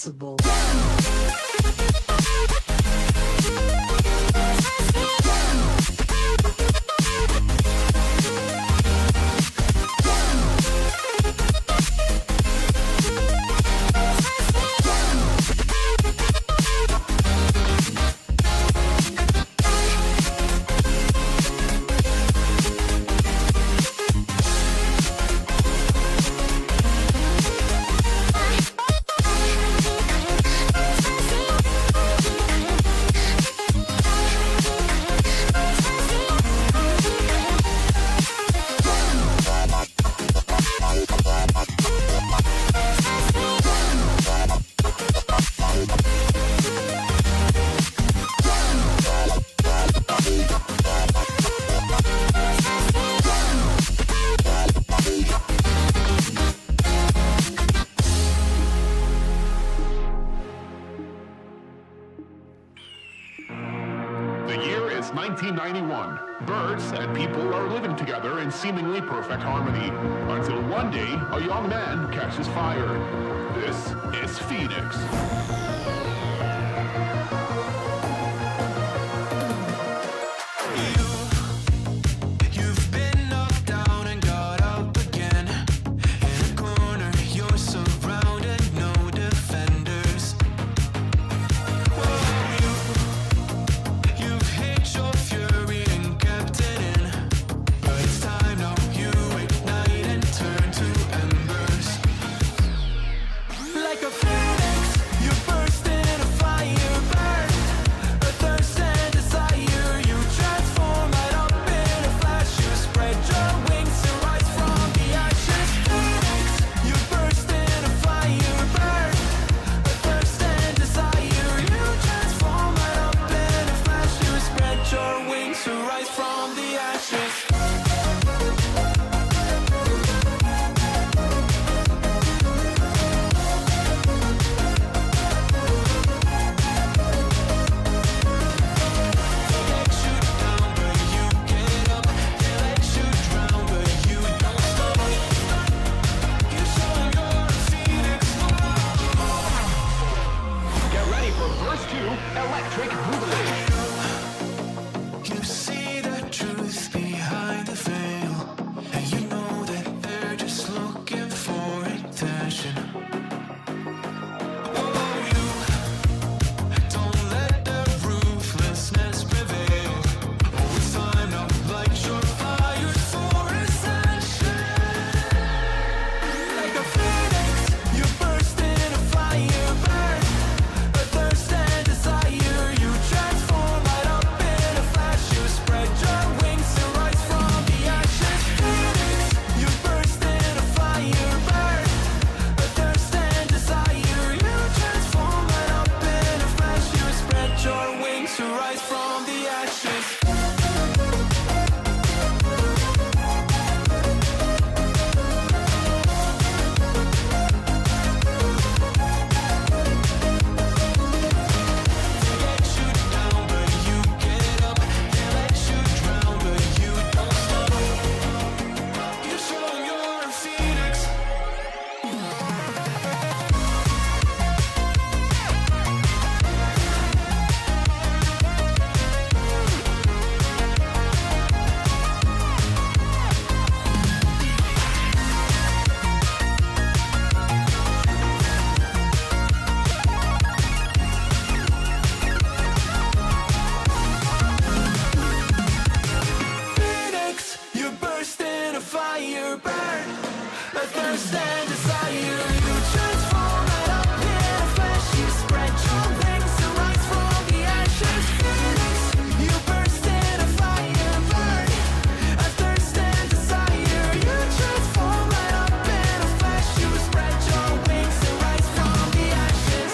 possible. The year is 1991. Birds and people are living together in seemingly perfect harmony, until one day a young man catches fire. This is Phoenix. You've been knocked down and got up again. In a corner, you're surrounded, no defenders. You've hid your fury and kept it in, but it's time now you ignite and turn to embers. Like a phoenix, you burst in a fire, burn a thirst and desire. You transform right up in a flash. You spread your wings and rise from the ashes. Phoenix, you burst in a fire, burn a thirst and desire. You transform right up in a flash. You spread your wings to rise from the ashes. Get ready for verse 2, Electric Boogaloo. You see the truth behind the veil, and you know that they're just looking for attention. Oh, you don't let the ruthlessness prevail. Oh, it's time now, light your fires for ascension. Like a phoenix, you burst in a fire, burn a thirst and desire. You transform right up in a flash. You spread your wings and rise from the ashes. Phoenix, you burst in a fire, burn a thirst and desire. You transform right up in a flash. You spread your wings to rise from the ashes. Let you down, but you get up. They let you drown, but you don't stop. You show 'em you're a phoenix. Phoenix, you burst in a fire, burn a thirst and desire. You transform right up in a flash. You spread your wings and rise from the ashes. Phoenix, you burst in a fire, burn a thirst and desire. You transform right up in a flash. You spread your wings and rise from the ashes.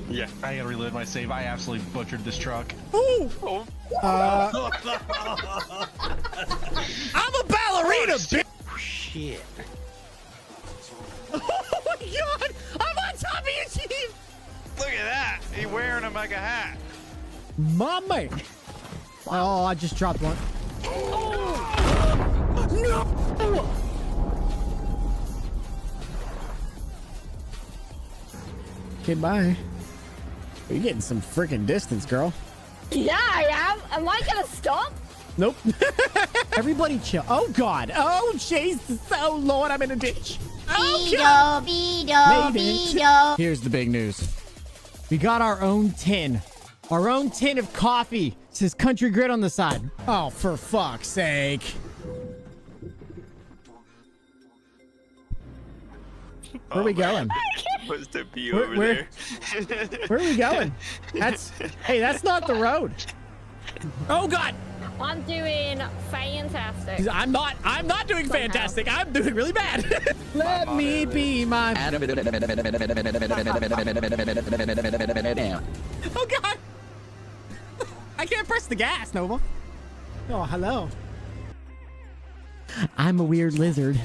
Yeah, I gotta reload my save. I absolutely butchered this truck. Ooh. I'm a ballerina, bitch. Shit. Oh my god! I'm on top of you, Chief! Look at that. He's wearing him like a hat. My man. Oh, I just dropped one. Oh. No! Okay, bye. You're getting some freaking distance, girl. Yeah, I am. Am I gonna stop? Nope. Everybody chill. Oh, God. Oh, Jesus. Oh, Lord, I'm in a ditch. Oh, God. Made it. Here's the big news. We got our own tin. Our own tin of coffee. It says CountryGrit on the side. Oh, for fuck's sake. Where are we going? What's the view over there? Where are we going? Hey, that's not the road. Oh, God. I'm doing fantastic. I'm not doing fantastic. I'm doing really bad. Let me be my... Oh, God. I can't press the gas, Nova. Oh, hello. I'm a weird lizard.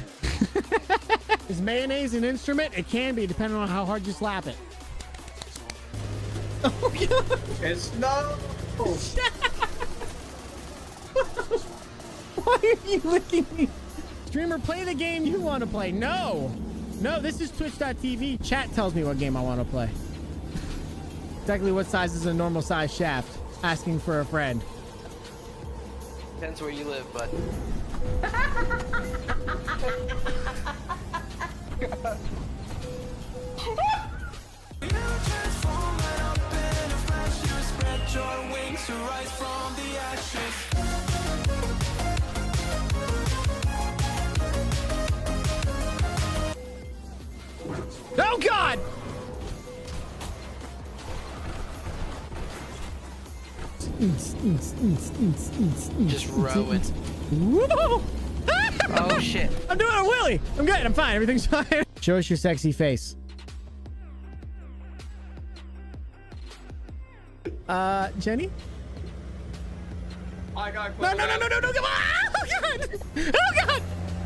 Is mayonnaise an instrument? It can be, depending on how hard you slap it. Oh, God. It's no. Why are you licking me? Streamer, play the game you want to play. No. No, this is twitch.tv. Chat tells me what game I want to play. Exactly what size is a normal size shaft? Asking for a friend. Depends where you live, bud. Oh, God! Just row it. Whoa! Oh shit. I'm doing a wheelie. I'm good. I'm fine. Everything's fine. Show us your sexy face. Jenny? I got No, come on! Oh, God! Oh, God!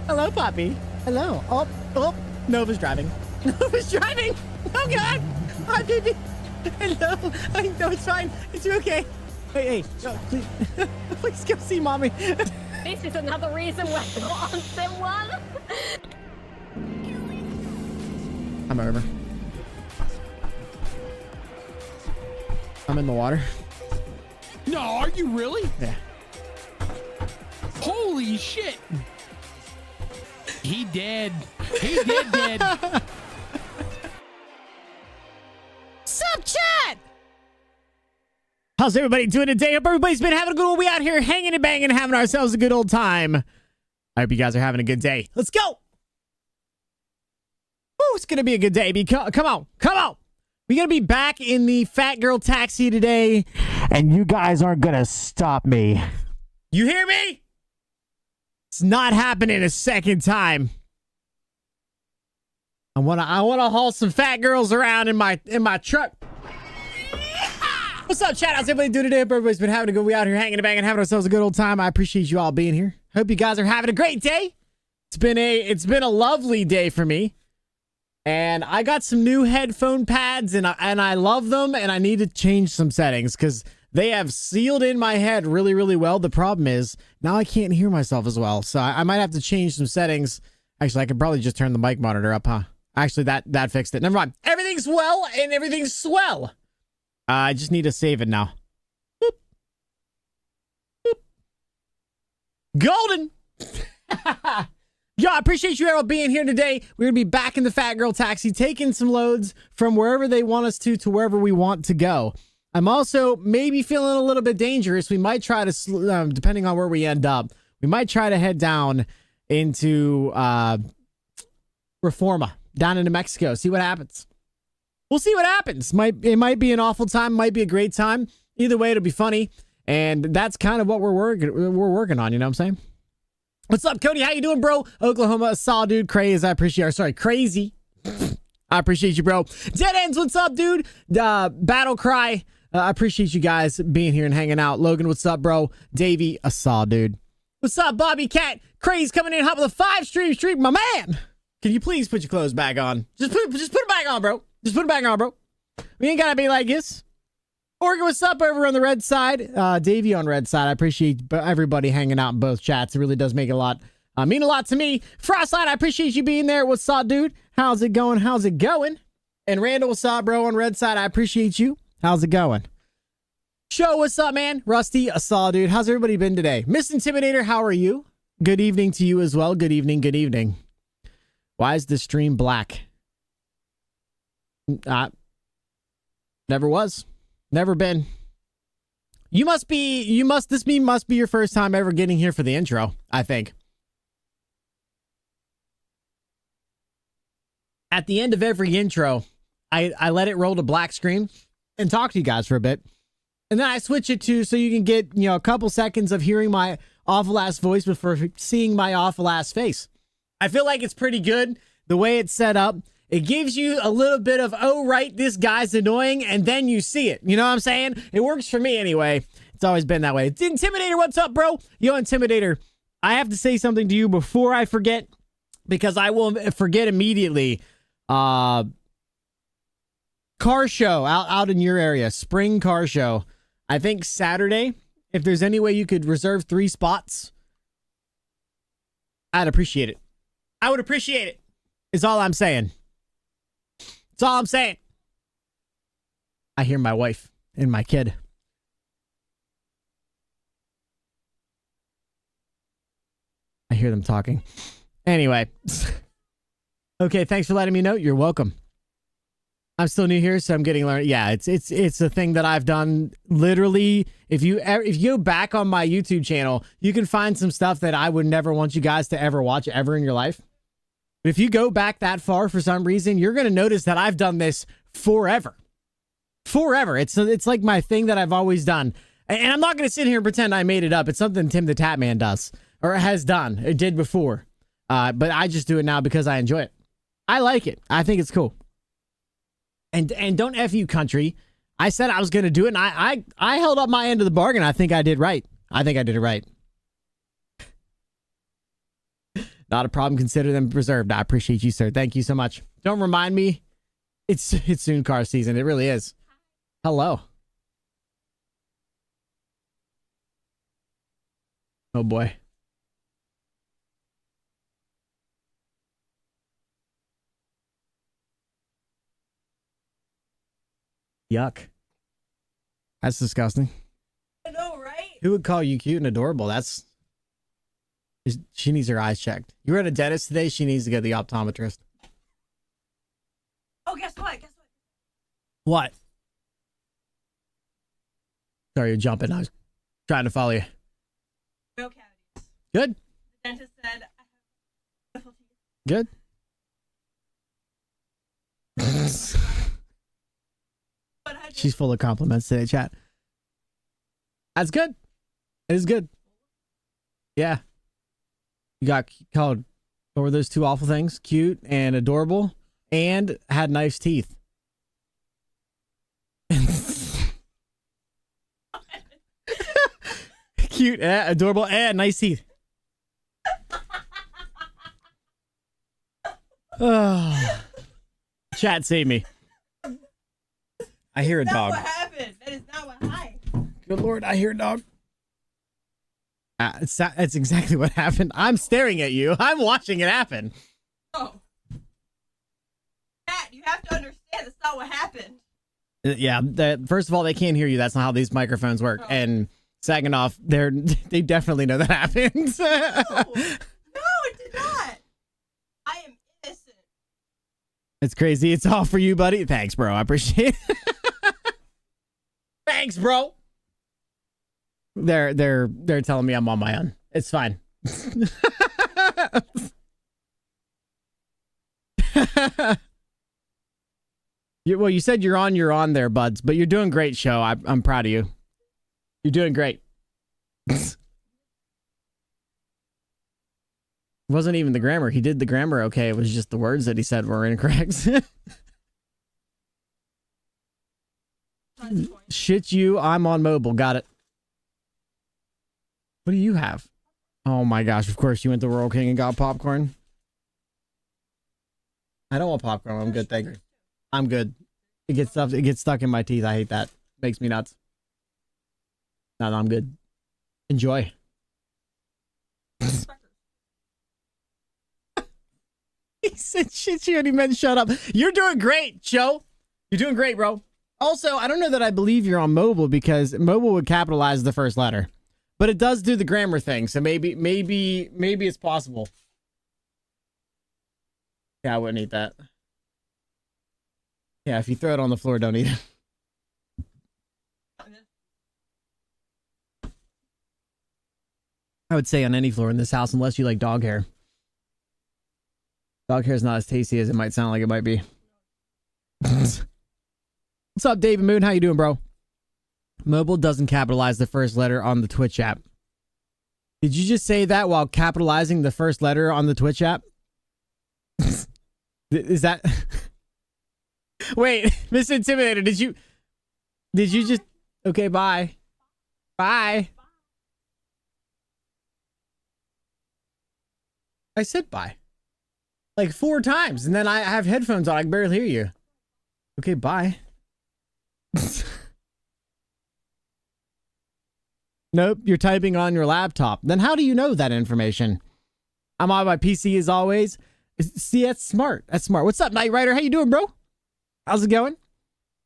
Hello, Poppy. Hello. Oh, Nova's driving. Nova's driving! Oh, God! Hi, baby. Hello. No, it's fine. It's okay. Hey, no, please. Please go see mommy. This is another reason we're on sim one. I'm over. I'm in the water. No, are you really? Yeah. Holy shit. He dead. He dead. Sup, chat? How's everybody doing today? Hope everybody's been having a good one. We out here hanging and banging, having ourselves a good old time. I hope you guys are having a good day. Let's go. Oh, it's going to be a good day. Come on. We're going to be back in the fat girl taxi today, and you guys aren't going to stop me. You hear me? It's not happening a second time. I want to haul some fat girls around in my truck. What's up, chat? How's everybody doing today? Hope everybody's been having a good week out here hanging and banging, having ourselves a good old time. I appreciate you all being here. Hope you guys are having a great day. It's been a lovely day for me. And I got some new headphone pads and I love them, and I need to change some settings because they have sealed in my head really, really well. The problem is now I can't hear myself as well. So I might have to change some settings. Actually, I could probably just turn the mic monitor up, huh? Actually, that fixed it. Never mind. Everything's well and everything's swell. I just need to save it now. Boop. Boop. Golden. Yo, I appreciate you all being here today. We're going to be back in the Fat Girl Taxi, taking some loads from wherever they want us to wherever we want to go. I'm also maybe feeling a little bit dangerous. We might try to, depending on where we end up, we might try to head down into Reforma, down into Mexico, see what happens. we'll see what happens. It might be an awful time, might be a great time. Either way, it'll be funny. And that's kind of what we're working on, you know what I'm saying? What's up, Cody? How you doing, bro? Oklahoma, saw dude, crazy. I appreciate you, bro. Dead Ends, what's up, dude? Battle Cry, I appreciate you guys being here and hanging out. Logan, what's up, bro? Davey, a saw dude. What's up, Bobby Cat? Craze coming in hot with a 5-stream, my man. Can you please put your clothes back on? Just put it back on, bro. Just put it back on, bro. We ain't gotta be like this. Oregon, what's up over on the red side? Davey on red side. I appreciate everybody hanging out in both chats. It really does make a lot, mean a lot to me. Frostlight, I appreciate you being there. What's up, dude? How's it going? How's it going? And Randall, what's up, bro? On red side, I appreciate you. How's it going? Show, what's up, man? Rusty, a saw, dude. How's everybody been today? Miss Intimidator, how are you? Good evening to you as well. Good evening, good evening. Why is the stream black? Never was. Never been. This must be your first time ever getting here for the intro, I think. At the end of every intro, I let it roll to black screen and talk to you guys for a bit. And then I switch it to so you can get, a couple seconds of hearing my awful ass voice before seeing my awful ass face. I feel like it's pretty good the way it's set up. It gives you a little bit of, oh, right, this guy's annoying, and then you see it. You know what I'm saying? It works for me anyway. It's always been that way. Intimidator, what's up, bro? Yo, Intimidator, I have to say something to you before I forget, because I will forget immediately. Car show out in your area. Spring car show. I think Saturday, if there's any way you could reserve 3 spots, I'd appreciate it. I would appreciate it, is all I'm saying. That's all I'm saying. I hear my wife and my kid. I hear them talking. Anyway. Okay, thanks for letting me know. You're welcome. I'm still new here, so I'm getting learned. Yeah, it's a thing that I've done literally. If you go back on my YouTube channel, you can find some stuff that I would never want you guys to ever watch ever in your life. If you go back that far for some reason, you're going to notice that I've done this forever. Forever. It's like my thing that I've always done. And I'm not going to sit here and pretend I made it up. It's something Tim the Tatman does or has done. It did before. But I just do it now because I enjoy it. I like it. I think it's cool. And don't F you, country. I said I was going to do it, and I held up my end of the bargain. I think I did right. I think I did it right. Not a problem. Consider them preserved. I appreciate you, sir. Thank you so much. Don't remind me. It's soon car season. It really is. Hello. Oh, boy. Yuck. That's disgusting. I know, right? Who would call you cute and adorable? She needs her eyes checked. You were at a dentist today. She needs to go to the optometrist. Oh, guess what? What? Sorry, you're jumping. I was trying to follow you. No cavities. Good. The dentist said I have beautiful teeth. Good. She's full of compliments today, chat. That's good. It is good. Yeah. You got called, what were those 2 awful things? Cute and adorable, and had nice teeth. Cute, adorable, and nice teeth. Oh. Chat, save me. I hear a dog. That's what happened. That is not what happened. Good Lord, I hear a dog. That's exactly what happened. I'm staring at you. I'm watching it happen. Oh. Matt, you have to understand that's not what happened. Yeah, first of all, they can't hear you. That's not how these microphones work. Oh. And second off, they definitely know that happened. No, it did not. I am innocent. It's crazy. It's all for you, buddy. Thanks, bro. I appreciate it. Thanks, bro. They're telling me I'm on my own. It's fine. Well, you said you're on there, buds, but you're doing great, show. I'm proud of you. You're doing great. Wasn't even the grammar. He did the grammar okay. It was just the words that he said were incorrect. Shit you, I'm on mobile. Got it. What do you have? Oh my gosh, of course you went to Rural King and got popcorn. I don't want popcorn. I'm good, thank you. I'm good. It gets stuck in my teeth. I hate that. Makes me nuts. No, I'm good. Enjoy. He said shit you and he meant shut up. You're doing great, Joe. You're doing great, bro. Also, I don't know that I believe you're on mobile because mobile would capitalize the first letter. But it does do the grammar thing, so maybe it's possible. Yeah, I wouldn't eat that. Yeah, if you throw it on the floor, don't eat it. I would say on any floor in this house, unless you like dog hair. Dog hair is not as tasty as it might sound like it might be. What's up, David Moon? How you doing, bro? Mobile doesn't capitalize the first letter on the Twitch app. Did you just say that while capitalizing the first letter on the Twitch app? Is that... Wait, Miss Intimidator, did you just... Okay, bye. Bye. I said bye. Like 4 times, and then I have headphones on. I can barely hear you. Okay, bye. Nope, you're typing on your laptop. Then how do you know that information? I'm on my PC as always. See, that's smart. That's smart. What's up, Knight Rider? How you doing, bro? How's it going?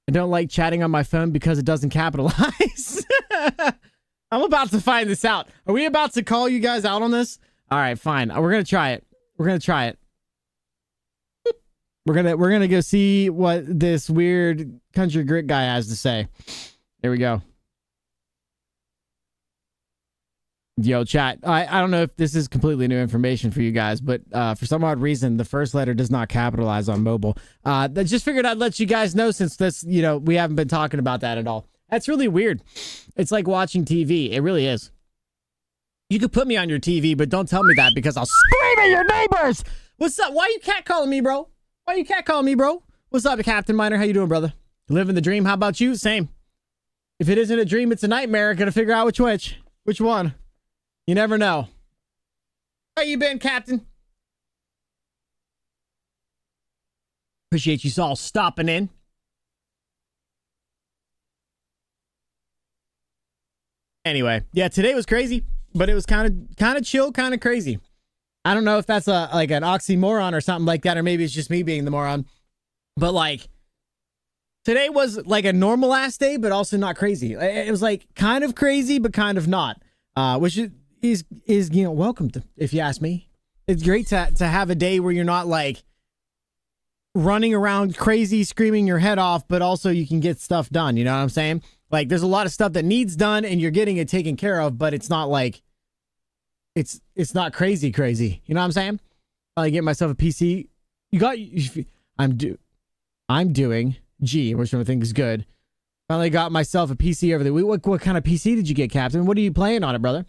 I don't like chatting on my phone because it doesn't capitalize. I'm about to find this out. Are we about to call you guys out on this? All right, fine. We're going to try it. We're going to try it. We're going to go see what this weird CountryGrit guy has to say. Here we go. Yo, chat. I don't know if this is completely new information for you guys, but for some odd reason, the first letter does not capitalize on mobile. I just figured I'd let you guys know since this, we haven't been talking about that at all. That's really weird. It's like watching TV. It really is. You could put me on your TV, but don't tell me that because I'll scream at your neighbors. What's up? Why are you catcalling me, bro? Why are you catcalling me, bro? What's up, Captain Miner? How you doing, brother? Living the dream. How about you? Same. If it isn't a dream, it's a nightmare. Gotta figure out which one. You never know. How you been, Captain? Appreciate you all stopping in. Anyway, yeah, today was crazy, but it was kind of chill, kind of crazy. I don't know if that's like an oxymoron or something like that, or maybe it's just me being the moron. But like, today was like a normal ass day, but also not crazy. It was like kind of crazy, but kind of not. Which is welcome to, if you ask me. It's great to have a day where you're not like running around crazy, screaming your head off, but also you can get stuff done. You know what I'm saying? Like there's a lot of stuff that needs done and you're getting it taken care of, but it's not like it's not crazy. You know what I'm saying? I get myself a PC. I'm doing G, which I think is good. Finally got myself a PC over the week. What kind of PC did you get, Captain? What are you playing on it, brother?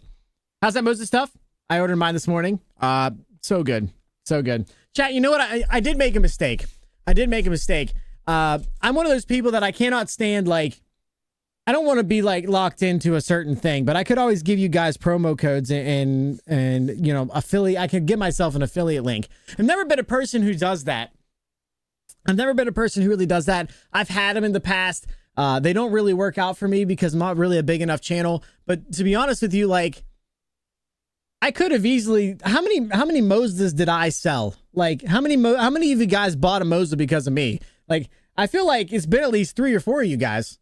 How's that Moses stuff? I ordered mine this morning. So good. So good. Chat, you know what? I did make a mistake. I'm one of those people that I cannot stand, like, I don't want to be like locked into a certain thing, but I could always give you guys promo codes and affiliate. I could give myself an affiliate link. I've never been a person who does that. I've never been a person who really does that. I've had them in the past. They don't really work out for me because I'm not really a big enough channel. But to be honest with you, like, I could have easily. How many Moses did I sell? Like, how many of you guys bought a Moses because of me? Like, I feel like it's been at least 3 or 4 of you guys.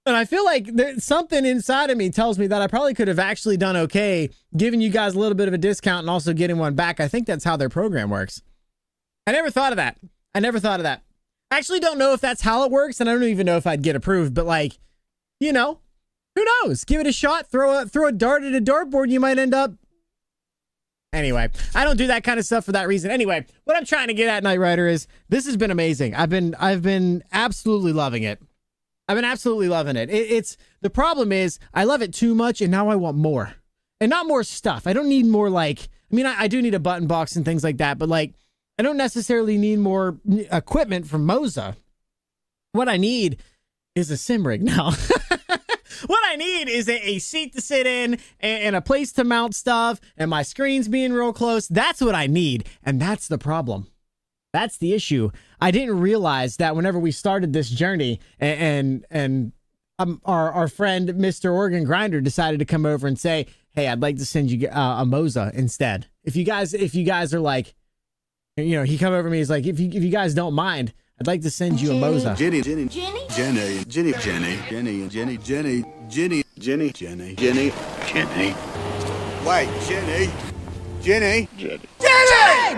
And I feel like there's something inside of me tells me that I probably could have actually done okay, giving you guys a little bit of a discount and also getting one back. I think that's how their program works. I never thought of that. I actually don't know if that's how it works, and I don't even know if I'd get approved, but like, who knows? Give it a shot. Throw a dart at a dartboard. You might end up Anyway, I don't do that kind of stuff for that reason. Anyway, what I'm trying to get at, Knight Rider, is this has been amazing. I've been absolutely loving it. I've been absolutely loving it. It's the problem is I love it too much, and now I want more, and not more stuff. I don't need more, like, I mean, I do need a button box and things like that, but like, I don't necessarily need more equipment from Moza. What I need is a sim rig now. What I need is a seat to sit in and a place to mount stuff and my screens being real close. That's what I need. And that's the problem. That's the issue. I didn't realize that whenever we started this journey and our friend, Mr. Organ Grinder, decided to come over and say, hey, I'd like to send you a Moza instead. If you guys are like, you know, he come over to me, he's like, if you guys don't mind, I'd like to send you a Moza. Jenny. Wait, Jenny.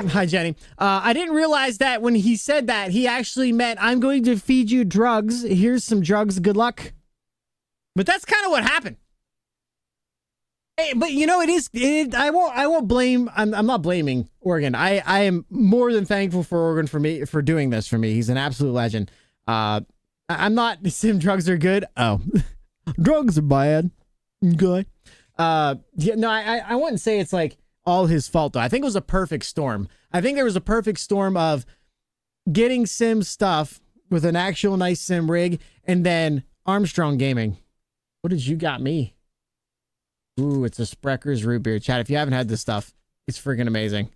Hi, Jenny. I didn't realize that when he said that, he actually meant, I'm going to feed you drugs. Here's some drugs. Good luck. But that's kind of what happened. Hey, but you know, I won't blame, I'm not blaming Oregon. I am more than thankful for Oregon for doing this for me. He's an absolute legend. I'm not, sim drugs are good. Oh, drugs are bad. Okay. Yeah, no, I wouldn't say it's like all his fault though. I think it was a perfect storm. I think there was a perfect storm of getting sim stuff with an actual nice sim rig and then Armstrong Gaming. What did you got me? Ooh, it's a Sprecker's root beer. Chat, if you haven't had this stuff, it's freaking amazing.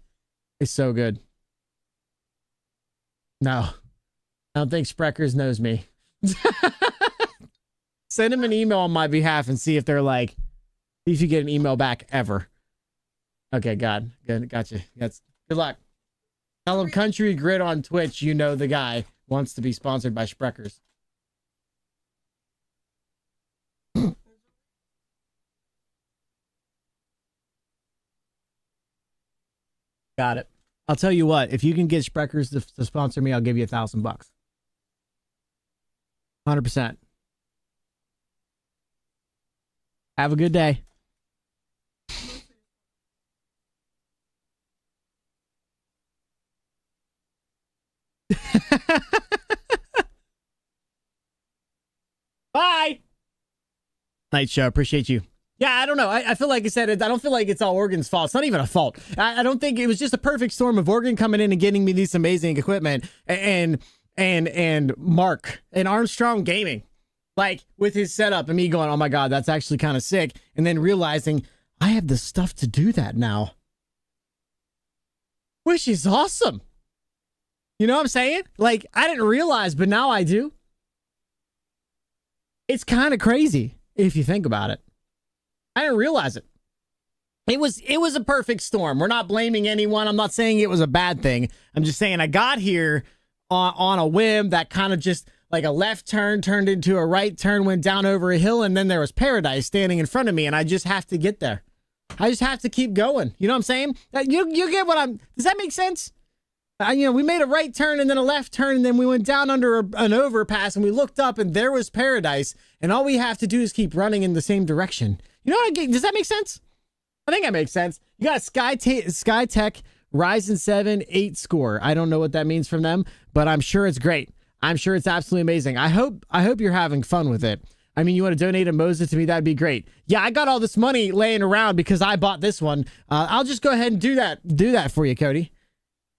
It's so good. No, I don't think Sprecker's knows me. Send him an email on my behalf and see if they're like, see if you get an email back ever. Okay, God. Good. Gotcha. Good luck. Tell him CountryGrit on Twitch, you know the guy, wants to be sponsored by Sprecker's. Got it. I'll tell you what, if you can get Sprecker's to sponsor me, I'll give you $1,000. 100%. Have a good day. Bye. Night show. Appreciate you. Yeah, I don't know. I feel like I said it. I don't feel like it's all Oregon's fault. It's not even a fault. I don't think it was just a perfect storm of Oregon coming in and getting me this amazing equipment and Mark and Armstrong Gaming, like with his setup and me going, oh my God, that's actually kind of sick. And then realizing I have the stuff to do that now, which is awesome. You know what I'm saying? Like, I didn't realize, but now I do. It's kind of crazy if you think about it. I didn't realize it. It was a perfect storm. We're not blaming anyone. I'm not saying it was a bad thing. I'm just saying I got here on a whim that kind of just like a left turn turned into a right turn, went down over a hill, and then there was paradise standing in front of me, and I just have to get there. I just have to keep going. You know what I'm saying? You get what I'm... Does that make sense? You know, we made a right turn and then a left turn, and then we went down under an overpass, and we looked up, and there was paradise, and all we have to do is keep running in the same direction. You know what I get? Does that make sense? I think that makes sense. You got SkyTech Ryzen 7 8 score. I don't know what that means from them, but I'm sure it's great. I'm sure it's absolutely amazing. I hope you're having fun with it. I mean, you want to donate a Moza to me? That'd be great. Yeah, I got all this money laying around because I bought this one. I'll just go ahead and do that for you, Cody.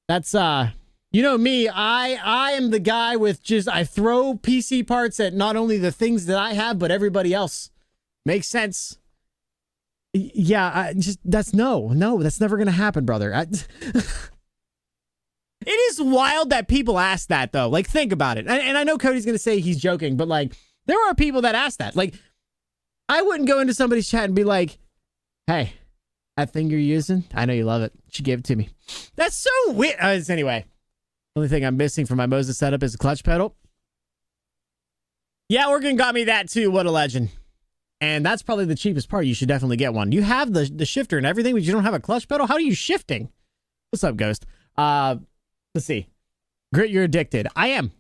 That's you know me. I am the guy with just I throw PC parts at not only the things that I have, but everybody else. Makes sense. Yeah, that's never gonna happen, brother. It is wild that people ask that though. Like, think about it. And I know Cody's gonna say he's joking, but like, there are people that ask that. Like, I wouldn't go into somebody's chat and be like, "Hey, that thing you're using, I know you love it. You should give it to me." That's so weird. Anyway, the only thing I'm missing from my Moza setup is a clutch pedal. Yeah, Oregon got me that too. What a legend. And that's probably the cheapest part. You should definitely get one. You have the shifter and everything, but you don't have a clutch pedal? How are you shifting? What's up, Ghost? Let's see. Grit, you're addicted. I am.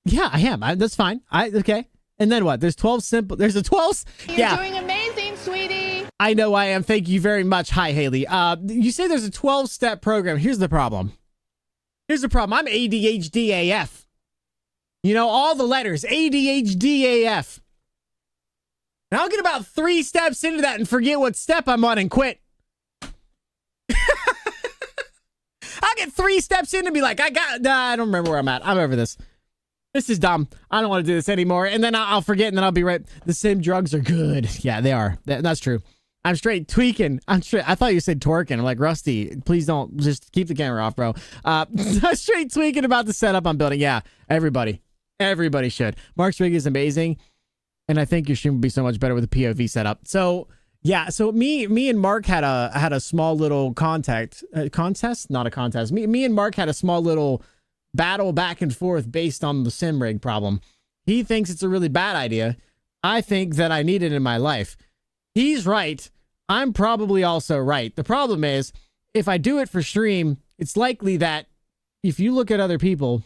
Yeah, I am. That's fine. Okay. And then what? There's 12 simple. There's a 12. You're doing amazing, sweetie. I know I am. Thank you very much. Hi, Haley. You say there's a 12-step program. Here's the problem. I'm ADHD AF. You know, all the letters. ADHD AF. And I'll get about 3 steps into that and forget what step I'm on and quit. I'll get 3 steps in and be like, I don't remember where I'm at. I'm over this. This is dumb. I don't want to do this anymore. And then I'll forget, and then I'll be right. The sim drugs are good. Yeah, they are. That's true. I'm straight tweaking. I thought you said twerking. I'm like, Rusty, please don't. Just keep the camera off, bro. I'm straight tweaking about the setup I'm building. Yeah, everybody should. Mark's rig is amazing, and I think your stream would be so much better with a POV setup. So yeah, so me and Mark had a small little contest, not a contest. Me and Mark had a small little battle back and forth based on the sim rig problem. He thinks it's a really bad idea. I think that I need it in my life. He's right. I'm probably also right. The problem is, if I do it for stream, it's likely that if you look at other people,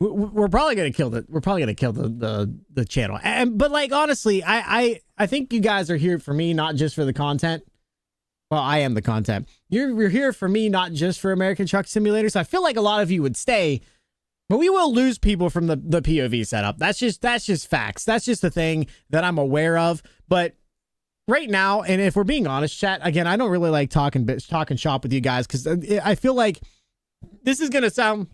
we're probably gonna kill it. We're probably gonna kill the channel. But like honestly, I think you guys are here for me, not just for the content. Well, I am the content. You're here for me, not just for American Truck Simulator. So I feel like a lot of you would stay, but we will lose people from the POV setup. That's just facts. That's just the thing that I'm aware of. But right now, and if we're being honest, chat, again, I don't really like talking shop with you guys because I feel like this is gonna sound.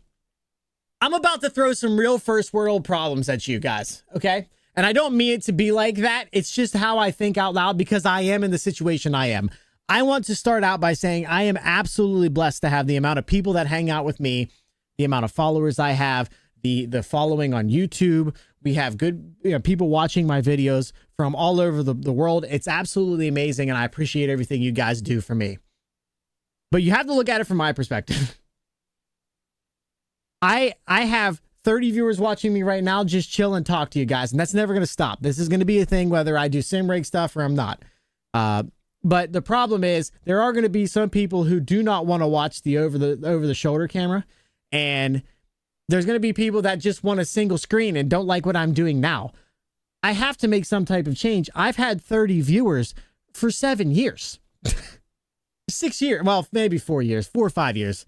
I'm about to throw some real first world problems at you guys, okay? And I don't mean it to be like that. It's just how I think out loud because I am in the situation I am. I want to start out by saying I am absolutely blessed to have the amount of people that hang out with me, the amount of followers I have, the following on YouTube. We have good people watching my videos from all over the world. It's absolutely amazing, and I appreciate everything you guys do for me. But you have to look at it from my perspective. I have 30 viewers watching me right now, just chill and talk to you guys, and that's never going to stop. This is going to be a thing whether I do sim rig stuff or I'm not. But the problem is there are going to be some people who do not want to watch the over the shoulder camera, and there's going to be people that just want a single screen and don't like what I'm doing now. I have to make some type of change. I've had 30 viewers for 7 years. 6 years. Well, maybe 4 years, 4 or 5 years.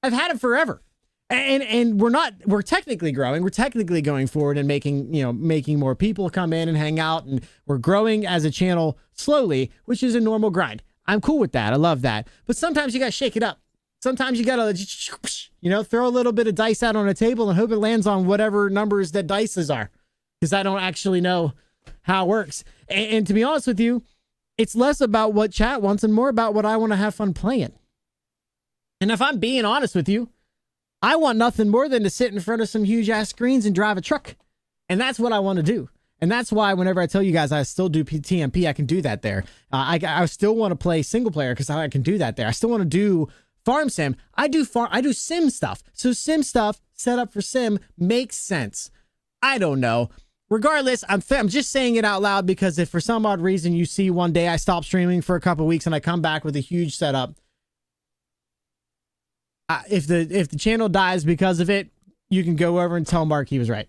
I've had it forever. And we're technically growing. We're technically going forward and making more people come in and hang out. And we're growing as a channel slowly, which is a normal grind. I'm cool with that. I love that. But sometimes you got to shake it up. Sometimes you got to, throw a little bit of dice out on a table and hope it lands on whatever numbers that dices are. Because I don't actually know how it works. And to be honest with you, it's less about what chat wants and more about what I want to have fun playing. And if I'm being honest with you, I want nothing more than to sit in front of some huge ass screens and drive a truck. And that's what I want to do. And that's why whenever I tell you guys I still do TMP, I can do that there. I still want to play single player because I can do that there. I still want to do farm sim. I do sim stuff. So sim stuff set up for sim makes sense. I don't know. Regardless, I'm just saying it out loud because if for some odd reason you see one day I stop streaming for a couple weeks and I come back with a huge setup, if the channel dies because of it, you can go over and tell Mark he was right.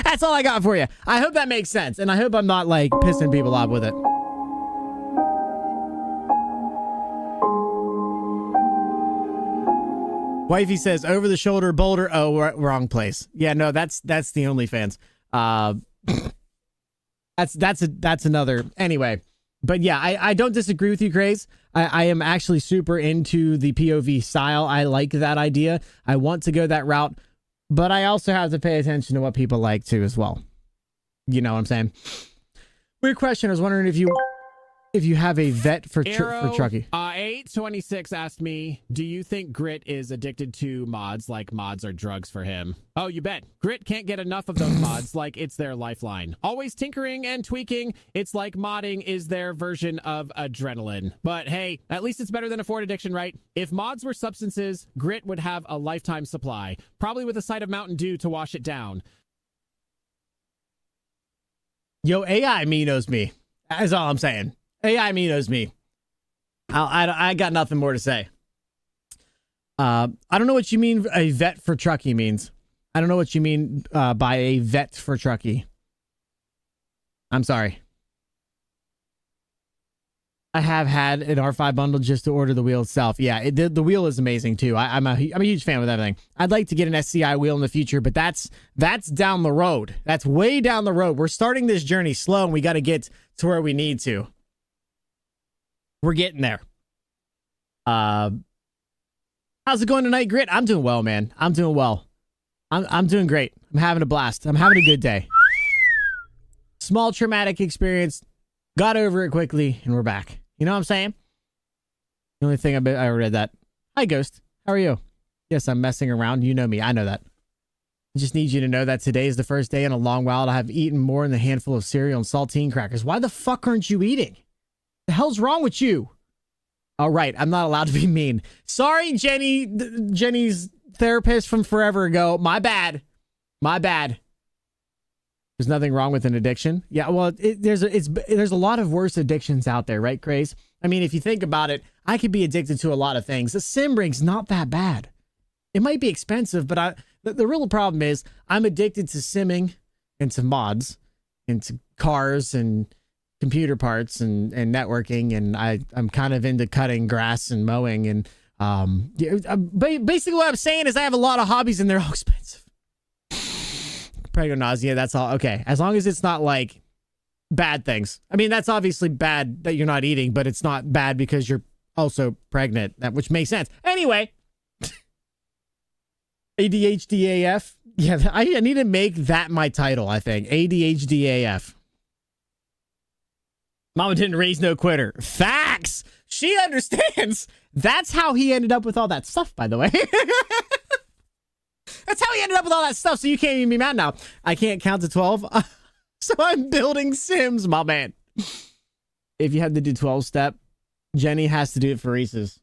That's all I got for you. I hope that makes sense, and I hope I'm not like pissing people off with it. Wifey says over the shoulder boulder. Oh, wrong place. Yeah, no, that's the OnlyFans. That's another anyway. But yeah, I don't disagree with you, Craze. I am actually super into the POV style. I like that idea. I want to go that route, but I also have to pay attention to what people like too as well. You know what I'm saying? Weird question. I was wondering if you have a vet for Trucky. 826 asked me, do you think Grit is addicted to mods like mods are drugs for him? Oh, you bet. Grit can't get enough of those mods like it's their lifeline. Always tinkering and tweaking. It's like modding is their version of adrenaline. But hey, at least it's better than a Ford addiction, right? If mods were substances, Grit would have a lifetime supply, probably with a side of Mountain Dew to wash it down. Yo, AI me knows me. That's all I'm saying. AI me knows me. I got nothing more to say. I don't know what you mean a vet for Trucky means. I don't know what you mean by a vet for Trucky. I'm sorry. I have had an R5 bundle just to order the wheel itself. Yeah, the wheel is amazing too. I'm a huge fan with everything. I'd like to get an SCI wheel in the future, but that's down the road. That's way down the road. We're starting this journey slow, and we got to get to where we need to. We're getting there. How's it going tonight, Grit? I'm doing well, man. I'm doing well. I'm doing great. I'm having a blast. I'm having a good day. Small traumatic experience. Got over it quickly, and we're back. You know what I'm saying? The only thing I read that. Hi, Ghost. How are you? Yes, I'm messing around. You know me. I know that. I just need you to know that today is the first day in a long while I have eaten more than a handful of cereal and saltine crackers. Why the fuck aren't you eating? The hell's wrong with you? All right, I'm not allowed to be mean. Sorry, Jenny's therapist from forever ago. My bad. My bad. There's nothing wrong with an addiction. Yeah, well, there's a lot of worse addictions out there, right, Craze? I mean, if you think about it, I could be addicted to a lot of things. The sim rig's not that bad. It might be expensive, but the real problem is I'm addicted to simming and to mods and to cars and computer parts and networking, and I'm kind of into cutting grass and mowing, and basically what I'm saying is I have a lot of hobbies and they're all expensive. Prego nausea, that's all. Okay, as long as it's not like bad things. I mean, that's obviously bad that you're not eating, but it's not bad because you're also pregnant, which makes sense. Anyway, ADHD AF. Yeah, I need to make that my title, I think. ADHD AF. Mama didn't raise no quitter. Facts! She understands. That's how he ended up with all that stuff, by the way. That's how he ended up with all that stuff, so you can't even be mad now. I can't count to 12, so I'm building Sims, my man. If you had to do 12-step, Jenny has to do it for Reese's.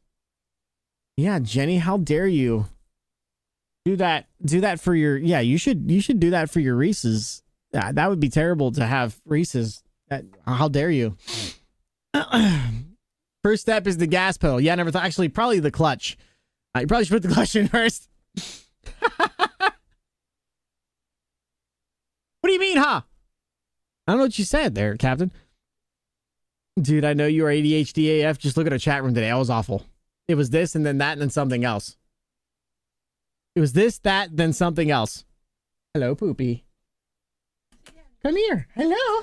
Yeah, Jenny, how dare you? Do that for your... Yeah, you should do that for your Reese's. Yeah, that would be terrible to have Reese's. How dare you? First step is the gas pedal. Yeah, never thought. Actually, probably the clutch. You probably should put the clutch in first. What do you mean, huh? I don't know what you said there, Captain. Dude, I know you are ADHD AF. Just look at our chat room today. That was awful. It was this and then that and then something else. It was this, that, then something else. Hello, Poopy. Come here. Hello.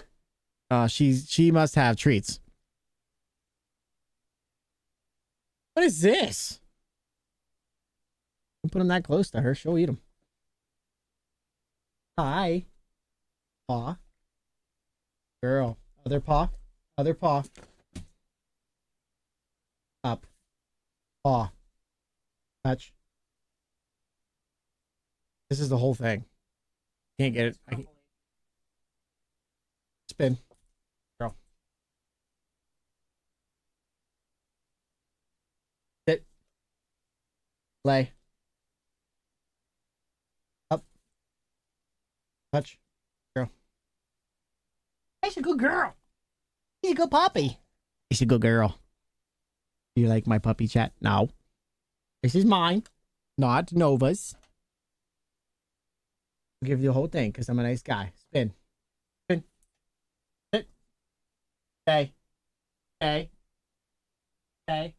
She must have treats. What is this? Don't put them that close to her. She'll eat them. Hi. Paw. Girl. Other paw. Other paw. Up. Paw. Touch. This is the whole thing. Can't get it. I can't. Spin. Girl. Sit. Lay. Up. Touch. Girl. She's a good girl. She's a good puppy. She's a good girl. Do you like my puppy, chat? No. This is mine. Not Nova's. I'll give you the whole thing because I'm a nice guy. Spin. Spin. Sit. Stay. Stay. Stay.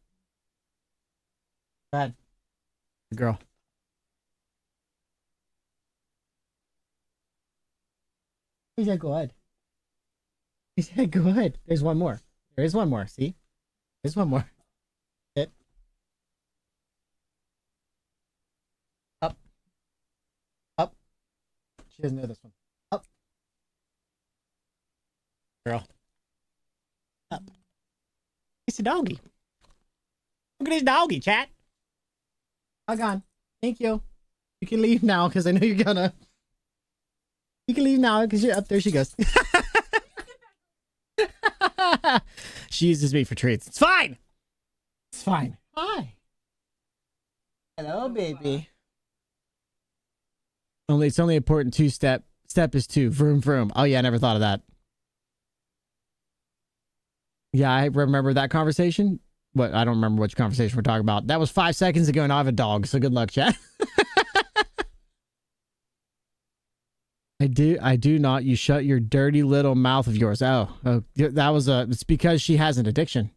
Go ahead. Good girl. He said go ahead. He said go ahead. There's one more. There is one more. See? There's one more. Sit. Up. Up. She doesn't know this one. Up. Girl. Up. It's a doggy. Look at this doggy, chat. Hug on. Thank you. You can leave now because I know you're gonna. You can leave now because you're up. There she goes. She uses me for treats. It's fine. It's fine. Hi. Hello, baby. It's only important 2-step. Step is 2. Vroom, vroom. Oh, yeah, I never thought of that. Yeah, I remember that conversation. What? I don't remember which conversation we're talking about. That was 5 seconds ago, and I have a dog, so good luck, chat. I do not. You shut your dirty little mouth of yours. Oh, that was it's because she has an addiction.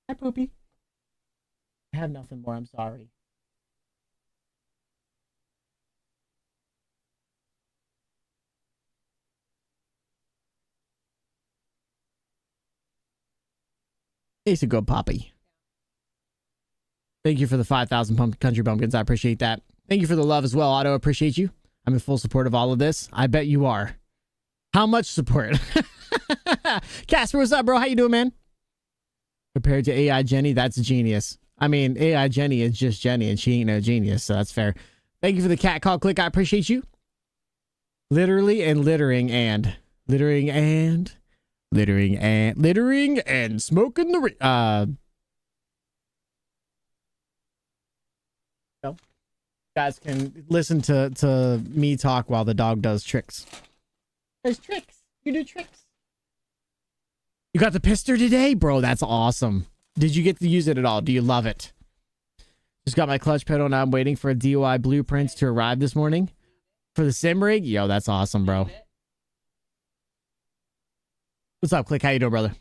Hi, Poopy. I have nothing more. I'm sorry. He's a good puppy. Thank you for the 5,000 country bumpkins. I appreciate that. Thank you for the love as well, Otto. Appreciate you. I'm in full support of all of this. I bet you are. How much support? Casper, what's up, bro? How you doing, man? Compared to AI Jenny, that's genius. I mean, AI Jenny is just Jenny, and she ain't no genius, so that's fair. Thank you for the cat call click. I appreciate you. Literally and littering and smoking the guys can listen to me talk while the dog does tricks. There's tricks. You do tricks. You got the pister today, bro. That's awesome. Did you get to use it at all? Do you love it? Just got my clutch pedal. Now I'm waiting for a DOI blueprints to arrive this morning for the sim rig. Yo, that's awesome, bro. What's up, Click? How you doing, brother?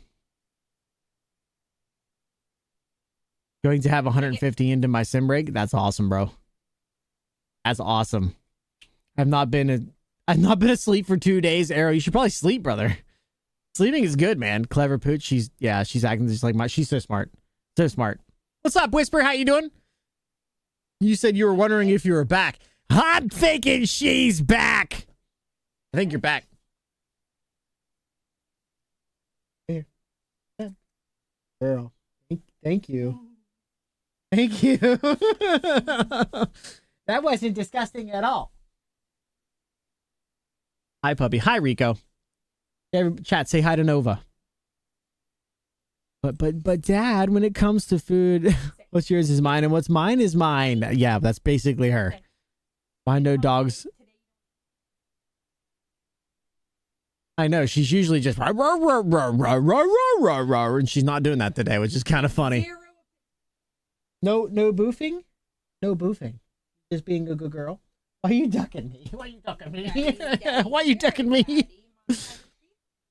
Going to have 150 into my sim rig. That's awesome, bro. That's awesome. I've not been asleep for 2 days. Arrow, you should probably sleep, brother. Sleeping is good, man. Clever pooch. She's acting just like she's so smart. So smart. What's up, Whisper? How you doing? You said you were wondering if you were back. I'm thinking she's back. I think you're back. Here. Girl. Thank you. Thank you. That wasn't disgusting at all. Hi, puppy. Hi, Rico. Chat, say hi to Nova. But Dad, when it comes to food, what's yours is mine and what's mine is mine. Yeah, that's basically her. Why no dogs? I know, she's usually just rah, rah, rah, rah, rah, rah, rah, rah, and she's not doing that today, which is kind of funny. No boofing? No boofing. Just being a good girl. Why are you ducking me? Why are you ducking me? Why are you ducking me?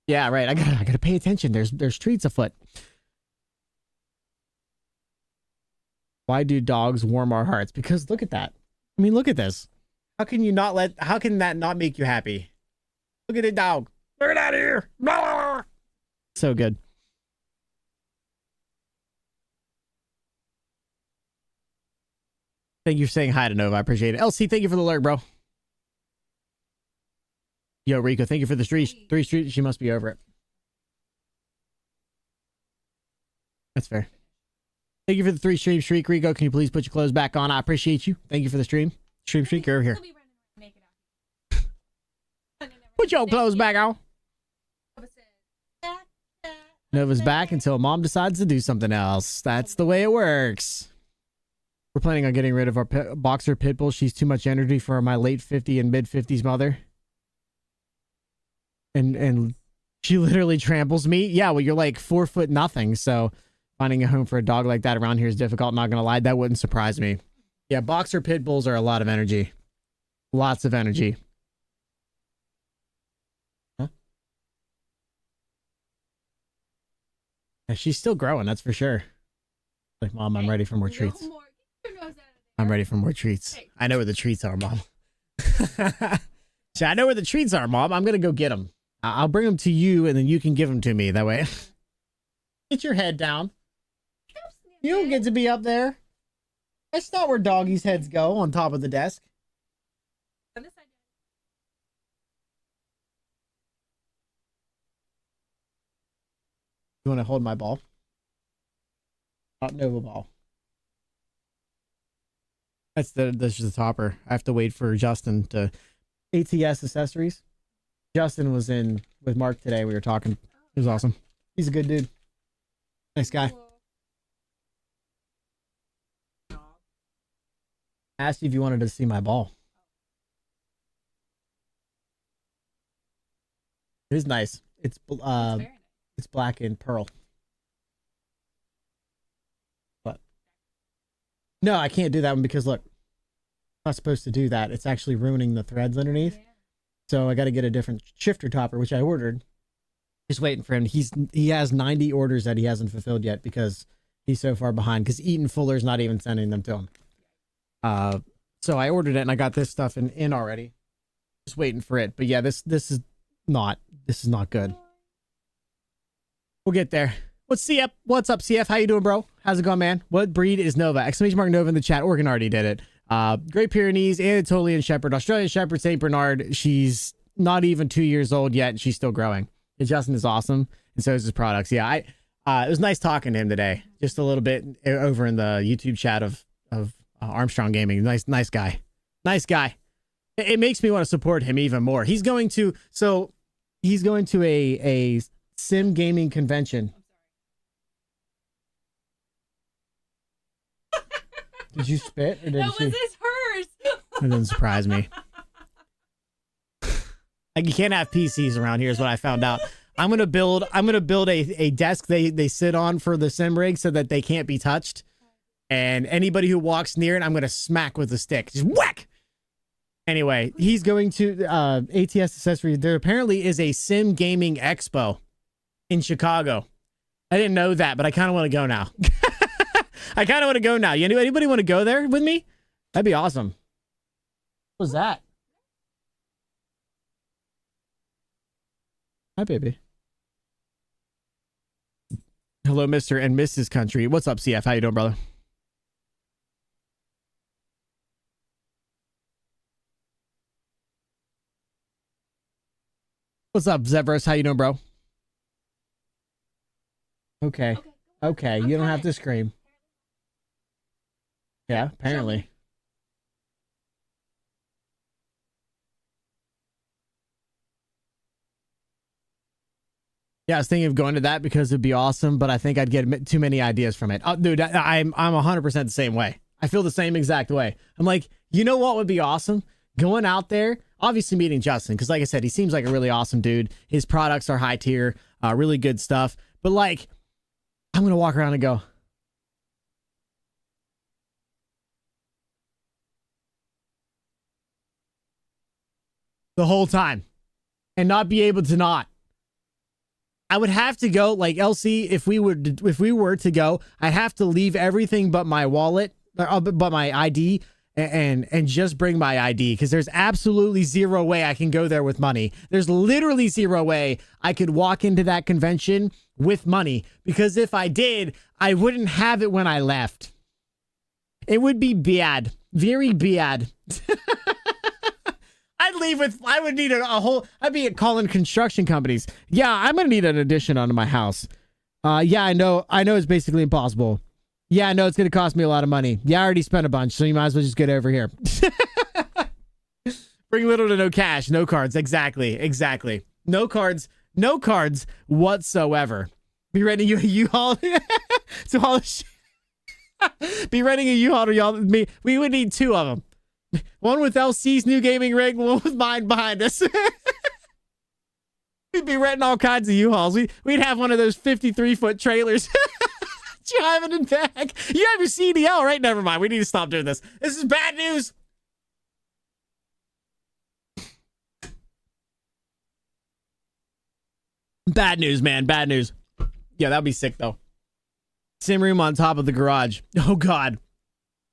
Yeah, right. I gotta pay attention. There's treats afoot. Why do dogs warm our hearts? Because look at that. I mean, look at this. How can that not make you happy? Look at the dog. Get out of here. Blah! So good. Thank you for saying hi to Nova. I appreciate it. LC, thank you for the alert, bro. Yo, Rico, thank you for the three streets. She must be over it. That's fair. Thank you for the 3 stream streak, Rico. Can you please put your clothes back on? I appreciate you. Thank you for the stream. Stream streak, you're over here. Put your clothes back on. Nova's back until mom decides to do something else. That's the way it works. We're planning on getting rid of our boxer pit bull. She's too much energy for my late 50 and mid 50s mother. And she literally tramples me. Yeah, well, you're like 4 foot nothing. So finding a home for a dog like that around here is difficult. Not gonna lie, that wouldn't surprise me. Yeah, boxer pit bulls are a lot of energy. Lots of energy. Huh? Yeah, she's still growing, that's for sure. Like, Mom, I'm ready for more treats. I'm ready for more treats. I know where the treats are, Mom. I know where the treats are, Mom. I'm gonna go get them. I'll bring them to you, and then you can give them to me. That way. Get your head down. You don't get to be up there. That's not where doggies' heads go, on top of the desk. You want to hold my ball? Nova ball. That's just the topper. I have to wait for Justin to ATS accessories. Justin was in with Mark today. We were talking. It was awesome. He's a good dude. Nice guy. I asked you if you wanted to see my ball. It is nice. It's black and pearl. What? No, I can't do that one because look, I'm not supposed to do that. It's actually ruining the threads underneath. So I got to get a different shifter topper, which I ordered. Just waiting for him. He has 90 orders that he hasn't fulfilled yet because He's so far behind because Eaton Fuller's not even sending them to him. So I ordered it and I got this stuff in already. Just waiting for it. But yeah, this is not good. We'll get there. What's up, CF? How you doing, bro? How's it going, man? What breed is Nova? Exclamation mark Nova in the chat. Oregon already did it. Great Pyrenees, Anatolian Shepherd, Australian Shepherd, St. Bernard. She's not even 2 years old yet, and she's still growing. And Justin is awesome, and so is his products. Yeah, it was nice talking to him today. Just a little bit over in the YouTube chat of Armstrong Gaming. Nice guy. Nice guy. It makes me want to support him even more. He's going to a sim gaming convention. Did you spit or did That was hers. It doesn't surprise me. Like, you can't have PCs around here is what I found out. I'm gonna build a desk they sit on for the sim rig so that they can't be touched. And anybody who walks near it, I'm gonna smack with a stick. Just whack! Anyway, he's going to ATS Accessories. There apparently is a sim gaming expo in Chicago. I didn't know that, but I kind of want to go now. I kind of want to go now. Anybody want to go there with me? That'd be awesome. What was that? Hi, baby. Hello, Mr. and Mrs. Country. What's up, CF? How you doing, brother? What's up, Zevros? How you doing, bro? Okay. Okay, you don't have to scream. Yeah, apparently. Yeah, I was thinking of going to that because it'd be awesome, but I think I'd get too many ideas from it. Oh, dude, I'm 100% the same way. I feel the same exact way. I'm like, you know what would be awesome? Going out there, obviously meeting Justin, because like I said, he seems like a really awesome dude. His products are high tier, really good stuff. But like, I'm going to walk around and go, the whole time and not be able to not. I would have to go like LC. If we were to go, I'd have to leave everything but my wallet, but my ID and just bring my ID. Cause there's absolutely zero way I can go there with money. There's literally zero way I could walk into that convention with money, because if I did, I wouldn't have it when I left. It would be bad. Very bad. I would need I'd be calling construction companies. Yeah, I'm going to need an addition onto my house. Yeah, I know it's basically impossible. Yeah, I know it's going to cost me a lot of money. Yeah, I already spent a bunch, so you might as well just get over here. Bring little to no cash, no cards. Exactly. No cards whatsoever. Be renting you a U-Haul to all the shit. Be renting a U-Haul to y'all. We would need two of them. One with LC's new gaming rig, one with mine behind us. We'd be renting all kinds of U-Hauls. We'd have one of those 53-foot trailers driving in back. You have your CDL, right? Never mind. We need to stop doing this. This is bad news. Bad news, man. Bad news. Yeah, that'd be sick, though. Sim room on top of the garage. Oh, God.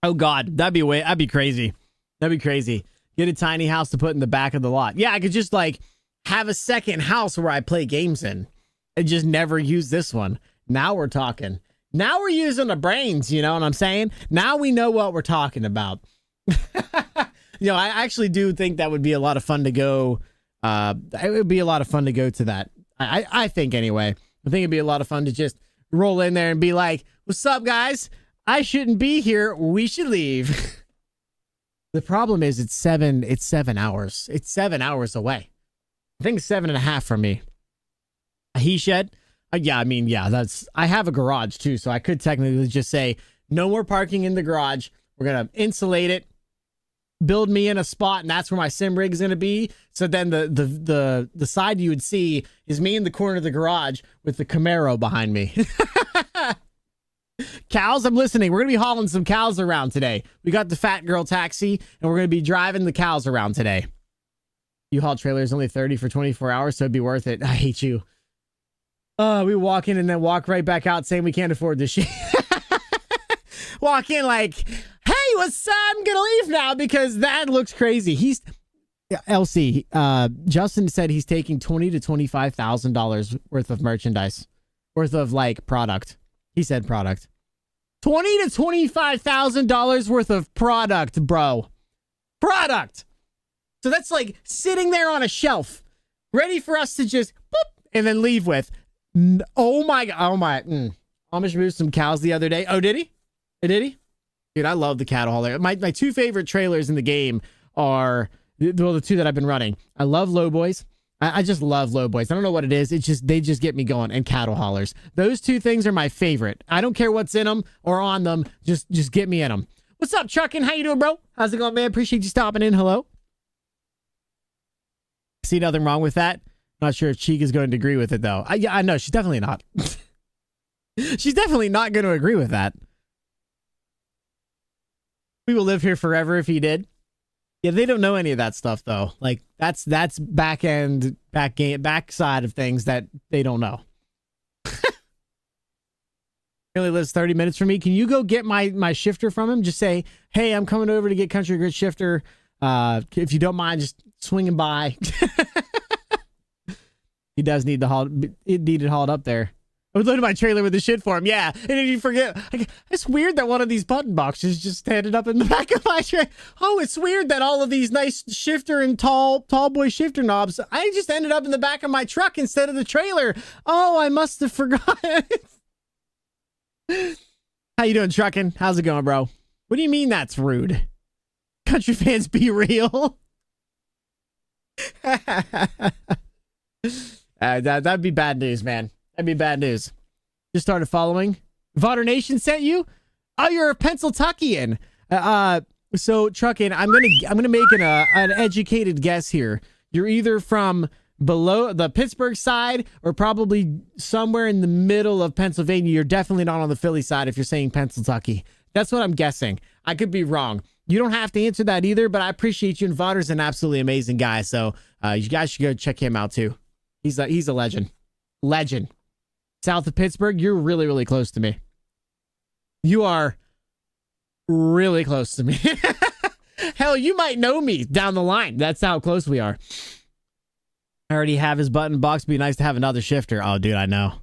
That'd be crazy. That'd be crazy. Get a tiny house to put in the back of the lot. Yeah, I could just like have a second house where I play games in and just never use this one. Now we're talking. Now we're using the brains, you know what I'm saying? Now we know what we're talking about. I actually do think that would be a lot of fun to go. It would be a lot of fun to go to that. I think anyway. I think it'd be a lot of fun to just roll in there and be like, what's up, guys? I shouldn't be here. We should leave. The problem is it's 7 hours. It's 7 hours away. I think 7.5 from me. A he shed? I have a garage too, so I could technically just say no more parking in the garage. We're going to insulate it, build me in a spot, and that's where my sim rig is going to be. So then the side you would see is me in the corner of the garage with the Camaro behind me. Cows, I'm listening. We're going to be hauling some cows around today. We got the fat girl taxi, and we're going to be driving the cows around today. U-Haul trailer is only 30 for 24 hours, so it'd be worth it. I hate you. We walk in and then walk right back out saying we can't afford this shit. walk in like, hey, what's up? I'm gonna leave now because that looks crazy. He's LC. Justin said he's taking $20,000 to $25,000 worth of merchandise, worth of like product. He said product. $20,000 to $25,000 worth of product, bro. Product. So that's like sitting there on a shelf, ready for us to just boop and then leave with. Oh my god. Oh my. Amish moved some cows the other day. Oh, did he? Did he? Dude, I love the cattle hauler. My two favorite trailers in the game are the two that I've been running. I love low boys. I just love low boys. I don't know what it is. It's just, they just get me going. And cattle haulers. Those two things are my favorite. I don't care what's in them or on them. Just get me in them. What's up, Trucking? How you doing, bro? How's it going, man? Appreciate you stopping in. Hello. See nothing wrong with that. Not sure if Cheek is going to agree with it though. I know she's definitely not. She's definitely not going to agree with that. We will live here forever if he did. Yeah, they don't know any of that stuff though. Like that's back side of things that they don't know. He only lives 30 minutes from me. Can you go get my shifter from him? Just say, hey, I'm coming over to get CountryGrit shifter. If you don't mind, just swinging by. He does need it needed hauled up there. I was loading my trailer with the shit for him. Yeah. And then you forget. It's weird that one of these button boxes just ended up in the back of my trailer. Oh, it's weird that all of these nice shifter and tall boy shifter knobs, I just ended up in the back of my truck instead of the trailer. Oh, I must have forgotten. How you doing, Trucking? How's it going, bro? What do you mean that's rude? Country fans, be real. That'd be bad news, man. That'd be bad news. Just started following. Votter Nation sent you? Oh, you're a Pennsylvanian. So Trucking, I'm gonna make an educated guess here. You're either from below the Pittsburgh side or probably somewhere in the middle of Pennsylvania. You're definitely not on the Philly side if you're saying Pennsylvania. That's what I'm guessing. I could be wrong. You don't have to answer that either, but I appreciate you. And Votter's an absolutely amazing guy. So you guys should go check him out too. He's a legend. Legend. South of Pittsburgh, you're really, really close to me. You are really close to me. Hell, you might know me down the line. That's how close we are. I already have his button box. Be nice to have another shifter. Oh, dude, I know.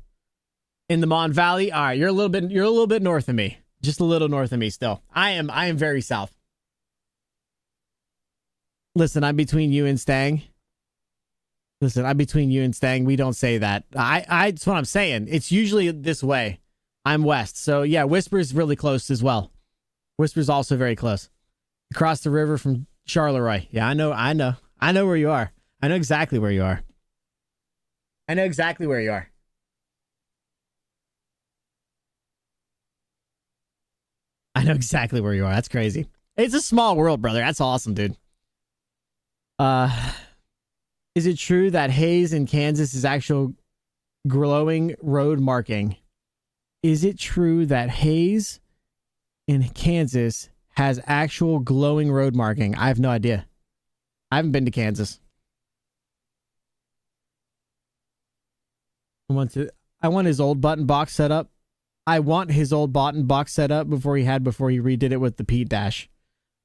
In the Mon Valley. All right, you're a little bit north of me. Just a little north of me still. I am very south. Listen, I'm between you and Stang. We don't say that. That's what I'm saying. It's usually this way. I'm west. So yeah, Whisper's really close as well. Whisper's also very close. Across the river from Charleroi. Yeah, I know where you are. I know exactly where you are. That's crazy. It's a small world, brother. That's awesome, dude. Is it true that haze in Kansas is actual glowing road marking? Is it true that haze in Kansas has actual glowing road marking? I have no idea. I haven't been to Kansas. I want his old button box set up. I want his old button box set up before he redid it with the Pete dash.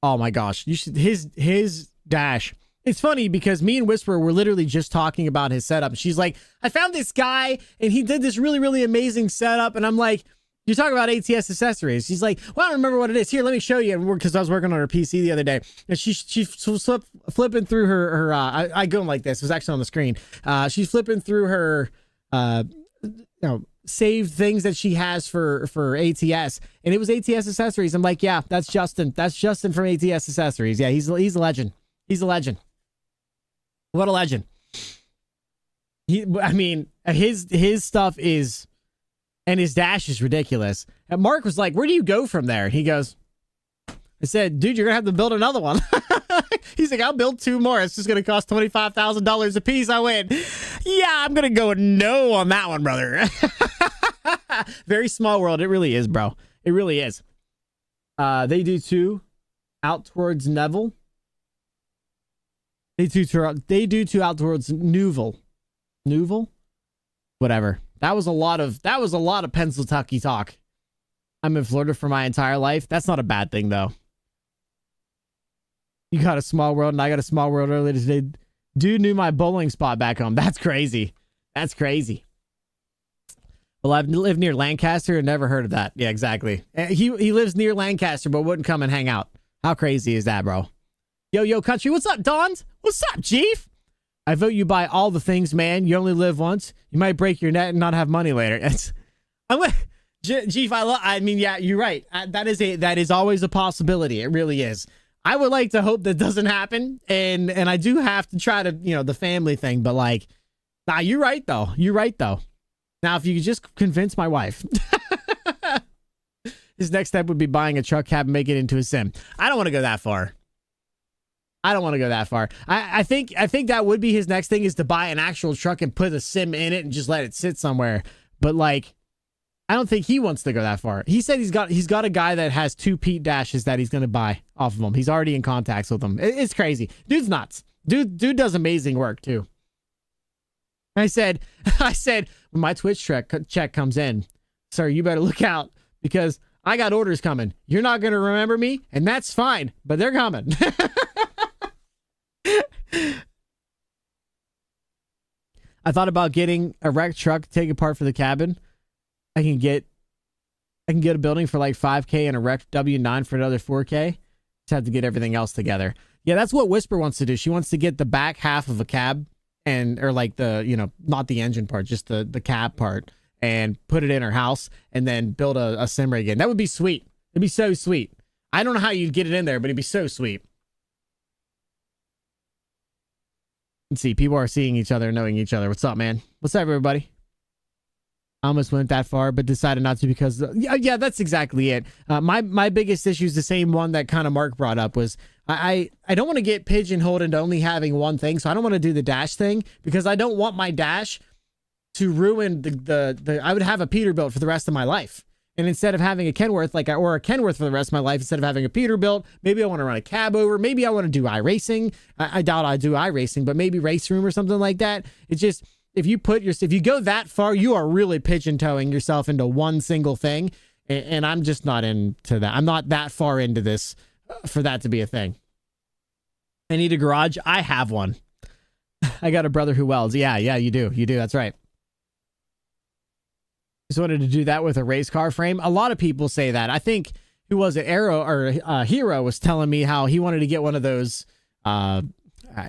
Oh my gosh. You should his dash. It's funny because me and Whisper were literally just talking about his setup. She's like, I found this guy and he did this really, really amazing setup. And I'm like, you're talking about ATS accessories. She's like, well, I don't remember what it is. Here, let me show you. Because I was working on her PC the other day. And she's flipping through her I go like this. It was actually on the screen. She's flipping through her, saved things that she has for ATS. And it was ATS accessories. I'm like, yeah, that's Justin. That's Justin from ATS accessories. Yeah, he's a legend. He's a legend. What a legend. His stuff is, and his dash is ridiculous. And Mark was like, where do you go from there? He goes, I said, dude, you're going to have to build another one. He's like, I'll build two more. It's just going to cost $25,000 a piece. I went, yeah, I'm going to go no on that one, brother. Very small world. It really is, bro. It really is. They do two out towards Neville. They do two out towards Newville. Whatever. That was a lot of Pennsylvania talk. I'm in Florida for my entire life. That's not a bad thing, though. You got a small world, and I got a small world earlier today. Dude knew my bowling spot back home. That's crazy. That's crazy. Well, I've lived near Lancaster and never heard of that. Yeah, exactly. He lives near Lancaster, but wouldn't come and hang out. How crazy is that, bro? Yo, country. What's up, Dons? What's up, Chief? I vote you buy all the things, man. You only live once. You might break your neck and not have money later. Chief, I mean, yeah, you're right. That is always a possibility. It really is. I would like to hope that doesn't happen, and I do have to try to, the family thing, but like, nah, you're right though. You're right though. Now, if you could just convince my wife, his next step would be buying a truck cab and make it into a sim. I don't want to go that far. I think that would be his next thing, is to buy an actual truck and put a sim in it and just let it sit somewhere. But like, I don't think he wants to go that far. He said he's got a guy that has 2 Pete dashes that he's going to buy off of him. He's already in contacts with them. It's crazy. Dude's nuts. Dude does amazing work too. I said, when my Twitch check comes in, sir, you better look out, because I got orders coming. You're not going to remember me, and that's fine, but they're coming. I thought about getting a wrecked truck to take apart for the cabin. I can get a building for like 5K and a wrecked W9 for another 4K. Just have to get everything else together. Yeah, that's what Whisper wants to do. She wants to get the back half of a cab, or like the, not the engine part, just the cab part, and put it in her house, and then build a sim rig in. That would be sweet. It'd be so sweet. I don't know how you'd get it in there, but it'd be so sweet. Let's see. People are seeing each other, knowing each other. What's up, man? What's up, everybody? I almost went that far, but decided not to, because yeah, that's exactly it. My biggest issue is the same one that kind of Mark brought up, was I don't want to get pigeonholed into only having one thing. So I don't want to do the dash thing, because I don't want my dash to ruin the I would have a Peterbilt for the rest of my life. And instead of having a Kenworth, or a Kenworth for the rest of my life, instead of having a Peterbilt, maybe I want to run a cab over. Maybe I want to do iRacing. I doubt I do iRacing, but maybe Race Room or something like that. It's just, if you go that far, you are really pigeon-toeing yourself into one single thing. And I'm just not into that. I'm not that far into this for that to be a thing. I need a garage. I have one. I got a brother who welds. Yeah, you do. That's right. Just wanted to do that with a race car frame. A lot of people say that. I think, who was it? Hero was telling me how he wanted to get one of those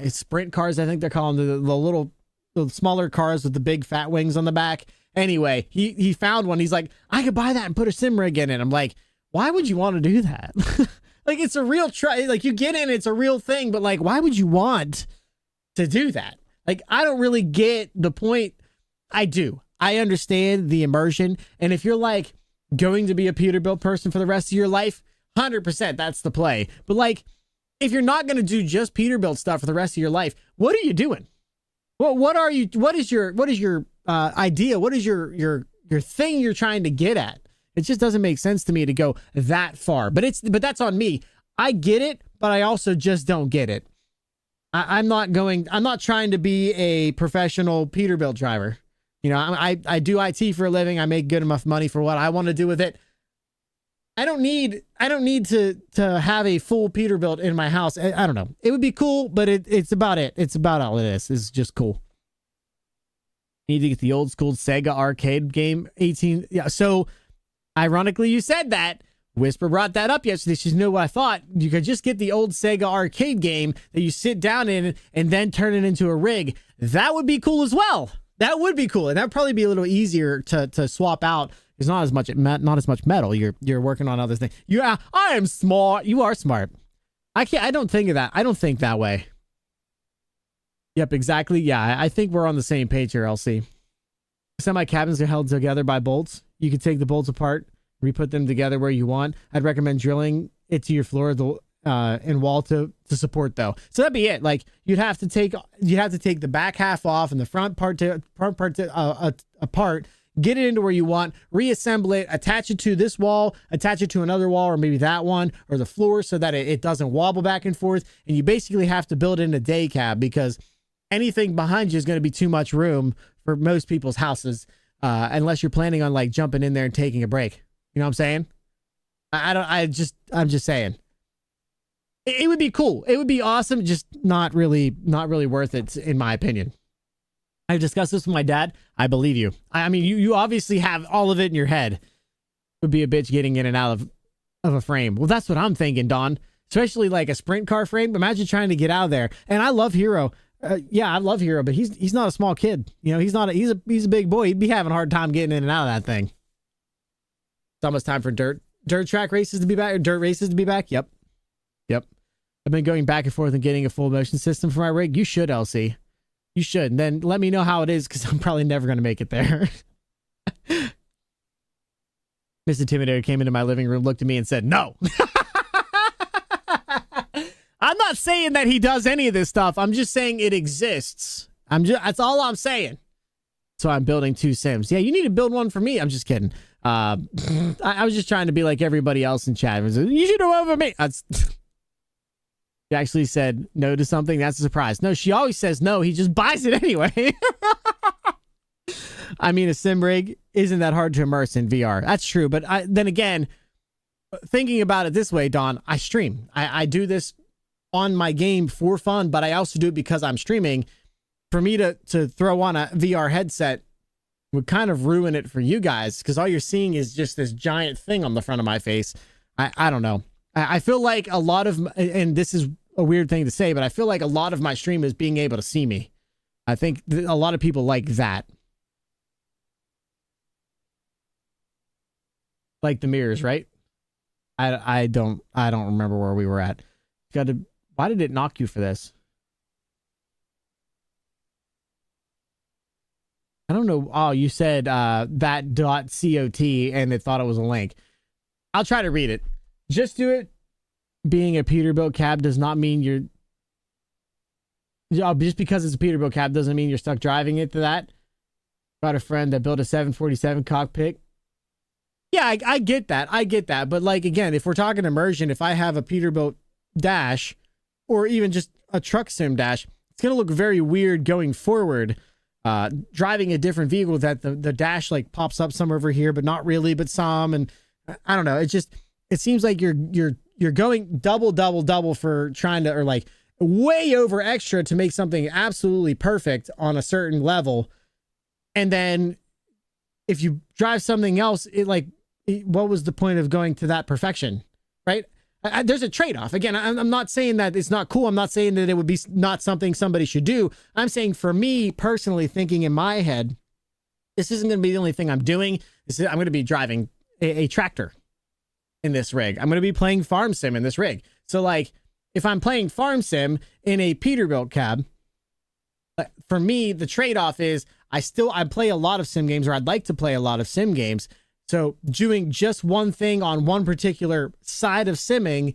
sprint cars. I think they're calling the smaller cars with the big fat wings on the back. Anyway, he found one. He's like, I could buy that and put a sim rig in it. I'm like, why would you want to do that? Like, it's a real like, you get in, it's a real thing, but like, why would you want to do that? Like, I don't really get the point. I do. I understand the immersion. And if you're like going to be a Peterbilt person for the rest of your life, 100% that's the play. But like, if you're not going to do just Peterbilt stuff for the rest of your life, what are you doing? Well, what is your idea? What is your thing you're trying to get at? It just doesn't make sense to me to go that far, but that's on me. I get it, but I also just don't get it. I'm not trying to be a professional Peterbilt driver. I do IT for a living. I make good enough money for what I want to do with it. I don't need to have a full Peterbilt in my house. I don't know. It would be cool, but it's about it. It's about all it is. It's just cool. Need to get the old school Sega arcade game 18. Yeah. So ironically, you said that. Whisper brought that up yesterday. She said, what I thought? You could just get the old Sega arcade game that you sit down in and then turn it into a rig. That would be cool as well. That would be cool. And that'd probably be a little easier to swap out. There's not as much metal. You're working on other things. I am smart. You are smart. I don't think of that. I don't think that way. Yep, exactly. Yeah, I think we're on the same page here, LC. Semi cabins are held together by bolts. You can take the bolts apart, re-put them together where you want. I'd recommend drilling it to your floor and wall to support though. So that'd be it. Like, you'd have to take the back half off and the front part apart, get it into where you want, reassemble it, attach it to this wall, attach it to another wall, or maybe that one, or the floor, so that it doesn't wobble back and forth. And you basically have to build in a day cab, because anything behind you is going to be too much room for most people's houses, unless you're planning on like jumping in there and taking a break. You know what I'm saying? I'm just saying. It would be cool. It would be awesome. Just not really worth it, in my opinion. I've discussed this with my dad. I believe you. I mean, you obviously have all of it in your head. It would be a bitch getting in and out of a frame. Well, that's what I'm thinking, Don. Especially like a sprint car frame. Imagine trying to get out of there. And I love Hero. Yeah, I love Hero, but he's not a small kid. You know, he's a big boy. He'd be having a hard time getting in and out of that thing. It's almost time for dirt track races to be back, or dirt races to be back. Yep. I've been going back and forth and getting a full motion system for my rig. You should, LC. You should. And then let me know how it is, because I'm probably never going to make it there. Mr. Intimidator came into my living room, looked at me and said, no. I'm not saying that he does any of this stuff. I'm just saying it exists. That's all I'm saying. So I'm building 2 sims. Yeah, you need to build one for me. I'm just kidding. I was just trying to be like everybody else in chat. You should know over me. She actually said no to something. That's a surprise. No, she always says no. He just buys it anyway. I mean, a sim rig isn't that hard to immerse in VR. That's true. But then again, thinking about it this way, Don, I stream. I do this on my game for fun, but I also do it because I'm streaming. For me to throw on a VR headset would kind of ruin it for you guys, because all you're seeing is just this giant thing on the front of my face. I don't know. I feel like a lot of, and this is a weird thing to say, but I feel like a lot of my stream is being able to see me. I think a lot of people like that. Like the mirrors, right? I don't remember where we were at. Why did it knock you for this? I don't know. Oh, you said that .cot and it thought it was a link. I'll try to read it. Just do it. Being a Peterbilt cab does not mean you're... Just because it's a Peterbilt cab doesn't mean you're stuck driving it to that. Got a friend that built a 747 cockpit. Yeah, I get that. I get that. But like, again, if we're talking immersion, if I have a Peterbilt dash or even just a truck sim dash, it's going to look very weird going forward. Driving a different vehicle that the dash like pops up some over here, but not really, but some. And I don't know. It seems like you're going double for trying to, or like way over extra to make something absolutely perfect on a certain level. And then if you drive something else, what was the point of going to that perfection? Right? There's a trade-off. Again, I'm not saying that it's not cool. I'm not saying that it would be not something somebody should do. I'm saying for me personally, thinking in my head, this isn't going to be the only thing I'm doing. I'm going to be driving a tractor in this rig. I'm going to be playing farm sim in this rig. So like, if I'm playing farm sim in a Peterbilt cab, for me, the trade-off is I play a lot of sim games, or I'd like to play a lot of sim games. So doing just one thing on one particular side of simming,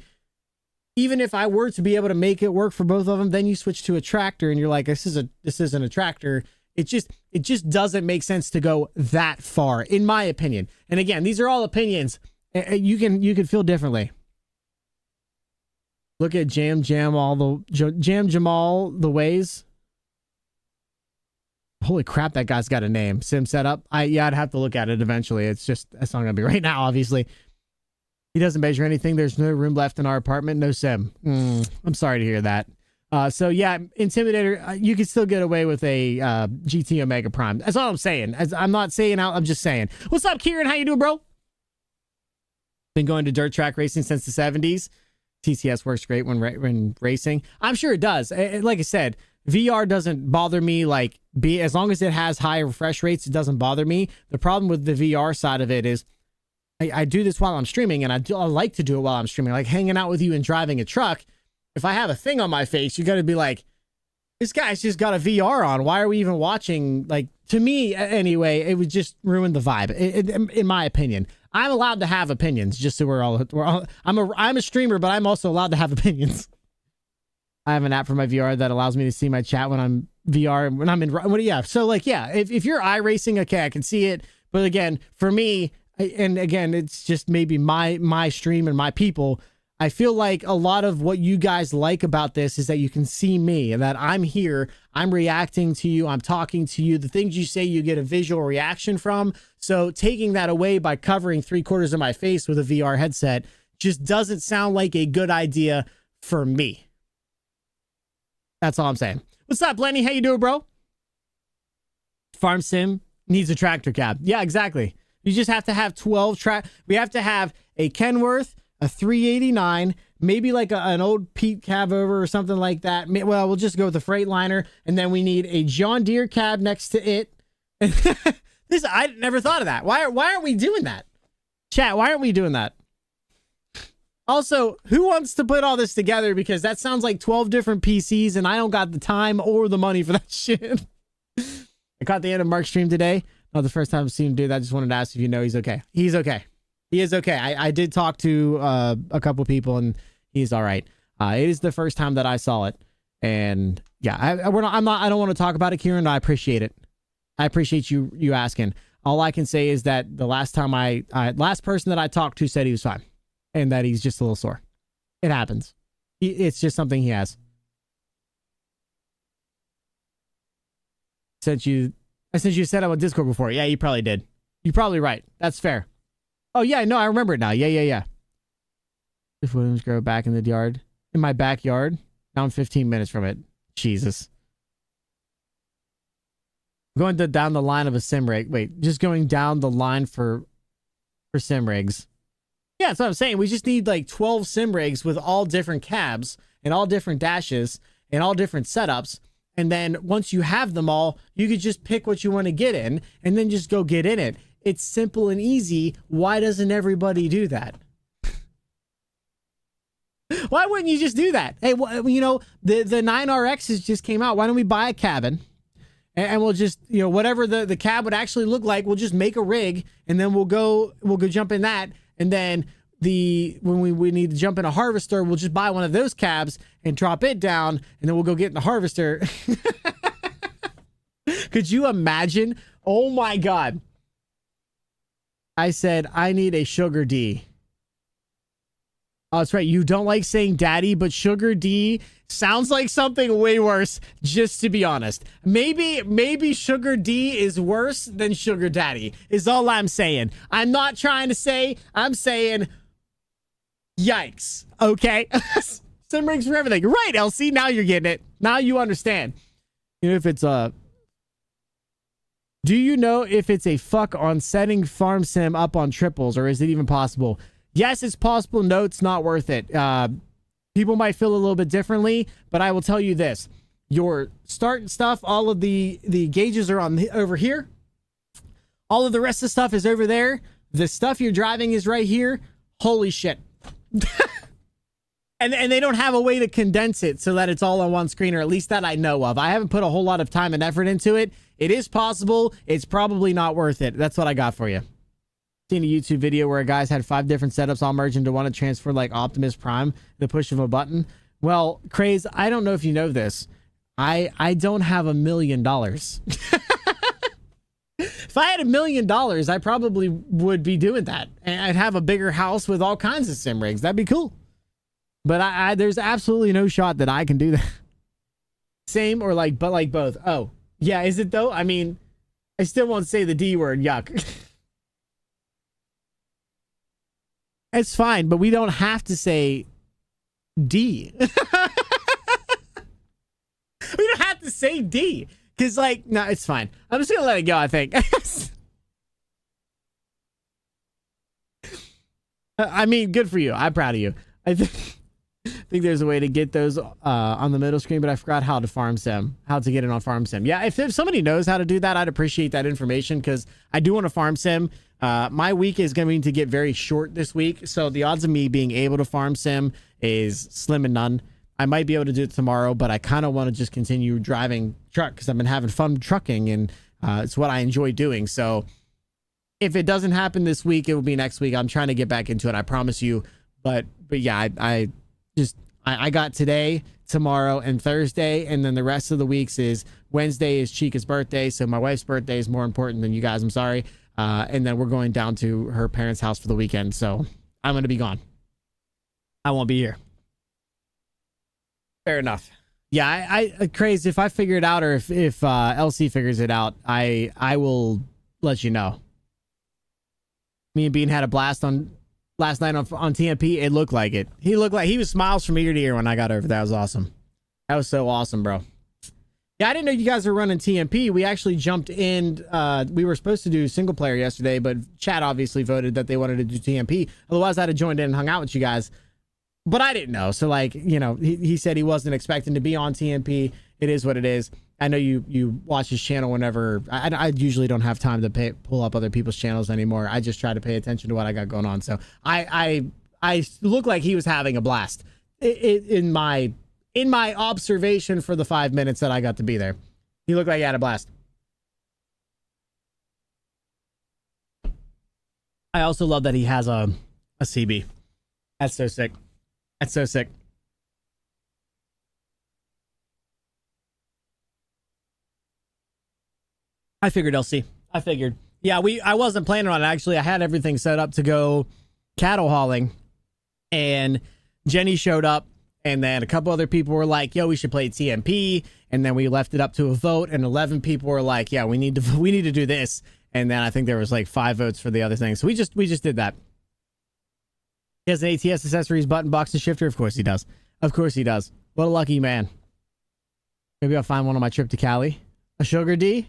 even if I were to be able to make it work for both of them, then you switch to a tractor and you're like, this isn't a tractor. It just doesn't make sense to go that far, in my opinion. And again, these are all opinions. You can feel differently. Look at Jam Jamal the ways. Holy crap, that guy's got a name. Sim setup. I'd have to look at it eventually. That's not gonna be right now, obviously. He doesn't measure anything. There's no room left in our apartment. No sim. I'm sorry to hear that. So yeah, Intimidator, you can still get away with a GT Omega Prime. That's all I'm saying. I'm not saying out. I'm just saying. What's up, Kieran? How you doing, bro? Been going to dirt track racing since the 70s. TCS works great when racing. I'm sure it does. Like I said, VR doesn't bother me. As long as it has high refresh rates, it doesn't bother me. The problem with the VR side of it is I do this while I'm streaming, and I like to do it while I'm streaming, like hanging out with you and driving a truck. If I have a thing on my face, you got to be like, this guy's just got a VR on. Why are we even watching? Like, to me, anyway, it would just ruin the vibe, in my opinion. I'm allowed to have opinions, just so we're all I'm a streamer, but I'm also allowed to have opinions. I have an app for my VR that allows me to see my chat when I'm VR, when I'm in, yeah. So like, yeah, if you're iRacing, okay, I can see it. But again, for me, and again, it's just maybe my stream and my people, I feel like a lot of what you guys like about this is that you can see me and that I'm here. I'm reacting to you. I'm talking to you. The things you say, you get a visual reaction from. So taking that away by covering 3/4 of my face with a VR headset just doesn't sound like a good idea for me. That's all I'm saying. What's up, Lenny? How you doing, bro? Farm sim needs a tractor cab. Yeah, exactly. You just have to have 12 we have to have a Kenworth, a 389, maybe like an old Pete cab over or something like that. Well, we'll just go with the Freightliner, and then we need a John Deere cab next to it. I never thought of that. Why aren't we doing that? Chat, why aren't we doing that? Also, who wants to put all this together? Because that sounds like 12 different PCs, and I don't got the time or the money for that shit. I caught the end of Mark's stream today. Not the first time I've seen him do that. I just wanted to ask if you know he's okay. He's okay. He is okay. I did talk to a couple people, and he's all right. It is the first time that I saw it, and yeah, I don't want to talk about it, Kieran. I appreciate it. I appreciate you asking. All I can say is that the last time last person that I talked to said he was fine, and that he's just a little sore. It happens. It's just something he has. I sent you a setup on Discord before. Yeah, you probably did. You're probably right. That's fair. Oh, yeah, no, I remember it now. Yeah. If Williams grow back in my backyard. Now I'm 15 minutes from it. Jesus. Going down the line of a sim rig. Wait, just going down the line for sim rigs. Yeah, that's what I'm saying. We just need like 12 sim rigs with all different cabs and all different dashes and all different setups. And then once you have them all, you could just pick what you want to get in and then just go get in it. It's simple and easy. Why doesn't everybody do that? Why wouldn't you just do that? Hey, you know, the 9RXs just came out. Why don't we buy a cabin? And we'll just, you know, whatever the cab would actually look like, we'll just make a rig, and then we'll go jump in that. And then when we need to jump in a harvester, we'll just buy one of those cabs and drop it down, and then we'll go get in the harvester. Could you imagine? Oh my God. I said, I need a Sugar D. Oh, that's right. You don't like saying daddy, but Sugar D sounds like something way worse, just to be honest. Maybe Sugar D is worse than Sugar Daddy, is all I'm saying. I'm not trying to say, I'm saying, yikes. Okay? Sim rigs for everything. Right, LC. Now you're getting it. Now you understand. You know, if it's do you know if it's a fuck on setting farm sim up on triples, or is it even possible? Yes, it's possible. No, it's not worth it. People might feel a little bit differently, but I will tell you this. Your start stuff, all of the gauges are over here. All of the rest of the stuff is over there. The stuff you're driving is right here. Holy shit. And they don't have a way to condense it so that it's all on one screen, or at least that I know of. I haven't put a whole lot of time and effort into it. It is possible. It's probably not worth it. That's what I got for you. Seen a YouTube video where a guy's had 5 different setups all merged into one to transfer like Optimus Prime, the push of a button. Well, Craze, I don't know if you know this. I don't have $1 million. If I had $1 million, I probably would be doing that. And I'd have a bigger house with all kinds of sim rigs. That'd be cool. But there's absolutely no shot that I can do that. Same or like, but like both. Oh, yeah. Is it though? I mean, I still won't say the D word. Yuck. It's fine, but we don't have to say D. We don't have to say D. Because, like, no, it's fine. I'm just going to let it go, I think. I mean, good for you. I'm proud of you. I think there's a way to get those on the middle screen, but I forgot how to get it on farm sim. Yeah, if somebody knows how to do that, I'd appreciate that information, because I do want to farm sim. My week is going to get very short this week, so the odds of me being able to farm sim is slim and none. I might be able to do it tomorrow, but I kind of want to just continue driving truck because I've been having fun trucking, and it's what I enjoy doing. So if it doesn't happen this week, it will be next week. I'm trying to get back into it, I promise you. But yeah, I got today, tomorrow, and Thursday, and then the rest of the weeks is Wednesday is Chica's birthday, so my wife's birthday is more important than you guys. I'm sorry. And then we're going down to her parents' house for the weekend, so I'm going to be gone. I won't be here. Fair enough. Yeah, I crazy. If I figure it out, or if LC figures it out, I will let you know. Me and Bean had a blast on last night on TMP. It looked like it. He was smiles from ear to ear when I got over. That was awesome. That was so awesome, bro. Yeah, I didn't know you guys were running TMP. We actually jumped in. We were supposed to do single player yesterday, but chat obviously voted that they wanted to do TMP. Otherwise, I'd have joined in and hung out with you guys. But I didn't know. So, like, you know, he said he wasn't expecting to be on TMP. It is what it is. I know you watch his channel whenever. I usually don't have time to pull up other people's channels anymore. I just try to pay attention to what I got going on. So I look like he was having a blast in my observation for the 5 minutes that I got to be there. He looked like he had a blast. I also love that he has a CB. That's so sick. That's so sick. I figured LC. I figured. Yeah, I wasn't planning on it, actually. I had everything set up to go cattle hauling, and Jenny showed up, and then a couple other people were like, yo, we should play TMP, and then we left it up to a vote, and 11 people were like, yeah, we need to do this, and then I think there was like 5 votes for the other thing, so we just did that. He has an ATS accessories, button box, and shifter. Of course he does. Of course he does. What a lucky man. Maybe I'll find one on my trip to Cali. A sugar D?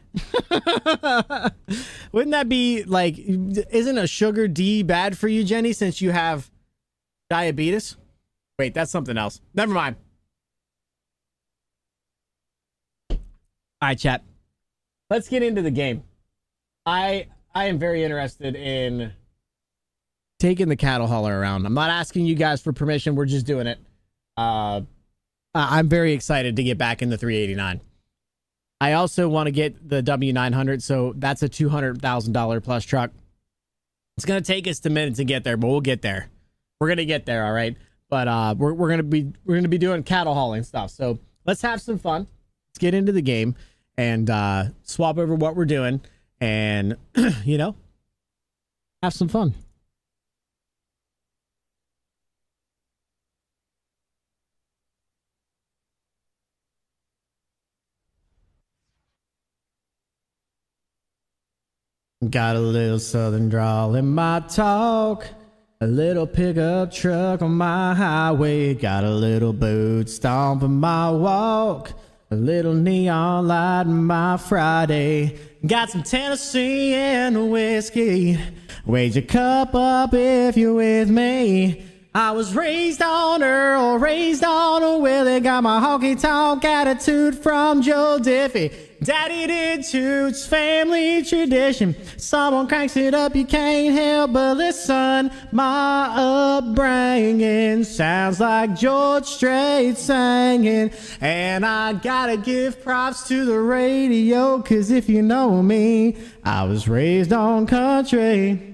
Wouldn't that be like, isn't a sugar D bad for you, Jenny, since you have diabetes? Wait, that's something else. Never mind. All right, chat. Let's get into the game. I am very interested in taking the cattle hauler around. I'm not asking you guys for permission. We're just doing it. I'm very excited to get back in the 389. I also want to get the W900, so that's a $200,000 plus truck. It's gonna take us a minute to get there, but we'll get there. We're gonna get there, all right. But we're gonna be doing cattle hauling stuff. So let's have some fun. Let's get into the game and swap over what we're doing, and you know, have some fun. Got a little southern drawl in my talk, a little pickup truck on my highway, got a little boot stomp in my walk, a little neon light in my Friday, got some Tennessee and a whiskey, raise your cup up if you're with me. I was raised on Earl, raised on a Willie, got my honky tonk attitude from Joe Diffie. Daddy did too, it's family tradition. Someone cranks it up, you can't help but listen. My upbringing sounds like George Strait singing. And I gotta give props to the radio, cause if you know me, I was raised on country.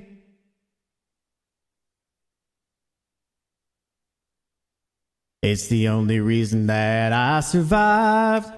It's the only reason that I survived.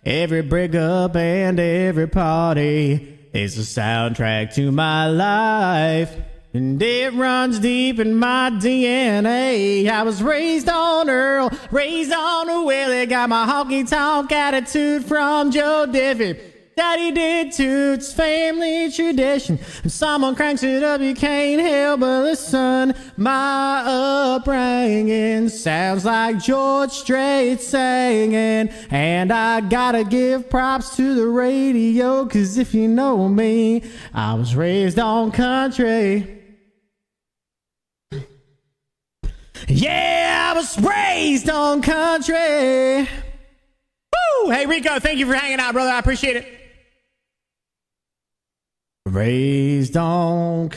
Every breakup and every party is a soundtrack to my life, and it runs deep in my DNA. I was raised on Earl, raised on a Willie, got my honky tonk attitude from Joe Diffie. Daddy did too, it's family tradition. If someone cranks it up, you can't help but listen. My upbringing sounds like George Strait singing. And I gotta give props to the radio, cause if you know me, I was raised on country. Yeah, I was raised on country. Woo! Hey Rico, thank you for hanging out, brother. I appreciate it. Raised on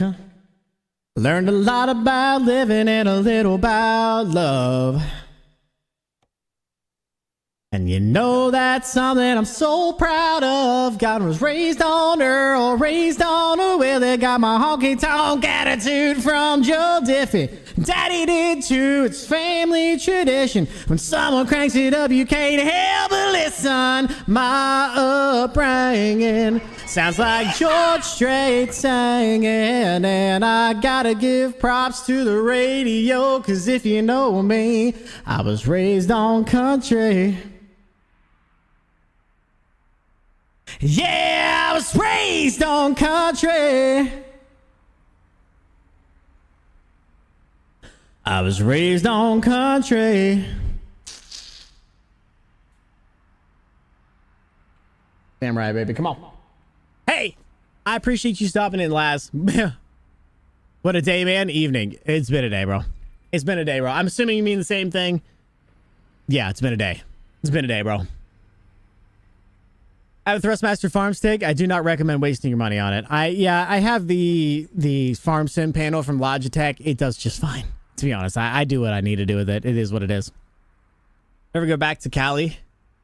learned a lot about living and a little about love. And you know that's something I'm so proud of. God was raised on Earl, raised on a Willie, got my honky tonk attitude from Joe Diffie. Daddy did too, it's family tradition. When someone cranks it up, you can't help but listen. My upbringing sounds like George Strait singing. And I gotta give props to the radio, cause if you know me, I was raised on country. Yeah, I was raised on country. I was raised on country. Damn right, baby. Come on. Hey, I appreciate you stopping in, Laz. What a day, man. Evening. It's been a day, bro. It's been a day, bro. I'm assuming you mean the same thing. Yeah, it's been a day. It's been a day, bro. I have a Thrustmaster farm stick. I do not recommend wasting your money on it. I have the farm sim panel from Logitech. It does just fine. To be honest, I do what I need to do with it. It is what it is. Never go back to Cali.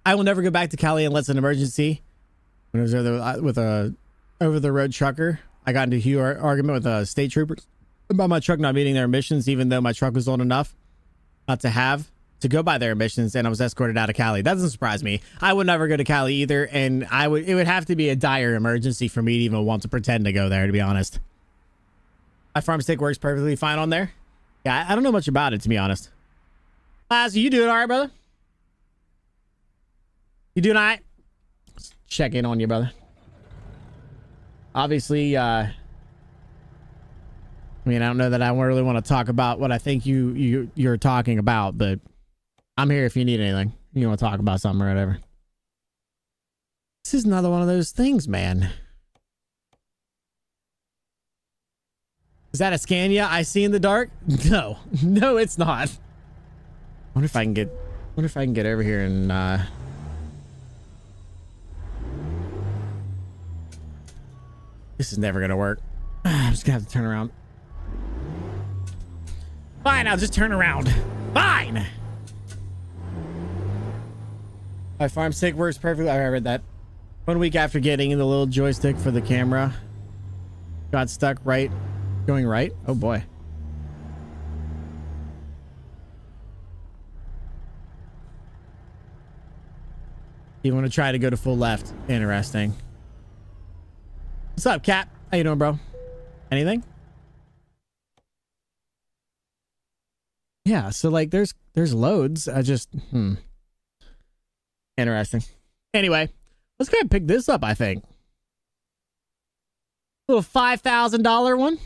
I will never go back to Cali unless it's an emergency. When I was with a over-the-road trucker, I got into a huge argument with state troopers about my truck not meeting their emissions, even though my truck was old enough not to go by their emissions, and I was escorted out of Cali. That doesn't surprise me. I would never go to Cali either, and it would have to be a dire emergency for me to even want to pretend to go there, to be honest. My farm stick works perfectly fine on there. Yeah, I don't know much about it, to be honest. So you doing all right, brother? You doing all right? Let's check in on you, brother. Obviously, I mean, I don't know that I really want to talk about what I think you're talking about, but I'm here if you need anything. You want to talk about something or whatever. This is another one of those things, man. Is that a Scania I see in the dark? No. No, it's not. Wonder if I can get over here and this is never gonna work. I'm just gonna have to turn around. Fine, I'll just turn around. Fine. My farm stick works perfectly. I read that. 1 week after getting in the little joystick for the camera, got stuck going right. Oh boy. You want to try to go to full left. Interesting. What's up, Cap? How you doing, bro? Anything? Yeah, so like there's loads. I just interesting. Anyway, let's go ahead and pick this up, I think. Little $5,000 one.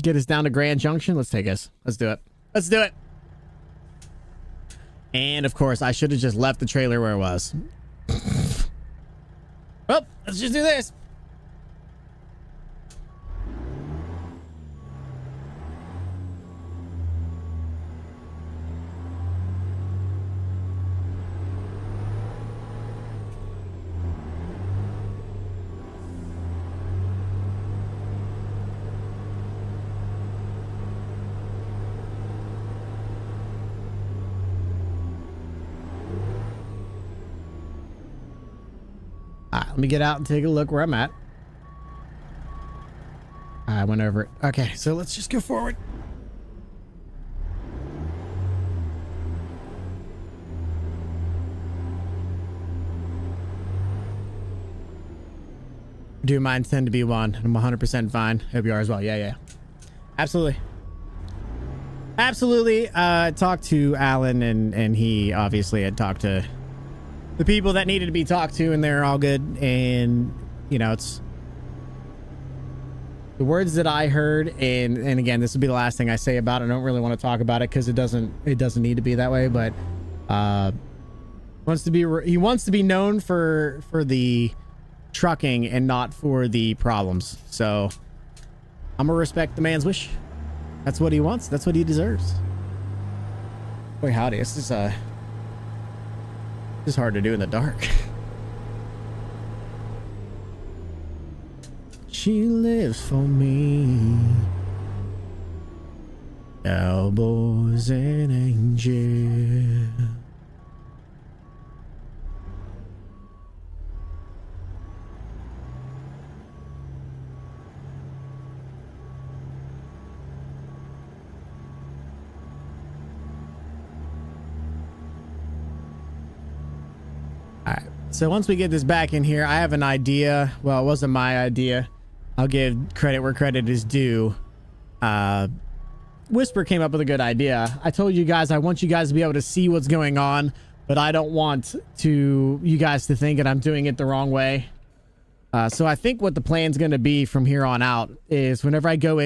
Get us down to Grand Junction. Let's take us. Let's do it. Let's do it. And of course, I should have just left the trailer where it was. Well, let's just do this. Let me get out and take a look where I'm at. I went over it. Okay, so let's just go forward. Do mine tend to be one? I'm 100% fine. Hope you are as well. Yeah. Absolutely. Absolutely. Talked to Alan and he obviously had talked to the people that needed to be talked to, and they're all good. And you know, it's the words that I heard, and again, this will be the last thing I say about it. I don't really want to talk about it because it doesn't need to be that way, but he wants to be known for the trucking and not for the problems. So I'm gonna respect the man's wish. That's what he wants. That's what he deserves. Boy, howdy. It's just it's hard to do in the dark. She lives for me. Cowboys and angels. So once we get this back in here, I have an idea. Well, it wasn't my idea. I'll give credit where credit is due. Whisper came up with a good idea. I told you guys I want you guys to be able to see what's going on, but I don't want you guys to think that I'm doing it the wrong way. So I think what the plan's going to be from here on out is whenever I go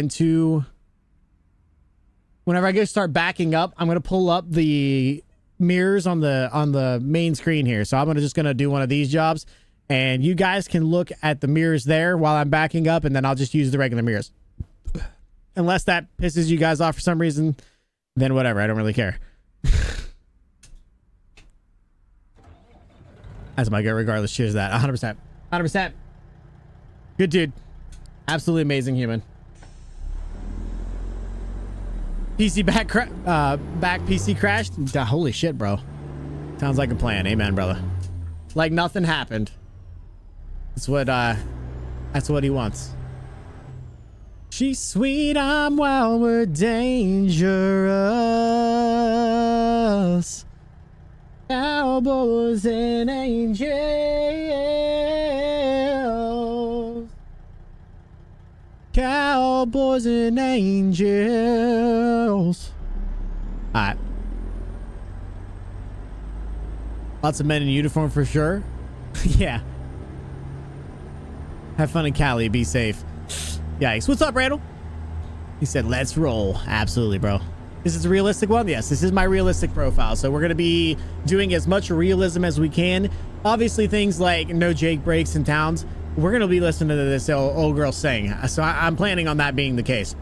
start backing up, I'm going to pull up the mirrors on the main screen here. So I'm just going to do one of these jobs, and you guys can look at the mirrors there while I'm backing up, and then I'll just use the regular mirrors. Unless that pisses you guys off for some reason, then whatever. I don't really care. That's my go regardless. Cheers to that. 100%. 100%. Good dude. Absolutely amazing human. PC back PC crashed. Holy shit, bro. Sounds like a plan. Amen, brother. Like nothing happened. That's what he wants. She's sweet, I'm wild, we're dangerous. Cowboys and angels. Cowboys and angels. Alright. Lots of men in uniform for sure. Yeah. Have fun in Cali, be safe. Yikes. What's up, Randall? He said, let's roll. Absolutely, bro. This is a realistic one? Yes, this is my realistic profile. So we're going to be doing as much realism as we can. Obviously, things like no Jake breaks in towns. We're going to be listening to this old girl sing. So I'm planning on that being the case.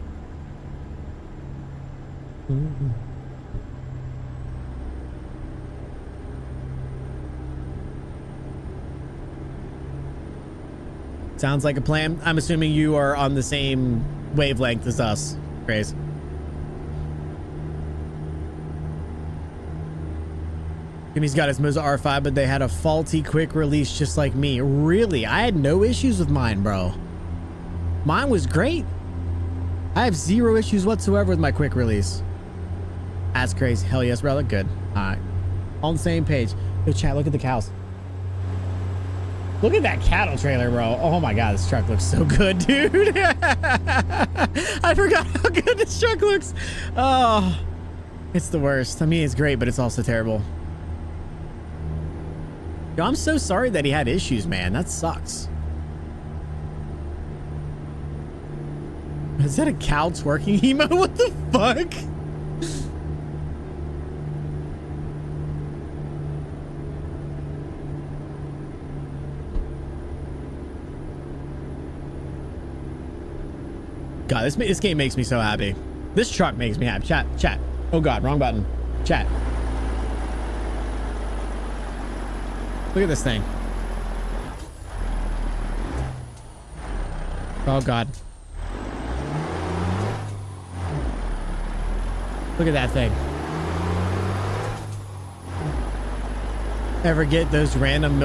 Sounds like a plan. I'm assuming you are on the same wavelength as us, Grace. Jimmy's got his Moza R5, but they had a faulty quick release just like me. Really? I had no issues with mine, bro. Mine was great. I have zero issues whatsoever with my quick release. That's crazy. Hell yes, brother. Good. All right. On the same page. Yo, chat, look at the cows. Look at that cattle trailer, bro. Oh my god, this truck looks so good, dude. I forgot how good this truck looks. Oh, it's the worst. I mean, it's great, but it's also terrible. Yo, I'm so sorry that he had issues, man. That sucks. Is that a cow twerking emo? What the fuck? God, this game makes me so happy. This truck makes me happy. Chat. Oh God, wrong button. Chat. Look at this thing. Oh God. Look at that thing. Ever get those random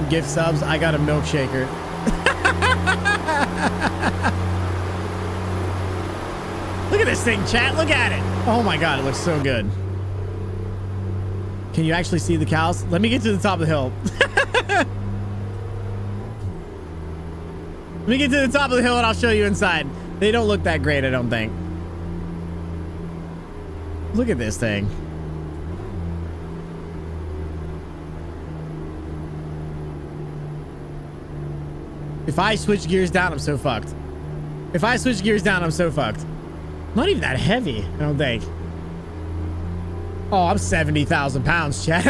gift subs? I got a milkshaker. Look at this thing, chat. Look at it. Oh my God, it looks so good. Can you actually see the cows? Let me get to the top of the hill. Let me get to the top of the hill and I'll show you inside. They don't look that great, I don't think. Look at this thing. If I switch gears down, I'm so fucked. If I switch gears down, I'm so fucked. Not even that heavy, I don't think. Oh, I'm 70,000 pounds, chat.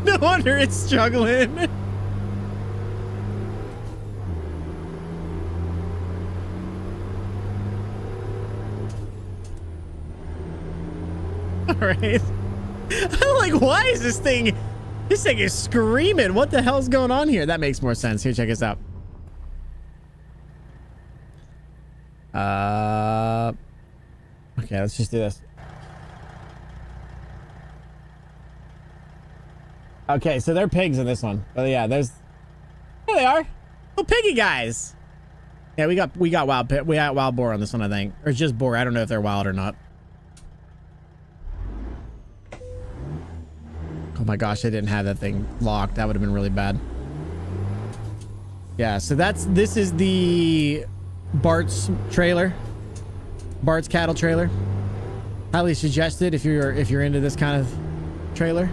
No wonder it's struggling. All right. I'm like, why is this thing is screaming? What the hell's going on here? That makes more sense. Here, check this out. Okay, let's just do this. Okay, so they're pigs in this one. Oh yeah, there they are. Little piggy guys. Yeah, we got wild boar on this one, I think. Or it's just boar. I don't know if they're wild or not. Oh my gosh, I didn't have that thing locked. That would have been really bad. Yeah, so this is the Bart's trailer. Bart's cattle trailer. Highly suggested if you're into this kind of trailer.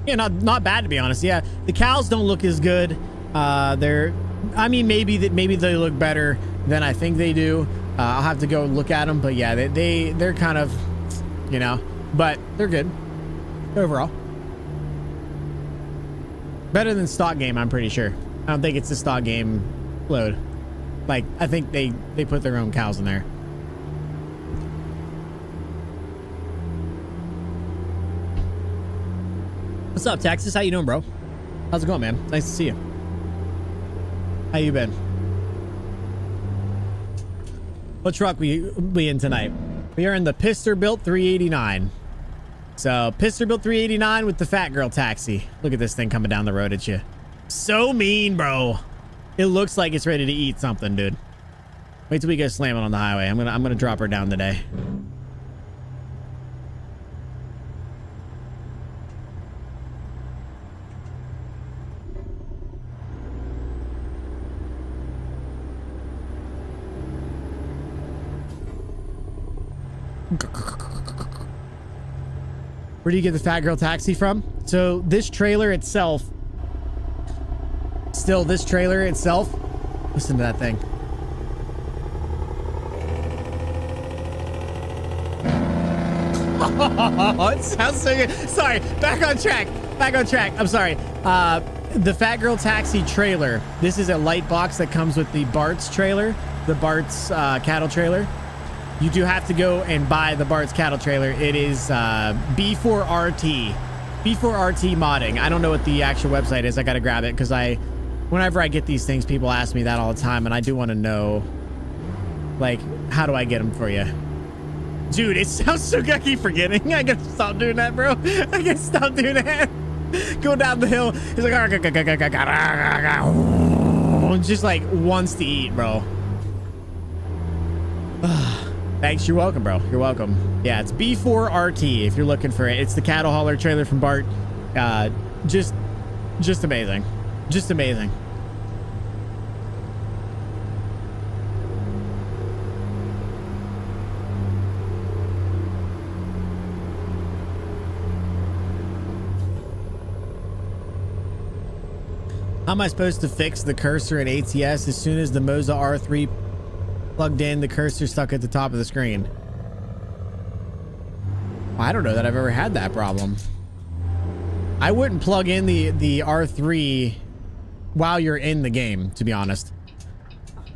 Yeah, not bad to be honest. Yeah, the cows don't look as good. I mean, maybe they look better than I think they do. I'll have to go look at them, but yeah, they're kind of, you know, but they're good overall. Better than stock game, I'm pretty sure. I don't think it's a stock game load. Like, I think they put their own cows in there. What's up, Texas? How you doing, bro? How's it going, man? Nice to see you. How you been? What truck we in tonight? We are in the Pister-Built 389. So, Pister-Built 389 with the fat girl taxi. Look at this thing coming down the road at you. So mean, bro. It looks like it's ready to eat something, dude. Wait till we go slamming on the highway. I'm gonna drop her down today. Where do you get the fat girl taxi from? So this trailer itself, listen to that thing. Oh, it sounds so good. Sorry, back on track. I'm sorry. The fat girl taxi trailer. This is a light box that comes with the Bart's trailer, the Bart's cattle trailer. You do have to go and buy the Bart's cattle trailer. It is B4RT modding. I don't know what the actual website is. I gotta grab it because whenever I get these things, people ask me that all the time, and I do want to know, like, how do I get them for you? Dude, it sounds so good. I keep forgetting. I gotta stop doing that, bro. I gotta stop doing that. Go down the hill. It's like, just like wants to eat, bro. Thanks. You're welcome, bro. You're welcome. Yeah, it's B4RT if you're looking for it. It's the cattle hauler trailer from Bart. Just amazing. Just amazing. How am I supposed to fix the cursor in ATS as soon as the Moza R3 plugged in, the cursor stuck at the top of the screen? I don't know that I've ever had that problem. I wouldn't plug in the R3 while you're in the game, to be honest.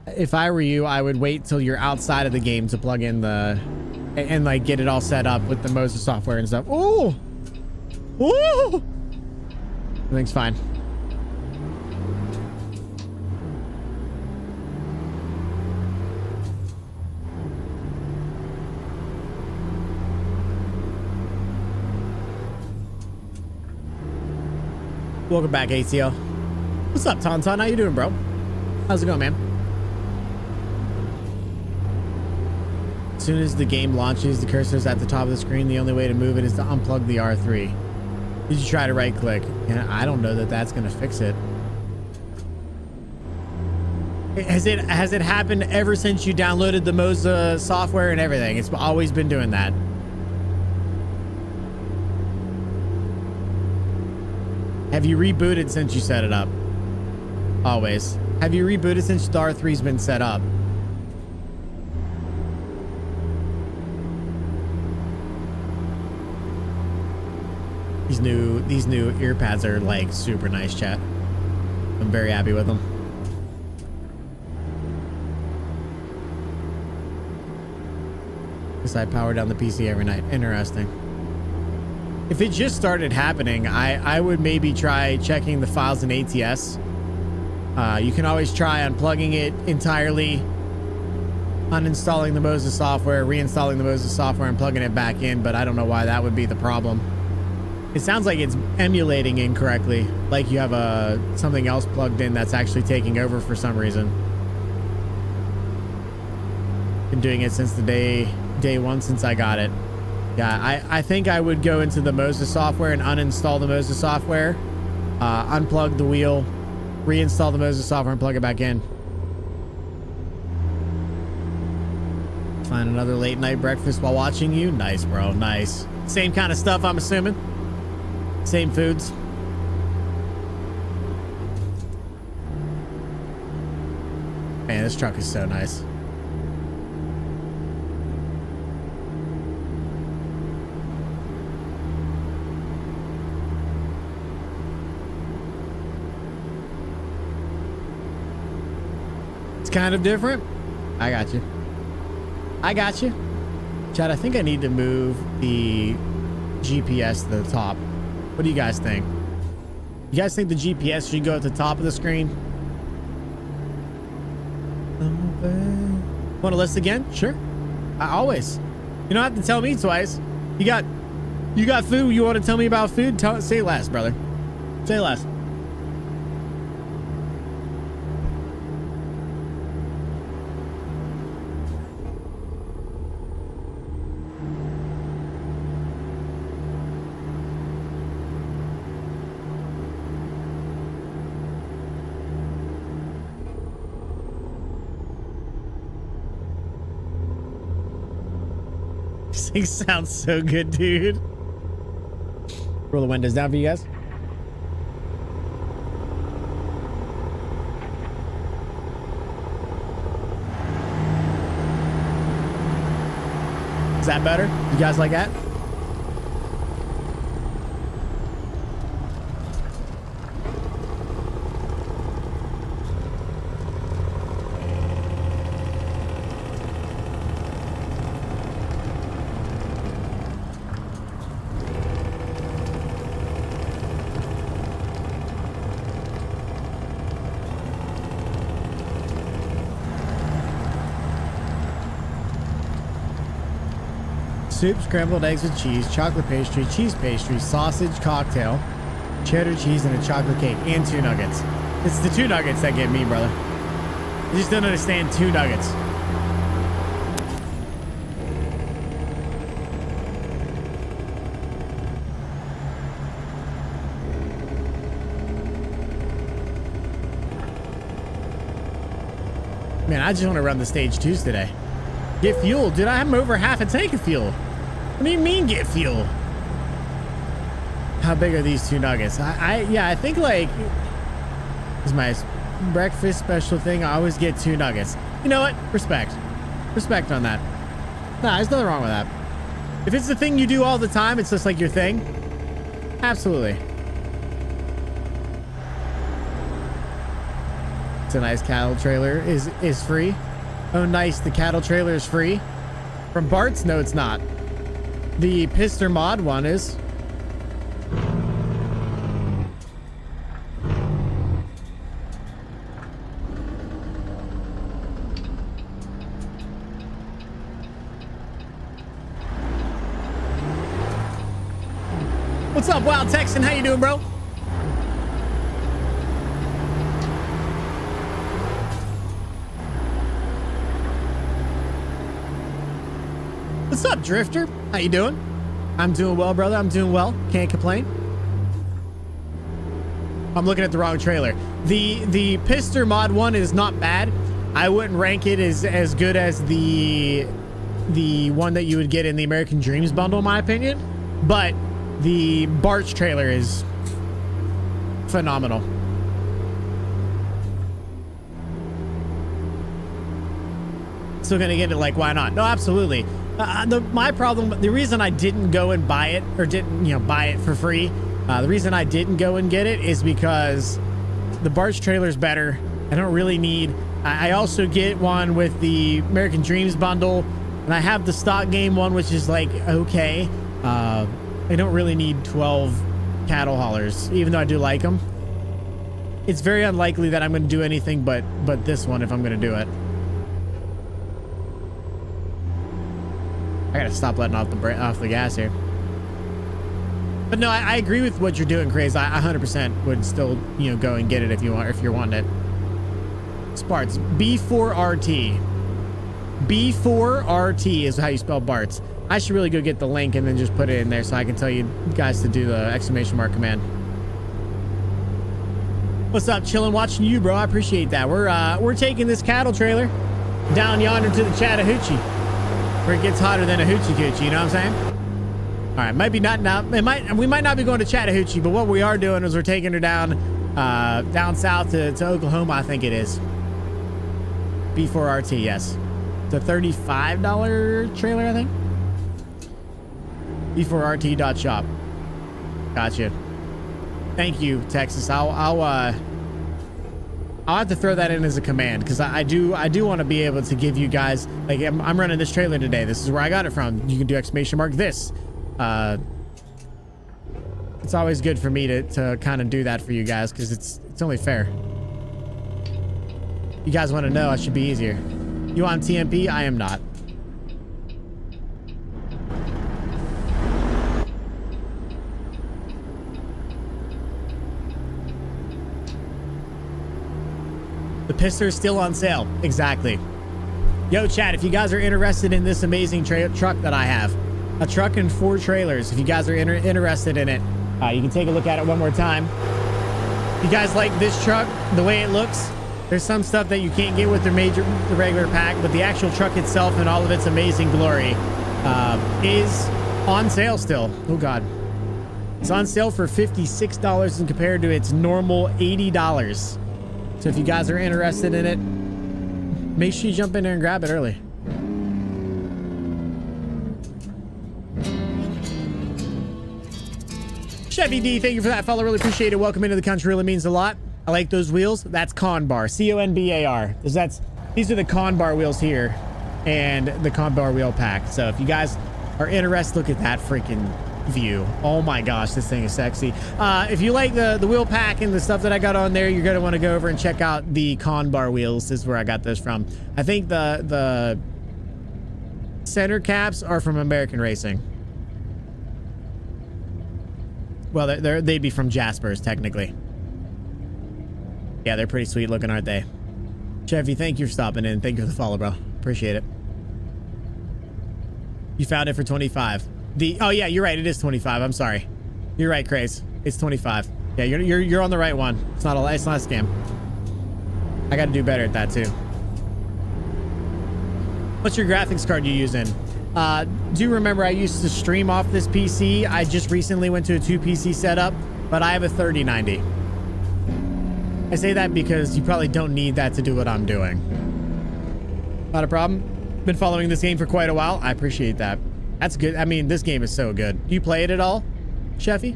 If I were you, I would wait till you're outside of the game to plug in and like get it all set up with the Moza software and stuff. Ooh! Ooh! Everything's fine. Welcome back, ATL. What's up, Tauntaun? How you doing, bro? How's it going, man? As soon as the game launches, the cursor's at the top of the screen. The only way to move it is to unplug the R3. Did you try to right click? Yeah, I don't know that that's gonna fix it. Has it happened ever since you downloaded the Moza software and everything? It's always been doing that. Have you rebooted since you set it up? Always. Have you rebooted since the R3's been set up? These new ear pads are like super nice, chat. I'm very happy with them. Because I power down the PC every night. Interesting. If it just started happening, I would maybe try checking the files in ATS. You can always try unplugging it entirely, uninstalling the Moza software, reinstalling the Moza software, and plugging it back in, but I don't know why that would be the problem. It sounds like it's emulating incorrectly, like you have something else plugged in that's actually taking over for some reason. Been doing it since the day one since I got it. Yeah, I think I would go into the Moza software and uninstall the Moza software unplug the wheel, reinstall the Moses software, and plug it back in. Find another late night breakfast while watching you. Nice, bro. Nice. Same kind of stuff, I'm assuming. Same foods. Man, this truck is so nice. It's kind of different. I got you. I got you. Chad, I think I need to move the GPS to the top. What do you guys think? You guys think the GPS should go at the top of the screen? Want to list again? Sure. I always. You don't have to tell me twice. You got food. You want to tell me about food? Say less, brother. Say less. This thing sounds so good, dude. Roll the windows down for you guys. Is that better? You guys like that? Soup, scrambled eggs with cheese, chocolate pastry, cheese pastry, sausage cocktail, cheddar cheese, and a chocolate cake, and 2 nuggets. It's the 2 nuggets that get me, brother. I just don't understand 2 nuggets. Man, I just want to run the stage 2s today. Get fuel. Dude, I'm over half a tank of fuel. What do you mean get fuel? How big are these 2 nuggets? Yeah, I think like is my breakfast special thing. I always get 2 nuggets. You know what? Respect on that. Nah, there's nothing wrong with that. If it's the thing you do all the time, it's just like your thing. Absolutely. It's a nice cattle trailer. Is free. Oh, nice. The cattle trailer is free. From Bart's? No, it's not. The Pister Mod one is. What's up, Wild Texan? How you doing, bro? What's up, Drifter? How you doing? I'm doing well, brother. I'm doing well. Can't complain. I'm looking at the wrong trailer. The Pister Mod one is not bad. I wouldn't rank it as good as the one that you would get in the American Dreams bundle, in my opinion. But the Bart's trailer is phenomenal. Still gonna get it, like, why not? No, absolutely. My problem, the reason I didn't go and buy it, or didn't, buy it for free, the reason I didn't go and get it is because the Bart's trailer is better. I don't really need, I also get one with the American Dreams bundle, and I have the stock game one, which is like, okay. I don't really need 12 cattle haulers, even though I do like them. It's very unlikely that I'm going to do anything but this one if I'm going to do it. I gotta stop letting off the gas here. But no, I agree with what you're doing, Craze. I 100% would still, go and get it if you're wanting it. Sparts, B4RT. B4RT is how you spell Bart's. I should really go get the link and then just put it in there so I can tell you guys to do the exclamation mark command. What's up? Chilling, watching you, bro. I appreciate that. We're taking this cattle trailer down yonder to the Chattahoochee, where it gets hotter than a hoochie coochie. You know what I'm saying? All right, maybe not now. We might not be going to Chattahoochee, but what we are doing is we're taking her down south to Oklahoma, I think it is. B4RT, yes. It's a $35 trailer, I think. B4RT.shop. Gotcha. Thank you, Texas. I'll have to throw that in as a command, because I do want to be able to give you guys, like, I'm running this trailer today. This is where I got it from. You can do exclamation mark this. It's always good for me to kind of do that for you guys, because it's only fair. You guys want to know, I should be easier. You on TMP? I am not. The Pistor is still on sale. Exactly. Yo, chat, if you guys are interested in this amazing truck that I have, a truck and 4 trailers, if you guys are interested in it, you can take a look at it one more time. If you guys like this truck, the way it looks, there's some stuff that you can't get with the regular pack, but the actual truck itself and all of its amazing glory is on sale still. Oh, God. It's on sale for $56 and compared to its normal $80. So if you guys are interested in it, make sure you jump in there and grab it early. Chevy D, thank you for that follow. Really appreciate it. Welcome into the country. Really means a lot. I like those wheels. That's Conbar. C-O-N-B-A-R. These are the Conbar wheels here and the Conbar wheel pack. So if you guys are interested, look at that freaking view. Oh my gosh, this thing is sexy. If you like the wheel pack and the stuff that I got on there, you're going to want to go over and check out the Conbar wheels. This is where I got those from. I think the center caps are from American Racing. Well, they'd be from Jasper's, technically. Yeah, they're pretty sweet looking, aren't they? Chevy, thank you for stopping in. Thank you for the follow, bro. Appreciate it. You found it for 25. Oh yeah, you're right. It is 25. I'm sorry. You're right, Craze. It's 25. Yeah, you're on the right one. It's not a scam. I got to do better at that too. What's your graphics card you using? Do remember I used to stream off this PC. I just recently went to a 2 PC setup, but I have a 3090. I say that because you probably don't need that to do what I'm doing. Not a problem. Been following this game for quite a while. I appreciate that. That's good. I mean, this game is so good. Do you play it at all, Sheffy?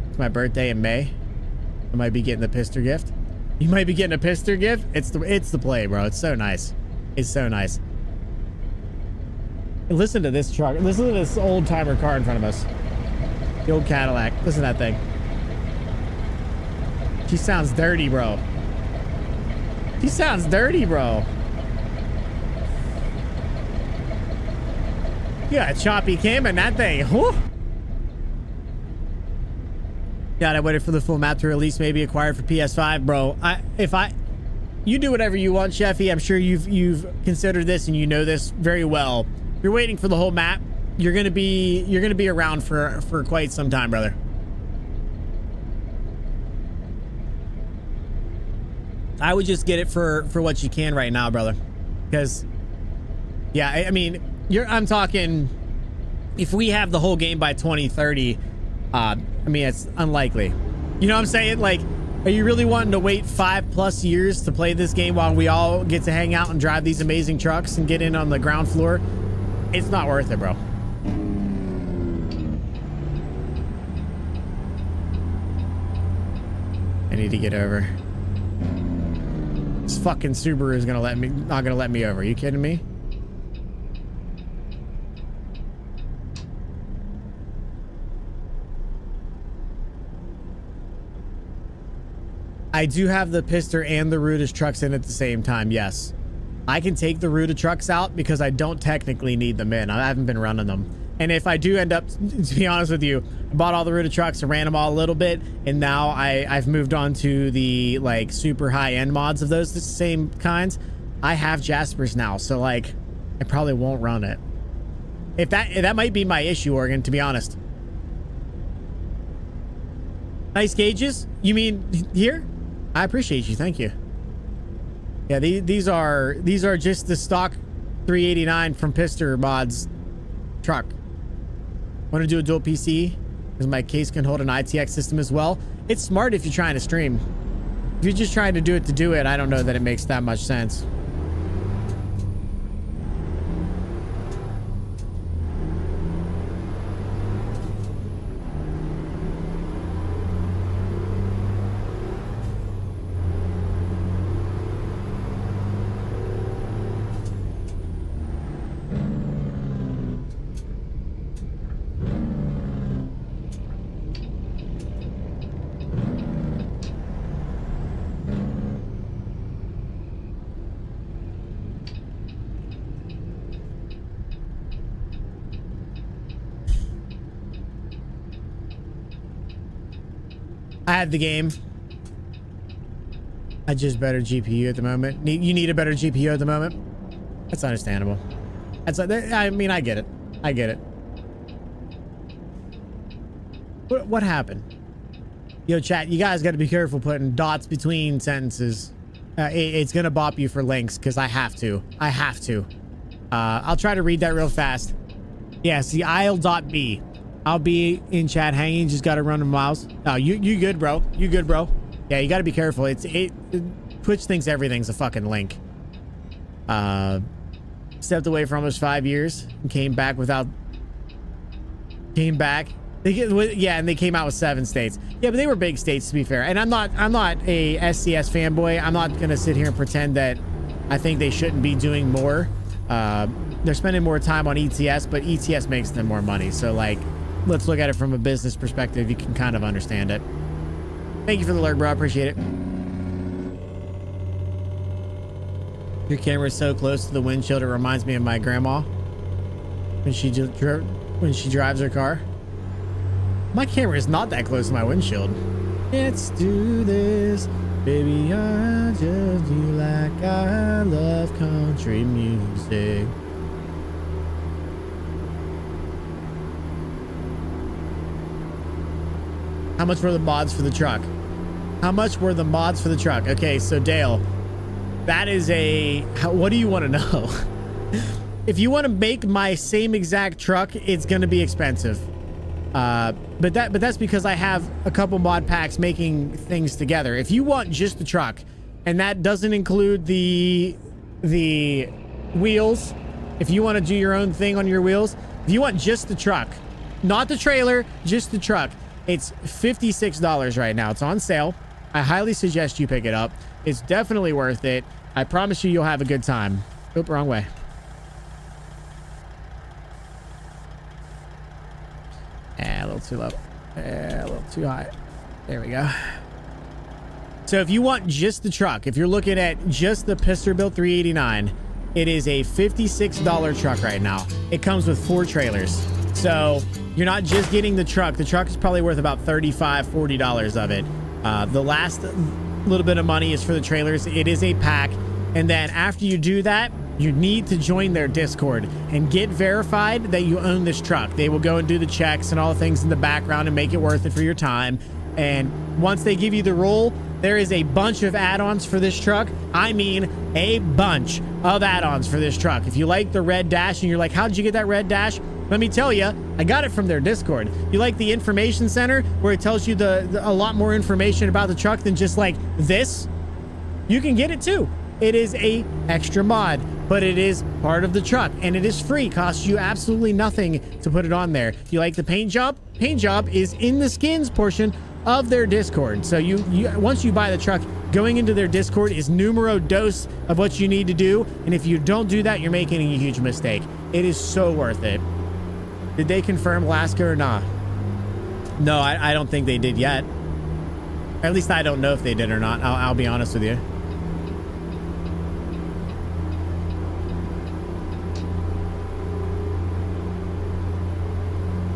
It's my birthday in May. I might be getting the Pistor gift. You might be getting a Pistor gift. It's the play, bro. It's so nice. It's so nice. And listen to this truck. Listen to this old timer car in front of us. The old Cadillac. Listen to that thing. She sounds dirty, bro. She sounds dirty, bro. Yeah, a choppy cam and that thing. Whew. God, I waited for the full map to release, maybe acquired for PS5, bro. You do whatever you want, Sheffy. I'm sure you've considered this and you know this very well. If you're waiting for the whole map, you're gonna be around for quite some time, brother. I would just get it for what you can right now, brother. Because, yeah, I mean, I'm talking, if we have the whole game by 2030, I mean, it's unlikely. You know what I'm saying? Like, are you really wanting to wait 5+ years to play this game while we all get to hang out and drive these amazing trucks and get in on the ground floor? It's not worth it, bro. I need to get over. This fucking Subaru is not gonna let me over. Are you kidding me? I do have the Pistor and the Ruta trucks in at the same time, yes. I can take the Ruta trucks out because I don't technically need them in. I haven't been running them. And if I do end up, to be honest with you, I bought all the Ruta trucks and ran them all a little bit, and now I've moved on to the like super high-end mods of those, the same kinds. I have Jaspers now, so like I probably won't run it. If that might be my issue, Oregon, to be honest. Nice gauges? You mean here? I appreciate you. Thank you. Yeah, these are just the stock 389 from Pister Mods truck. Want to do a dual PC? Because my case can hold an ITX system as well. It's smart if you're trying to stream. If you're just trying to do it, I don't know that it makes that much sense. I have the game. I just better GPU at the moment. You need a better GPU at the moment. That's understandable. I mean, I get it. I get it. What happened? Yo, chat, you guys got to be careful putting dots between sentences. It's gonna bop you for links because I have to. I'll try to read that real fast. Yeah, see, I'll.b. I'll be in chat hanging. Just got to run a mouse. Oh, you good, bro? You good, bro? Yeah, you got to be careful. Twitch thinks everything's a fucking link. Stepped away for almost 5 years and came back. Yeah, and they came out with 7 states. Yeah, but they were big states, to be fair. And I'm not a SCS fanboy. I'm not gonna sit here and pretend that I think they shouldn't be doing more. They're spending more time on ETS, but ETS makes them more money. So like, let's look at it from a business perspective. You can kind of understand it. Thank you for the lurk, bro. I appreciate it. Your camera is so close to the windshield, it reminds me of my grandma when she drives her car. My camera is not that close to my windshield. Let's do this, baby. I just do like I love country music. How much were the mods for the truck? How much were the mods for the truck? Okay, so Dale, that is what do you want to know? If you want to make my same exact truck, it's going to be expensive. But that's because I have a couple mod packs making things together. If you want just the truck, and that doesn't include the wheels, if you want to do your own thing on your wheels, if you want just the truck, not the trailer, just the truck, it's $56 right now. It's on sale. I highly suggest you pick it up. It's definitely worth it. I promise you'll have a good time. Oop, wrong way. A little too low. A little too high. There we go. So if you want just the truck, if you're looking at just the Pisterbilt 389, it is a $56 truck right now. It comes with 4 trailers. So you're not just getting the truck. The truck is probably worth about $35, $40 of it. The last little bit of money is for the trailers. It is a pack. And then after you do that, you need to join their Discord and get verified that you own this truck. They will go and do the checks and all the things in the background and make it worth it for your time. And once they give you the role, there is a bunch of add-ons for this truck. I mean, a bunch of add-ons for this truck. If you like the red dash and you're like, how did you get that red dash? Let me tell you, I got it from their Discord. You like the information center where it tells you a lot more information about the truck than just like this? You can get it too. It is a extra mod, but it is part of the truck and it is free. Costs you absolutely nothing to put it on there. You like the paint job? Paint job is in the skins portion of their Discord. So you once you buy the truck, going into their Discord is numero dos of what you need to do. And if you don't do that, you're making a huge mistake. It is so worth it. Did they confirm Alaska or not? No, I don't think they did yet. At least I don't know if they did or not. I'll be honest with you.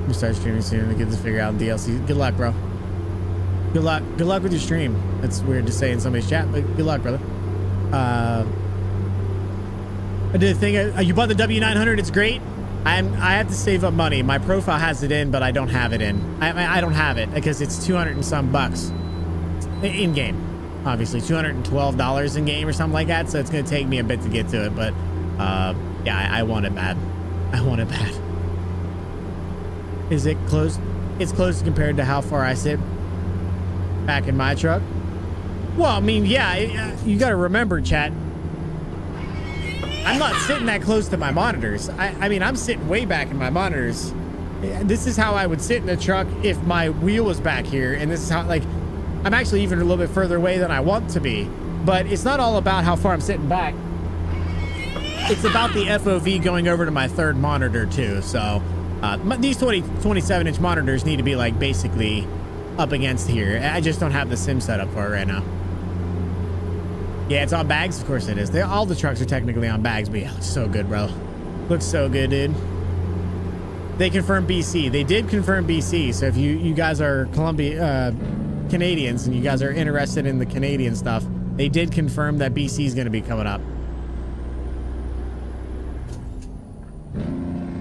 We start streaming soon to get this figured out in DLC. Good luck, bro. Good luck. Good luck with your stream. That's weird to say in somebody's chat, but good luck, brother. I did a thing. You bought the W900. It's great. I have to save up money. My profile has it in, but I don't have it in. I don't have it because it's 200 and some bucks in game. Obviously, $212 in game or something like that. So it's gonna take me a bit to get to it, but yeah, I want it bad. I want it bad. Is it close? It's close compared to how far I sit back in my truck. Well, I mean, yeah, you got to remember, chat. I'm not sitting that close to my monitors. I mean, I'm sitting way back in my monitors. This is how I would sit in a truck if my wheel was back here. And this is how, like, I'm actually even a little bit further away than I want to be. But it's not all about how far I'm sitting back. It's about the FOV going over to my third monitor too. So these 27-inch monitors need to be like basically up against here. I just don't have the sim set up for it right now. Yeah, it's on bags. Of course it is. All the trucks are technically on bags, but yeah, it looks so good, bro. Looks so good, dude. They confirmed BC. They did confirm BC. So if you guys are Canadians and you guys are interested in the Canadian stuff, they did confirm that BC is going to be coming up.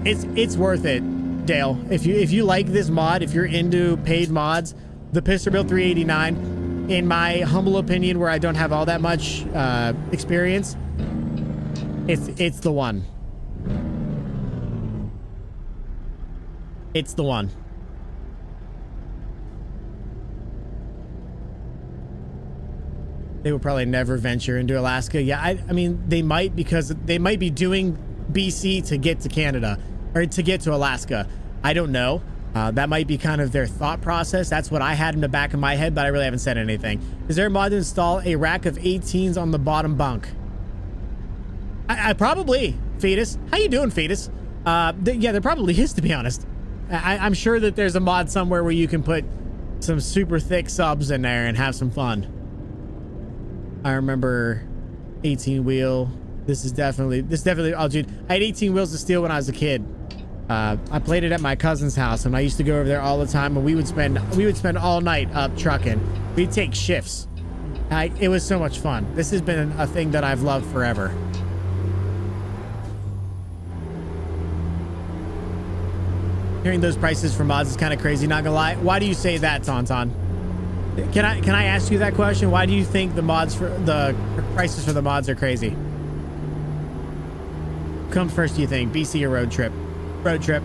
It's worth it, Dale. If you like this mod, if you're into paid mods, the Piston Build 389, in my humble opinion, where I don't have all that much experience, it's the one. It's the one. They will probably never venture into Alaska. Yeah, I mean, they might, because they might be doing BC to get to Canada or to get to Alaska. I don't know. That might be kind of their thought process. That's what I had in the back of my head, but I really haven't said anything. Is there a mod to install a rack of 18s on the bottom bunk? I probably, Fetus. How you doing, Fetus? Yeah, there probably is, to be honest. I'm sure that there's a mod somewhere where you can put some super thick subs in there and have some fun. I remember 18 wheel. This definitely, oh dude, I had 18 wheels of steel when I was a kid. I played it at my cousin's house, and I used to go over there all the time, and we would spend all night up trucking. We'd take shifts. It was so much fun. This has been a thing that I've loved forever. Hearing those prices for mods is kind of crazy, not gonna lie. Why do you say that, Tauntaun? Can I ask you that question? Why do you think the prices for the mods are crazy? Comes first, do you think? BC or Road Trip? Road Trip.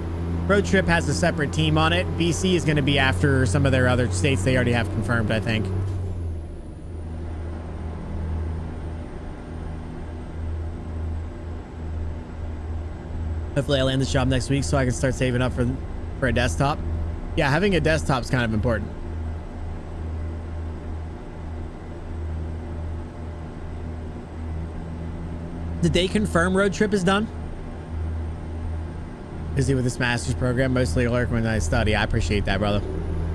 Road Trip has a separate team on it. BC is going to be after some of their other states they already have confirmed, I think. Hopefully I land this job next week so I can start saving up for a desktop. Yeah, having a desktop is kind of important. Did they confirm Road Trip is done? Busy with this master's program, mostly lurk when I study. I appreciate that, brother.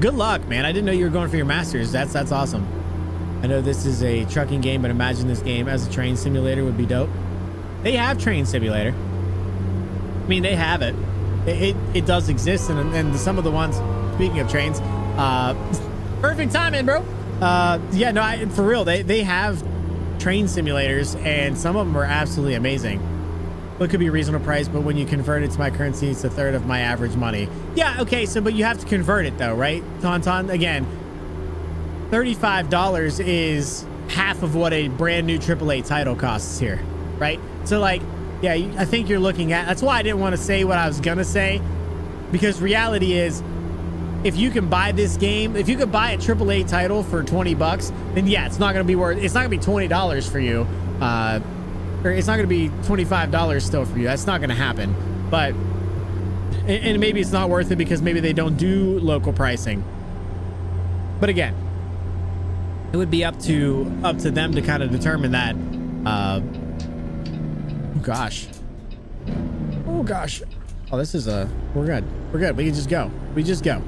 Good luck, man. I didn't know you were going for your master's. That's awesome. I know this is a trucking game, but imagine this game as a train simulator would be dope. They have train simulator. I mean, they have it. It does exist, and some of the ones, speaking of trains, perfect timing, bro. Yeah, no, for real, they have train simulators, and some of them are absolutely amazing. It could be a reasonable price, but when you convert it to my currency, it's a third of my average money. Yeah, okay, so but you have to convert it though, right? Tauntaun, again, $35 is half of what a brand new AAA title costs here, right? So like, yeah, I think you're looking at, that's why I didn't want to say what I was gonna say, because reality is, if you can buy this game, if you could buy a AAA title for 20 bucks, then yeah, it's not gonna be $20 for you. Or it's not going to be $25 still for you. That's not going to happen. But, and maybe it's not worth it because maybe they don't do local pricing. But again, it would be up to them to kind of determine that. Oh gosh. Oh gosh. Oh, this is we're good. We're good. We can just go. We just go.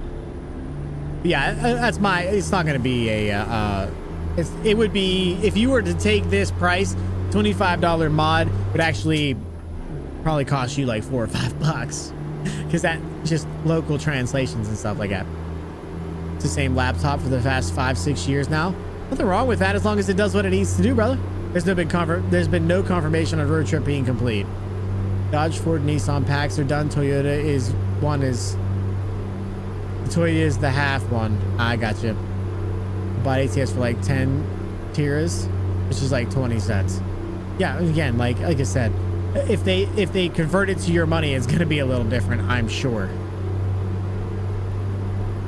Yeah, that's it's not going to be it would be, if you were to take this price, $25 mod would actually probably cost you like $4 or $5 because that just local translations and stuff like that. It's the same laptop for the past 5-6 years now. Nothing wrong with that as long as it does what it needs to do, brother. There's been no confirmation on Road Trip being complete. Dodge, Ford, Nissan packs are done. Toyota is the Toyota is the half one. I got you. Bought ATS for like 10 tiras, which is like 20 cents. Yeah, again, like I said, if they convert it to your money, it's gonna be a little different, I'm sure.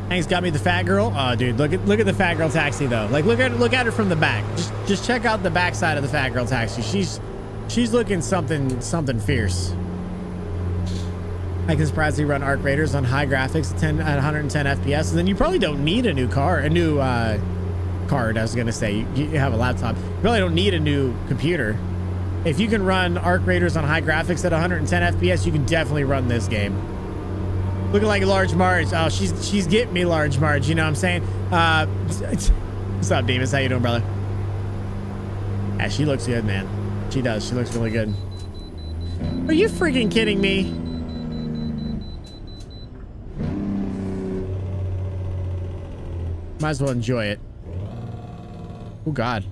Thanks, got me the fat girl. Oh, dude, look at the fat girl taxi though. Like, look at her from the back. Just check out the back side of the fat girl taxi. She's looking something fierce. I can surprisingly run Arc Raiders on high graphics at 110 FPS, and then you probably don't need a new card. I was gonna say you have a laptop. You probably don't need a new computer. If you can run Arc Raiders on high graphics at 110 FPS, you can definitely run this game. Looking like a Large Marge. Oh, she's getting me Large Marge. You know what I'm saying? What's up, Demus? How you doing, brother? Yeah, she looks good, man. She does. She looks really good. Are you freaking kidding me? Might as well enjoy it. Oh, God.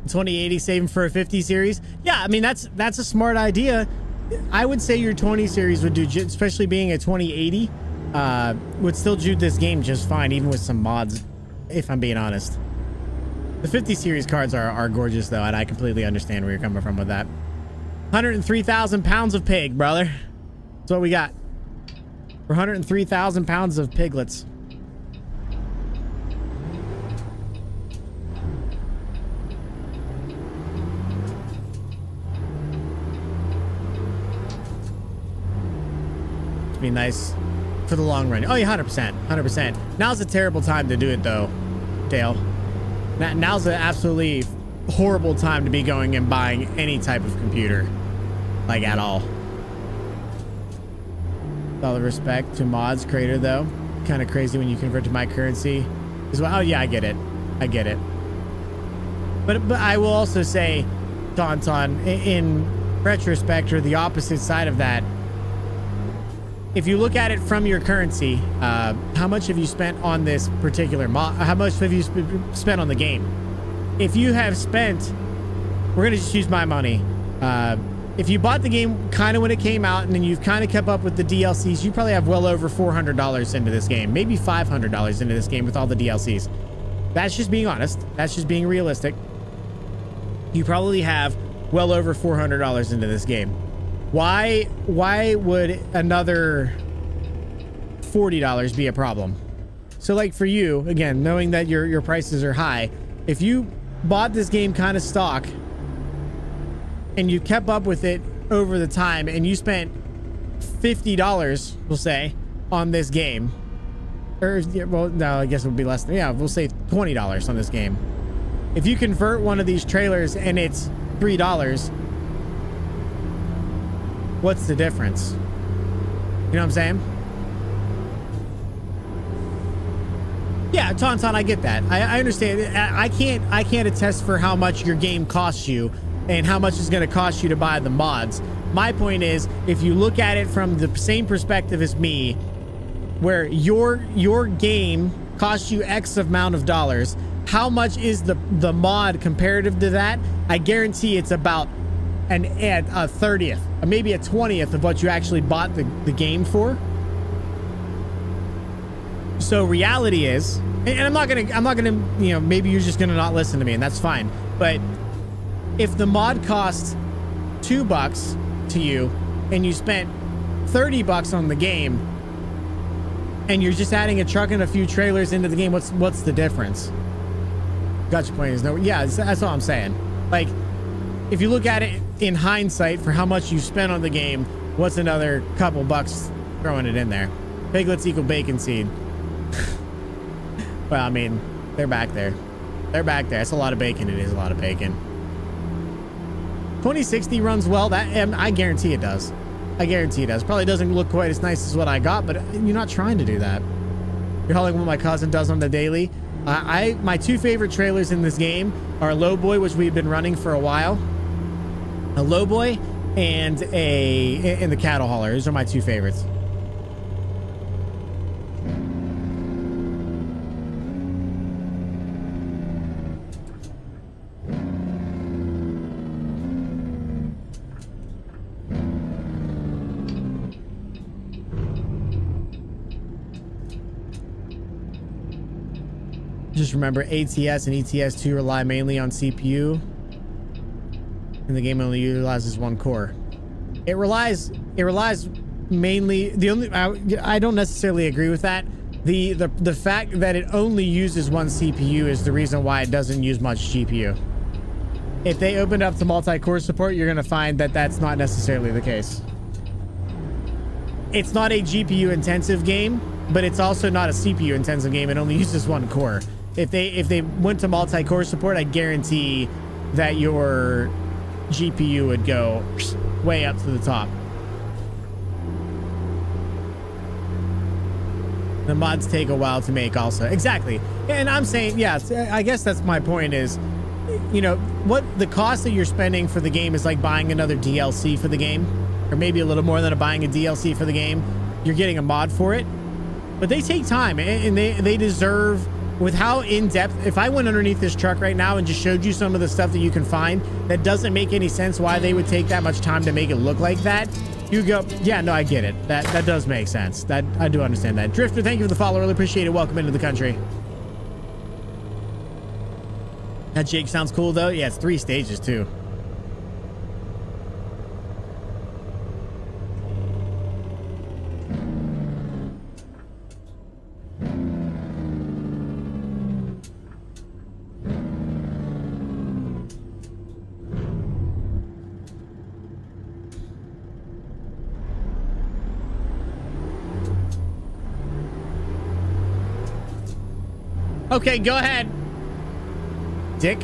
$20.80 saving for a 50 series. Yeah, I mean that's a smart idea. I would say your 20 series would do, especially being a 2080, would still do this game just fine, even with some mods, if I'm being honest. The 50 series cards are gorgeous though, and I completely understand where you're coming from with that. 103,000 pounds of pig, brother. That's what we got. For 103,000 pounds of piglets. Be nice for the long run. Oh yeah, 100%. Now's a terrible time to do it though, Dale. Now's an absolutely horrible time to be going and buying any type of computer, like at all. With all the respect to mods creator though, kind of crazy when you convert to my currency as well. Oh yeah, I get it. But I will also say, Tauntaun, in retrospect, or the opposite side of that, if you look at it from your currency, how much have you spent on this particular mod? How much have you spent on the game? If you have spent, we're going to just use my money. If you bought the game kind of when it came out and then you've kind of kept up with the DLCs, you probably have well over $400 into this game, maybe $500 into this game with all the DLCs. That's just being honest. That's just being realistic. You probably have well over $400 into this game. Why would another $40 be a problem? So like for you, again, knowing that your prices are high, if you bought this game kind of stock and you kept up with it over the time and you spent $50, we'll say, on this game, or well, no, I guess it would be less than, yeah, we'll say $20 on this game. If you convert one of these trailers and it's $3, what's the difference? You know what I'm saying? Yeah, Tauntaun, I get that. I understand. I can't attest for how much your game costs you and how much it's going to cost you to buy the mods. My point is, if you look at it from the same perspective as me, where your game costs you X amount of dollars, how much is the mod comparative to that? I guarantee it's about a 30th, or maybe a 20th of what you actually bought the game for. So reality is, and I'm not gonna, you know, maybe you're just gonna not listen to me, and that's fine. But if the mod costs $2 to you, and you spent $30 on the game, and you're just adding a truck and a few trailers into the game, what's the difference? Got your point. Is no, yeah, that's all I'm saying. Like, if you look at it in hindsight for how much you spent on the game, what's another couple bucks throwing it in there? Piglets equal bacon seed. Well, I mean, they're back there. They're back there. It's a lot of bacon. It is a lot of bacon. 2060 runs well. That I guarantee it does. I guarantee it does. Probably doesn't look quite as nice as what I got, but you're not trying to do that. You're hauling what my cousin does on the daily. My two favorite trailers in this game are a Lowboy, which we've been running for a while. A Lowboy and the cattle hauler. Those are my two favorites. Just remember, ATS and ETS2 rely mainly on CPU, and the game only utilizes one core. It relies mainly. I don't necessarily agree with that. The fact that it only uses one CPU is the reason why it doesn't use much GPU. If they opened up to multi-core support, you're gonna find that that's not necessarily the case. It's not a GPU intensive game, but it's also not a CPU intensive game. It only uses one core. If they went to multi-core support, I guarantee that your GPU would go way up to the top. The mods take a while to make also. Exactly. And I'm saying, yeah, I guess that's my point is, you know, what the cost that you're spending for the game is like buying another DLC for the game, or maybe a little more than buying a DLC for the game. You're getting a mod for it, but they take time and they deserve. With how in-depth, if I went underneath this truck right now and just showed you some of the stuff that you can find that doesn't make any sense why they would take that much time to make it look like that, you go, yeah, no, I get it. That does make sense. That I do understand that. Drifter, thank you for the follow. Really appreciate it. Welcome into the country. That Jake sounds cool though. Yeah, it's 3 stages too. Okay, go ahead, Dick.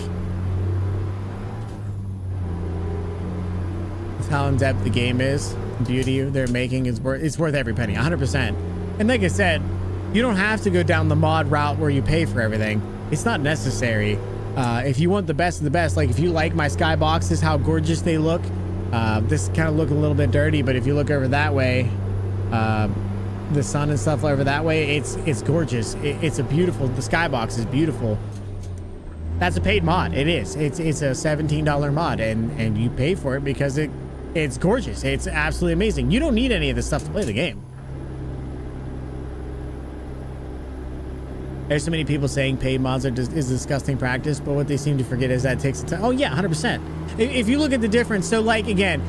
That's how in depth the game is. The beauty they're making is worth every penny, 100%. And like I said, you don't have to go down the mod route where you pay for everything. It's not necessary. If you want the best of the best, like if you like my skyboxes, how gorgeous they look. This kind of look a little bit dirty, but if you look over that way, the sun and stuff over that way, it's gorgeous. It's a beautiful, the skybox is beautiful. That's a paid mod. It is. It's a $17 mod, and you pay for it because it's gorgeous. It's absolutely amazing. You don't need any of this stuff to play the game. There's so many people saying paid mods is disgusting practice, but what they seem to forget is that it takes a time. Oh yeah, 100%. If you look at the difference, so like again,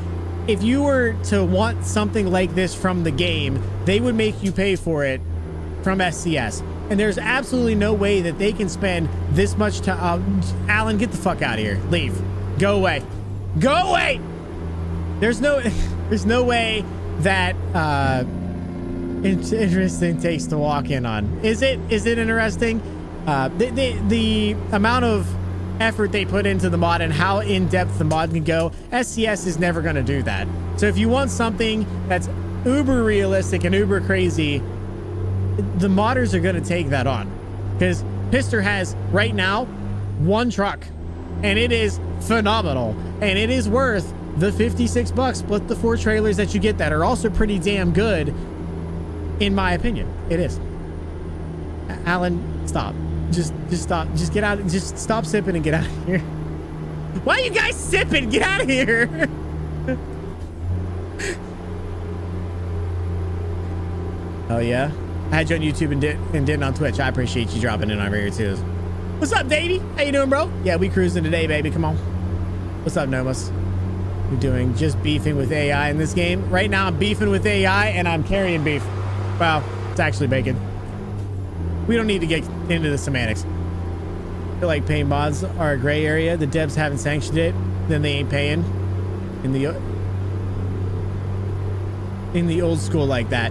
if you were to want something like this from the game, they would make you pay for it from SCS. And there's absolutely no way that they can spend this much time. Alan, get the fuck out of here. Leave. Go away. Go away! There's no way that interesting takes to walk in on. Is it interesting? The amount of effort they put into the mod and how in-depth the mod can go, SCS is never going to do that. So if you want something that's uber realistic and uber crazy, the modders are going to take that on, because Pister has right now 1 truck and it is phenomenal, and it is worth the $56 split the 4 trailers that you get that are also pretty damn good, in my opinion. It is. Alan, stop. Just stop. Just get out. Just stop sipping and get out of here. Why are you guys sipping? Get out of here. Oh yeah, I had you on YouTube and didn't on Twitch. I appreciate you dropping in over here too. What's up, Davey? How you doing, bro? Yeah, we cruising today, baby. Come on. What's up, Nomas? You're doing just beefing with AI in this game right now. I'm beefing with AI and I'm carrying beef. Wow, it's actually bacon. We don't need to get into the semantics. I feel like paying mods are a gray area. The devs haven't sanctioned it, then they ain't paying. In the old school like that.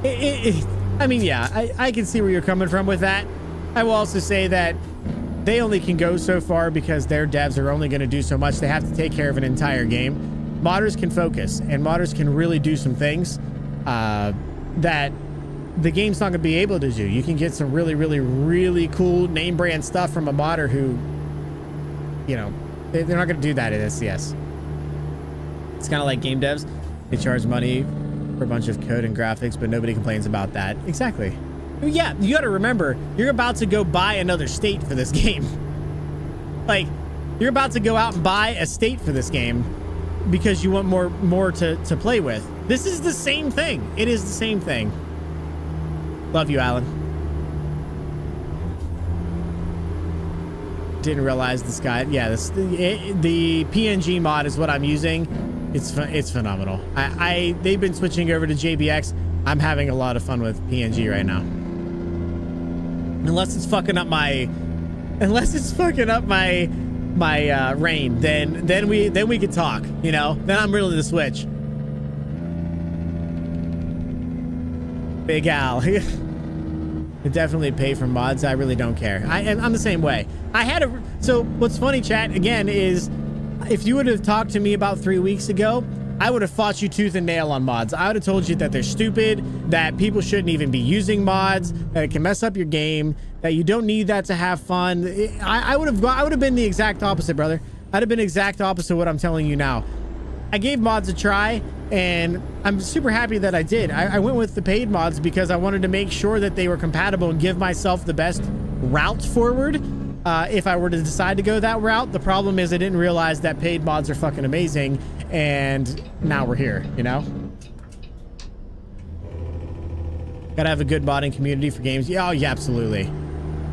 I mean, yeah, I can see where you're coming from with that. I will also say that they only can go so far because their devs are only going to do so much. They have to take care of an entire game. modders can focus and modders can really do some things that the game's not going to be able to do. You can get some really, really, really cool name brand stuff from a modder who, you know, they're not going to do that in SCS. It's kind of like game devs. They charge money for a bunch of code and graphics, but nobody complains about that. Exactly. Yeah, you got to remember, you're about to go buy another state for this game. Like, you're about to go out and buy a state for this game because you want more to play with. This is the same thing. It is the same thing. Love you, Alan. Didn't realize this guy. Yeah, the PNG mod is what I'm using. It's phenomenal. They've been switching over to JBX. I'm having a lot of fun with PNG right now. Unless it's fucking up my rain, then we could talk, you know? Then I'm really the switch. Big Al. I definitely pay for mods. I really don't care. I'm the same way. So what's funny, chat, again, is if you would have talked to me about 3 weeks ago, I would have fought you tooth and nail on mods. I would have told you that they're stupid, that people shouldn't even be using mods, that it can mess up your game, that you don't need that to have fun. I would have been the exact opposite, brother. I'd have been exact opposite of what I'm telling you now. I gave mods a try, and I'm super happy that I did. I went with the paid mods because I wanted to make sure that they were compatible and give myself the best route forward. If I were to decide to go that route. The problem is I didn't realize that paid mods are fucking amazing, and now we're here, you know? Gotta have a good modding community for games. Yeah, oh, yeah, absolutely.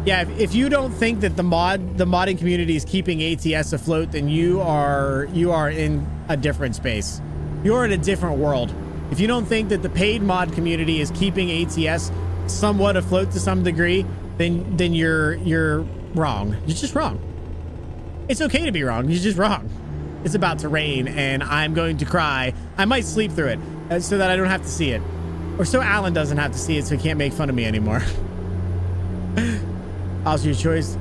Yeah, if you don't think that the modding community is keeping ATS afloat, then you are in a different space. You're in a different world. If you don't think that the paid mod community is keeping ATS somewhat afloat to some degree, then you're wrong. You're just wrong. It's okay to be wrong. You're just wrong. It's about to rain and I'm going to cry. I might sleep through it so that I don't have to see it, or so Alan doesn't have to see it, so he can't make fun of me anymore. Also, your choice.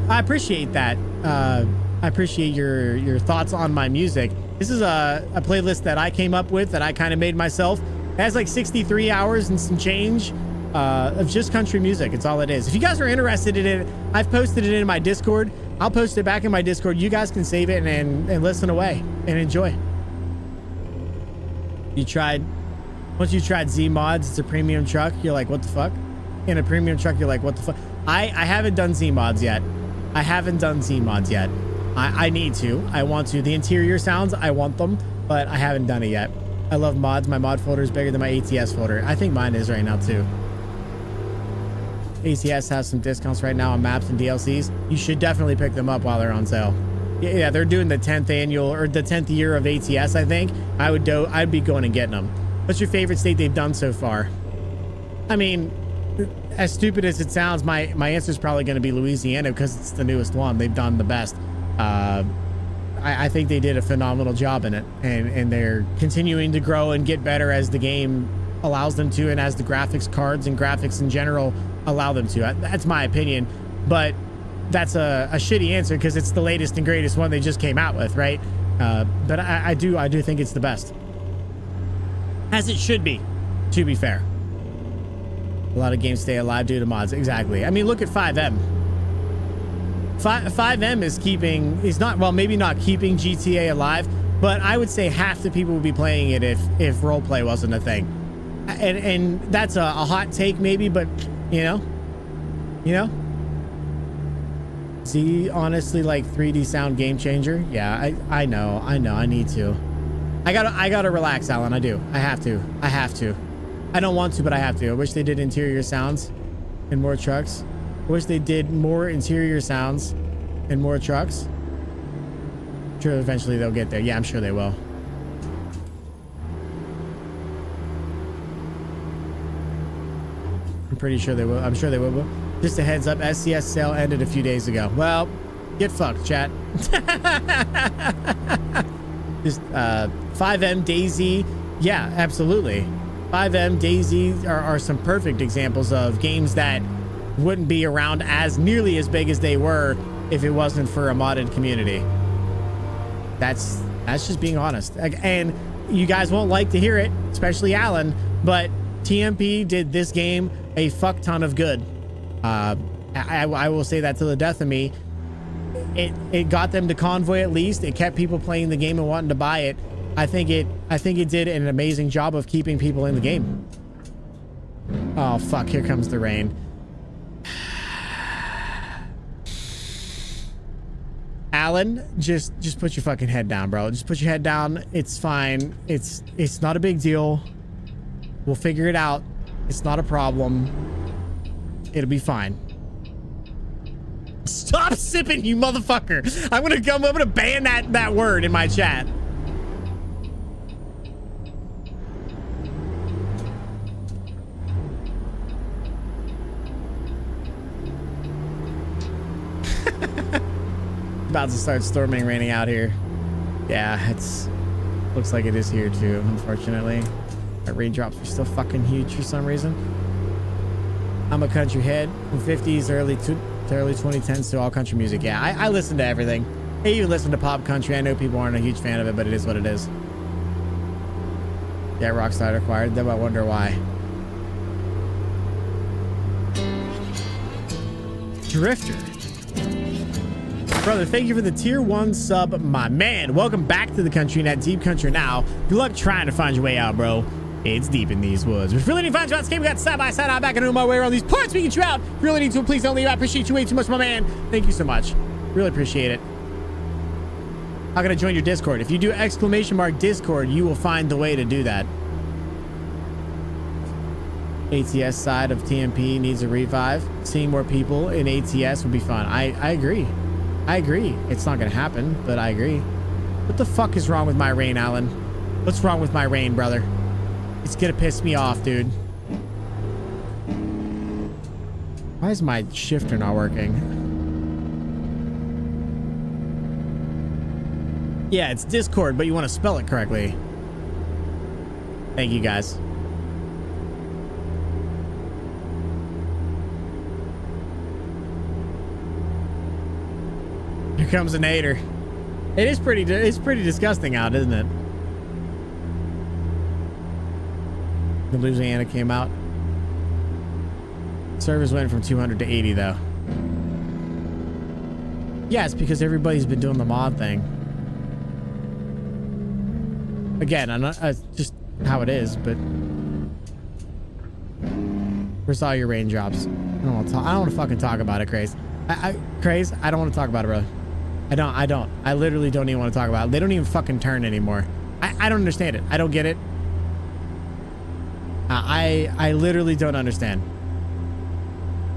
I appreciate that. I appreciate your thoughts on my music. This is a playlist that I came up with, that I kind of made myself. It has like 63 hours and some change of just country music. It's all it is. If you guys are interested in it, I've posted it in my Discord. I'll post it back in my Discord. You guys can save it and listen away and enjoy. Once you tried Z mods, it's a premium truck. You're like, what the fuck? In a premium truck, you're like, what the fuck? I haven't done Z mods yet. I need to. I want to. The interior sounds, I want them, but I haven't done it yet. I love mods. My mod folder is bigger than my ATS folder. I think mine is right now too. ATS has some discounts right now on maps and DLCs. You should definitely pick them up while they're on sale. Yeah, they're doing the 10th annual or the 10th year of ATS, I think. I'd be going and getting them. What's your favorite state they've done so far? I mean, as stupid as it sounds, my answer is probably going to be Louisiana because it's the newest one. They've done the best. I think they did a phenomenal job in it, and they're continuing to grow and get better as the game allows them to, and as the graphics cards and graphics in general allow them to. That's my opinion, but that's a shitty answer because it's the latest and greatest one they just came out with, right? But I do think it's the best, as it should be, to be fair. A lot of games stay alive due to mods. Exactly. I mean, look at 5M. 5M is keeping, he's not, well, maybe not keeping GTA alive, but I would say half the people would be playing it if roleplay wasn't a thing. And that's a hot take maybe, but you know, see, honestly, like 3D sound game changer. Yeah, I know, I need to. I gotta relax, Alan. I do. I have to. I don't want to, but I have to. I wish they did interior sounds and more trucks. I wish they did more interior sounds and more trucks. I'm sure eventually they'll get there. Yeah, I'm sure they will. I'm pretty sure they will. I'm sure they will. Just a heads up, SCS sale ended a few days ago. Well, get fucked, chat. Just 5M, Daisy. Yeah, absolutely. 5M, Daisy are some perfect examples of games that wouldn't be around as nearly as big as they were if it wasn't for a modded community. That's That's just being honest. And you guys won't like to hear it, especially Alan, but TMP did this game a fuck ton of good. I will say that to the death of me. It got them to convoy at least. It kept people playing the game and wanting to buy it. I think it did an amazing job of keeping people in the game. Oh fuck, here comes the rain. Alan, just put your fucking head down, bro. Just put your head down. It's fine. It's not a big deal. We'll figure it out. It's not a problem. It'll be fine. Stop sipping, you motherfucker. I'm gonna ban that word in my chat. About to start storming, raining out here. Yeah, looks like it is here too, unfortunately. Our raindrops are still fucking huge for some reason. I'm a country head from 50s early 2010s to all country music. Yeah, I listen to everything. I even listen to pop country. I know people aren't a huge fan of it, but it is what it is. Yeah, Rockstar acquired them. I wonder why. Drifter. Brother, thank you for the tier 1 sub, my man. Welcome back to the country in that deep country now. Good luck trying to find your way out, bro. It's deep in these woods. If you really need to find you out, we got side by side out back and my way around these parts. We get you out. If you really need to, please don't leave. I appreciate you way too much, my man. Thank you so much. Really appreciate it. How can I join your Discord? If you do !Discord, you will find the way to do that. ATS side of TMP needs a revive. Seeing more people in ATS would be fun. I agree. I agree. It's not gonna happen, but I agree. What the fuck is wrong with my rain, Alan? What's wrong with my rain, brother? It's gonna piss me off, dude. Why is my shifter not working? Yeah, it's Discord, but you want to spell it correctly. Thank you, guys. Here comes a nader. It's pretty disgusting out, isn't it? The Louisiana came out. Service went from 200 to 80 though. Yeah, it's because everybody's been doing the mod thing. Again, I'm not, just how it is, but where's all your raindrops? I don't want to fucking talk about it, Craze. Craze, I don't want to talk about it, bro. I don't. I literally don't even want to talk about it. They don't even fucking turn anymore. I don't understand it. I don't get it. I literally don't understand.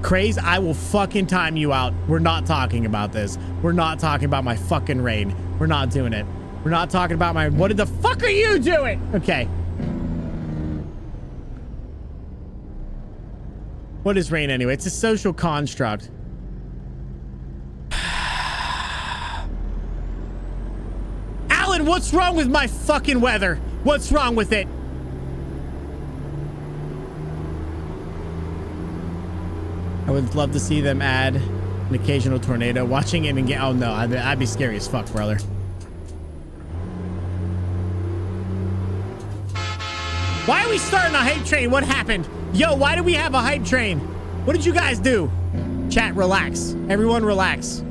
Craze, I will fucking time you out. We're not talking about this. We're not talking about my fucking rain. We're not doing it. We're not talking about my... What the fuck are you doing? Okay. What is rain anyway? It's a social construct. Alan, what's wrong with my fucking weather? What's wrong with it? I would love to see them add an occasional tornado. Watching it and get... Oh no, I'd be scary as fuck, brother. Why are we starting a hype train? What happened? Yo, why do we have a hype train? What did you guys do? Chat, relax. Everyone relax.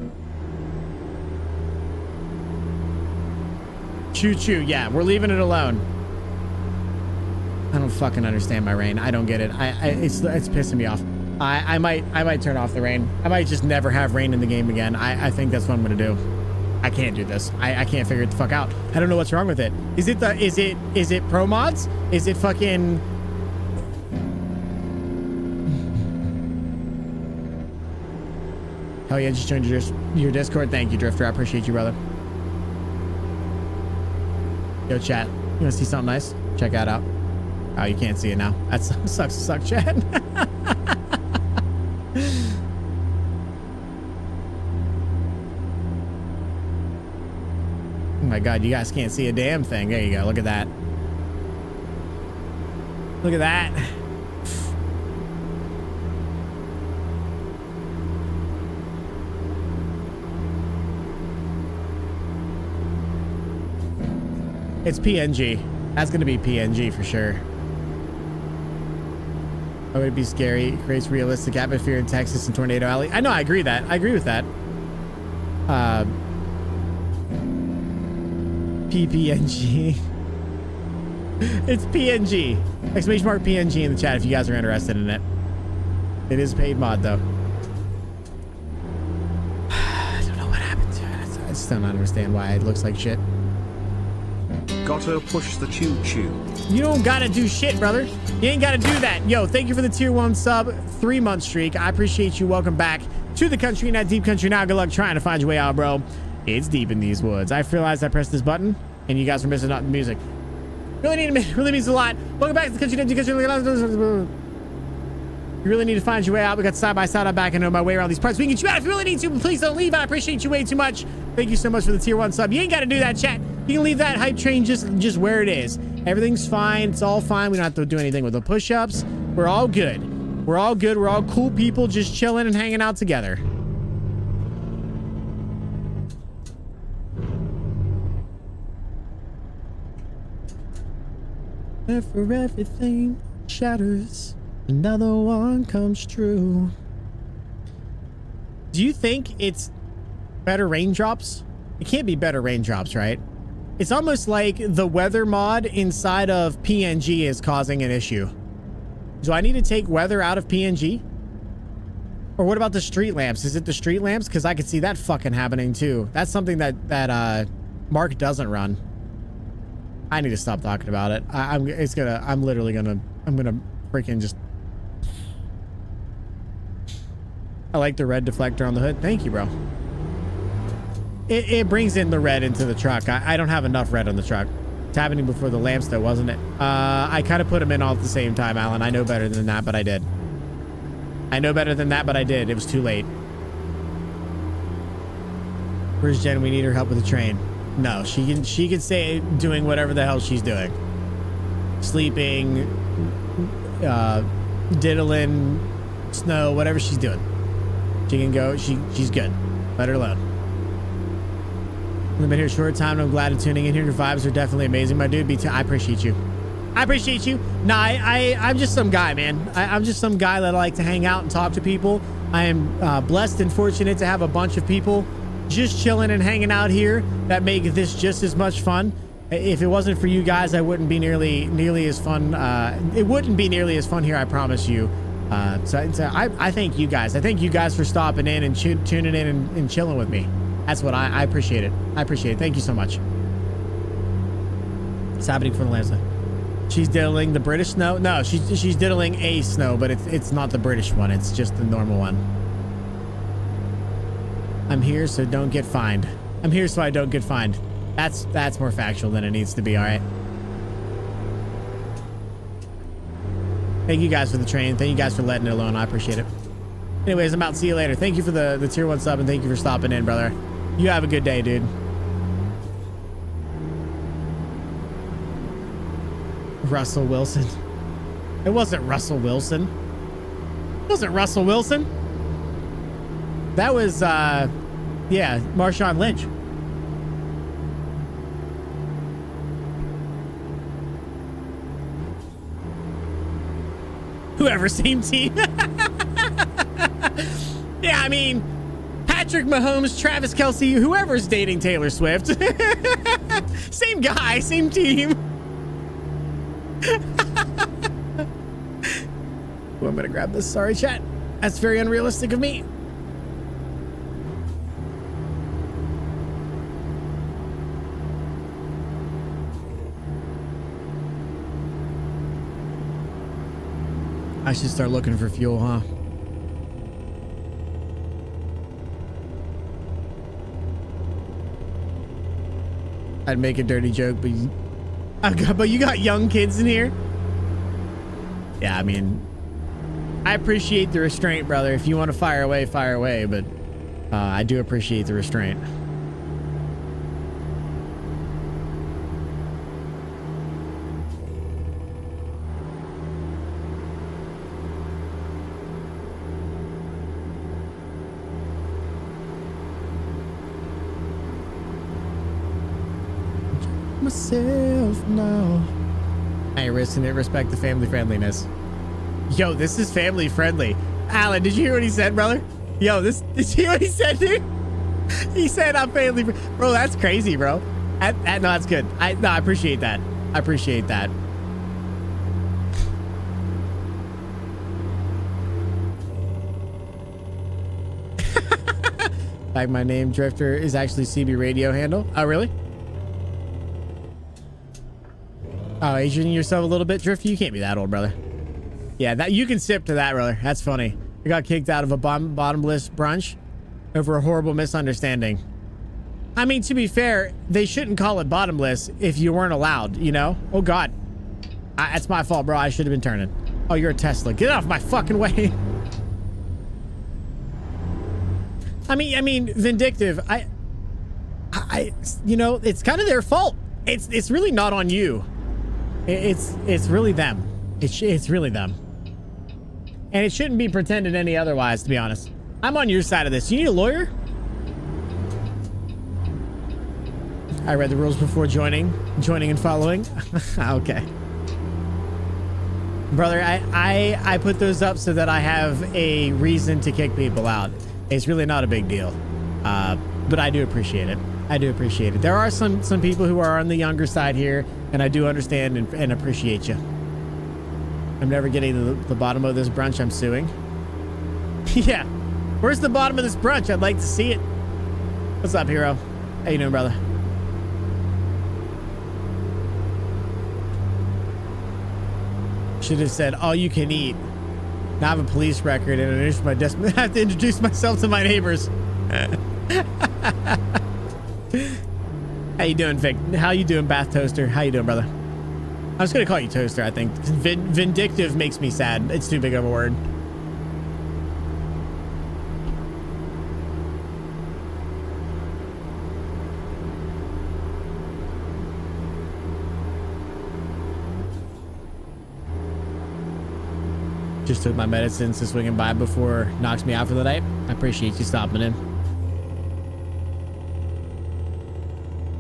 Choo choo. Yeah, we're leaving it alone. I don't fucking understand my rain. I don't get it. It's pissing me off. I might turn off the rain. I might just never have rain in the game again. I think that's what I'm gonna do. I can't do this. I can't figure it the fuck out. I don't know what's wrong with it. Is it pro mods? Is it fucking... Hell yeah, just joined your Discord. Thank you, Drifter. I appreciate you, brother. Yo, chat. You wanna see something nice? Check that out. Oh, you can't see it now. That sucks to suck, chat. Oh my god, you guys can't see a damn thing. There you go. Look at that. Look at that. It's PNG. That's gonna be PNG for sure. Oh, it'd be scary. It creates realistic atmosphere in Texas and Tornado Alley. I know, I agree that. I agree with that. PPNG. It's PNG. Exclamation mark PNG in the chat if you guys are interested in it. It is a paid mod though. I don't know what happened to it. I still don't understand why it looks like shit. Gotta push the choo-choo. You don't gotta do shit, brother. You ain't gotta do that. Yo, thank you for the tier 1 sub, 3-month streak. I appreciate you. Welcome back to the country, not deep country. Now, good luck trying to find your way out, bro. It's deep in these woods. I realized I pressed this button, and you guys were missing out on the music. Really means a lot. Welcome back to the country, not deep country. You really need to find your way out. We got side by side. I'm back. I know my way around these parts. We can get you out if you really need to, but please don't leave. I appreciate you way too much. Thank you so much for the tier 1 sub. You ain't got to do that, chat. You can leave that hype train just where it is. Everything's fine. It's all fine. We don't have to do anything with the push-ups. We're all good. We're all good. We're all cool people just chilling and hanging out together. And for everything shatters, another one comes true. Do you think it's better raindrops? It can't be better raindrops, right? It's almost like the weather mod inside of PNG is causing an issue. Do I need to take weather out of PNG? Or what about the street lamps? Is it the street lamps? Because I could see that fucking happening too. That's something that Mark doesn't run. I need to stop talking about it. I'm gonna freaking just. I like the red deflector on the hood. Thank you, bro. It brings in the red into the truck. I don't have enough red on the truck. It's happening before the lamps though, wasn't it? I kind of put them in all at the same time, Alan. I know better than that, but I did. I know better than that, but I did. It was too late. Where's Jen? We need her help with the train. No, she can stay doing whatever the hell she's doing. Sleeping, diddling, snow, whatever she's doing. She can go. She's good. Let her alone. I've been here a short time and I'm glad to tuning in here. Your vibes are definitely amazing, my dude. I appreciate you. I appreciate you. Nah, I'm just some guy, man. I'm just some guy that I like to hang out and talk to people. I am blessed and fortunate to have a bunch of people just chilling and hanging out here that make this just as much fun. If it wasn't for you guys, I wouldn't be nearly as fun. It wouldn't be nearly as fun here, I promise you. So I thank you guys. I thank you guys for stopping in and tuning in and chilling with me. That's what I appreciate it. I appreciate it. Thank you so much. It's happening for the last time. She's diddling the British snow. No, she's diddling a snow, but it's not the British one. It's just the normal one. I'm here so don't get fined. I'm here so I don't get fined. That's more factual than it needs to be. All right. Thank you guys for the train. Thank you guys for letting it alone. I appreciate it. Anyways, I'm out. See you later. Thank you for the tier 1 sub and thank you for stopping in, brother. You have a good day, dude. Russell Wilson. It wasn't Russell Wilson. It wasn't Russell Wilson. That was, yeah, Marshawn Lynch. Whoever, same team. Yeah, I mean, Patrick Mahomes, Travis Kelce, whoever's dating Taylor Swift. Same guy, same team. Ooh, I'm gonna grab this. Sorry, chat. That's very unrealistic of me. I should start looking for fuel, huh? I'd make a dirty joke, but you got young kids in here? Yeah, I mean, I appreciate the restraint, brother. If you want to fire away, but I do appreciate the restraint. Myself myself now. I ain't risking it. Respect the family friendliness. Yo, this is family friendly. Alan, did you hear what he said, brother? Yo, did you hear what he said, dude? He said I'm family bro, that's crazy, bro. No, that's good. I appreciate that. I appreciate that. Like my name, Drifter, is actually CB radio handle. Oh, really? Oh, aging yourself a little bit, Drifter? You can't be that old, brother. Yeah, that you can sip to that, brother. That's funny. I got kicked out of a bottomless brunch over a horrible misunderstanding. I mean, to be fair, they shouldn't call it bottomless if you weren't allowed, you know? Oh, God. That's my fault, bro. I should have been turning. Oh, you're a Tesla. Get off my fucking way. I mean, Vindictive, you know, it's kind of their fault. It's really not on you. It's really them. It's really them. And it shouldn't be pretended any otherwise, to be honest. I'm on your side of this. You need a lawyer? I read the rules before joining and following. Okay. Brother, I put those up so that I have a reason to kick people out. It's really not a big deal. But I do appreciate it. I do appreciate it. There are some people who are on the younger side here, and I do understand and appreciate you. I'm never getting to the bottom of this brunch. I'm suing. Yeah. Where's the bottom of this brunch? I'd like to see it. What's up, hero? How you doing, brother? Should have said all you can eat. Now I have a police record and I have to introduce myself to my neighbors. How you doing, Vic? How you doing, Bath Toaster? How you doing, brother? I was gonna call you Toaster, I think. Vindictive makes me sad. It's too big of a word. Just took my medicine to swinging by before it knocks me out for the night. I appreciate you stopping in.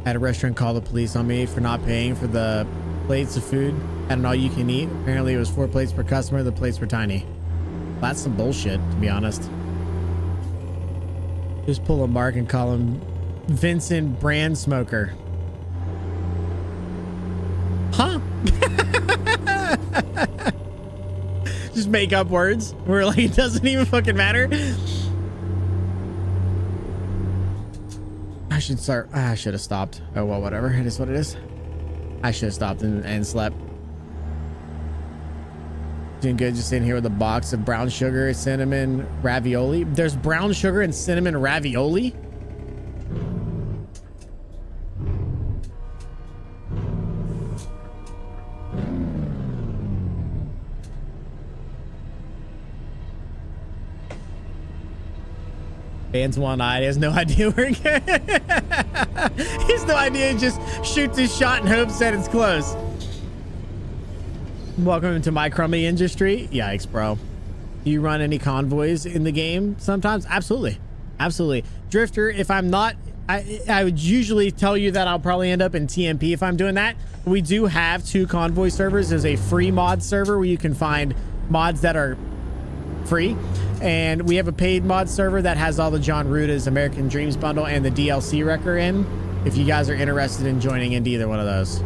Had a restaurant call the police on me for not paying for the plates of food at an all-you-can-eat. Apparently it was 4 plates per customer. The plates were tiny. That's some bullshit, to be honest. Just pull a mark and call him Vincent Brand Smoker. Huh? Just make up words where like it doesn't even fucking matter. I should have stopped. Oh well, whatever. It is what it is. I should have stopped and slept. Doing good, just sitting here with a box of brown sugar, cinnamon ravioli. There's brown sugar and cinnamon ravioli? Man's one-eyed. He has no idea where he has no idea. He just shoots his shot and hopes that it's close. Welcome to my crummy industry. Yikes, bro. Do you run any convoys in the game sometimes? Absolutely. Absolutely. Drifter, if I'm not, I would usually tell you that I'll probably end up in TMP if I'm doing that. We do have 2 convoy servers. There's a free mod server where you can find mods that are free, and we have a paid mod server that has all the John Ruta's American Dreams bundle and the DLC wrecker in, if you guys are interested in joining into either one of those.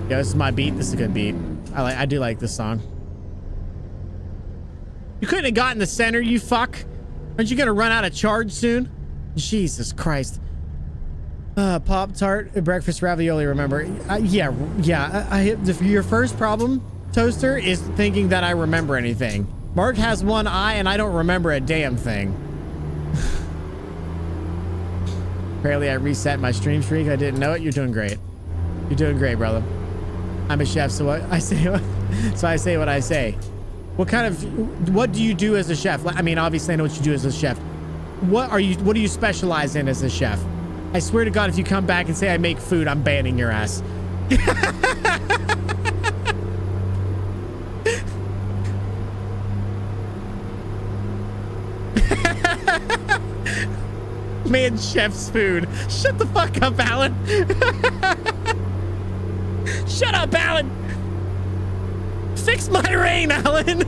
Yeah, this is my beat. This is a good beat. I do like this song. You couldn't have gotten the center, you fuck. Aren't you gonna run out of charge soon? Jesus Christ. Pop-Tart, breakfast ravioli, remember. Yeah. Your first problem, Toaster, is thinking that I remember anything. Mark has one eye and I don't remember a damn thing. Apparently I reset my stream streak. I didn't know it. You're doing great. You're doing great, brother. I'm a chef, so I say what I say. What do you do as a chef? I mean, obviously I know what you do as a chef. What do you specialize in as a chef? I swear to God, if you come back and say I make food, I'm banning your ass. Man, chef's food. Shut the fuck up, Alan. Shut up, Alan. Fix my rain, Alan.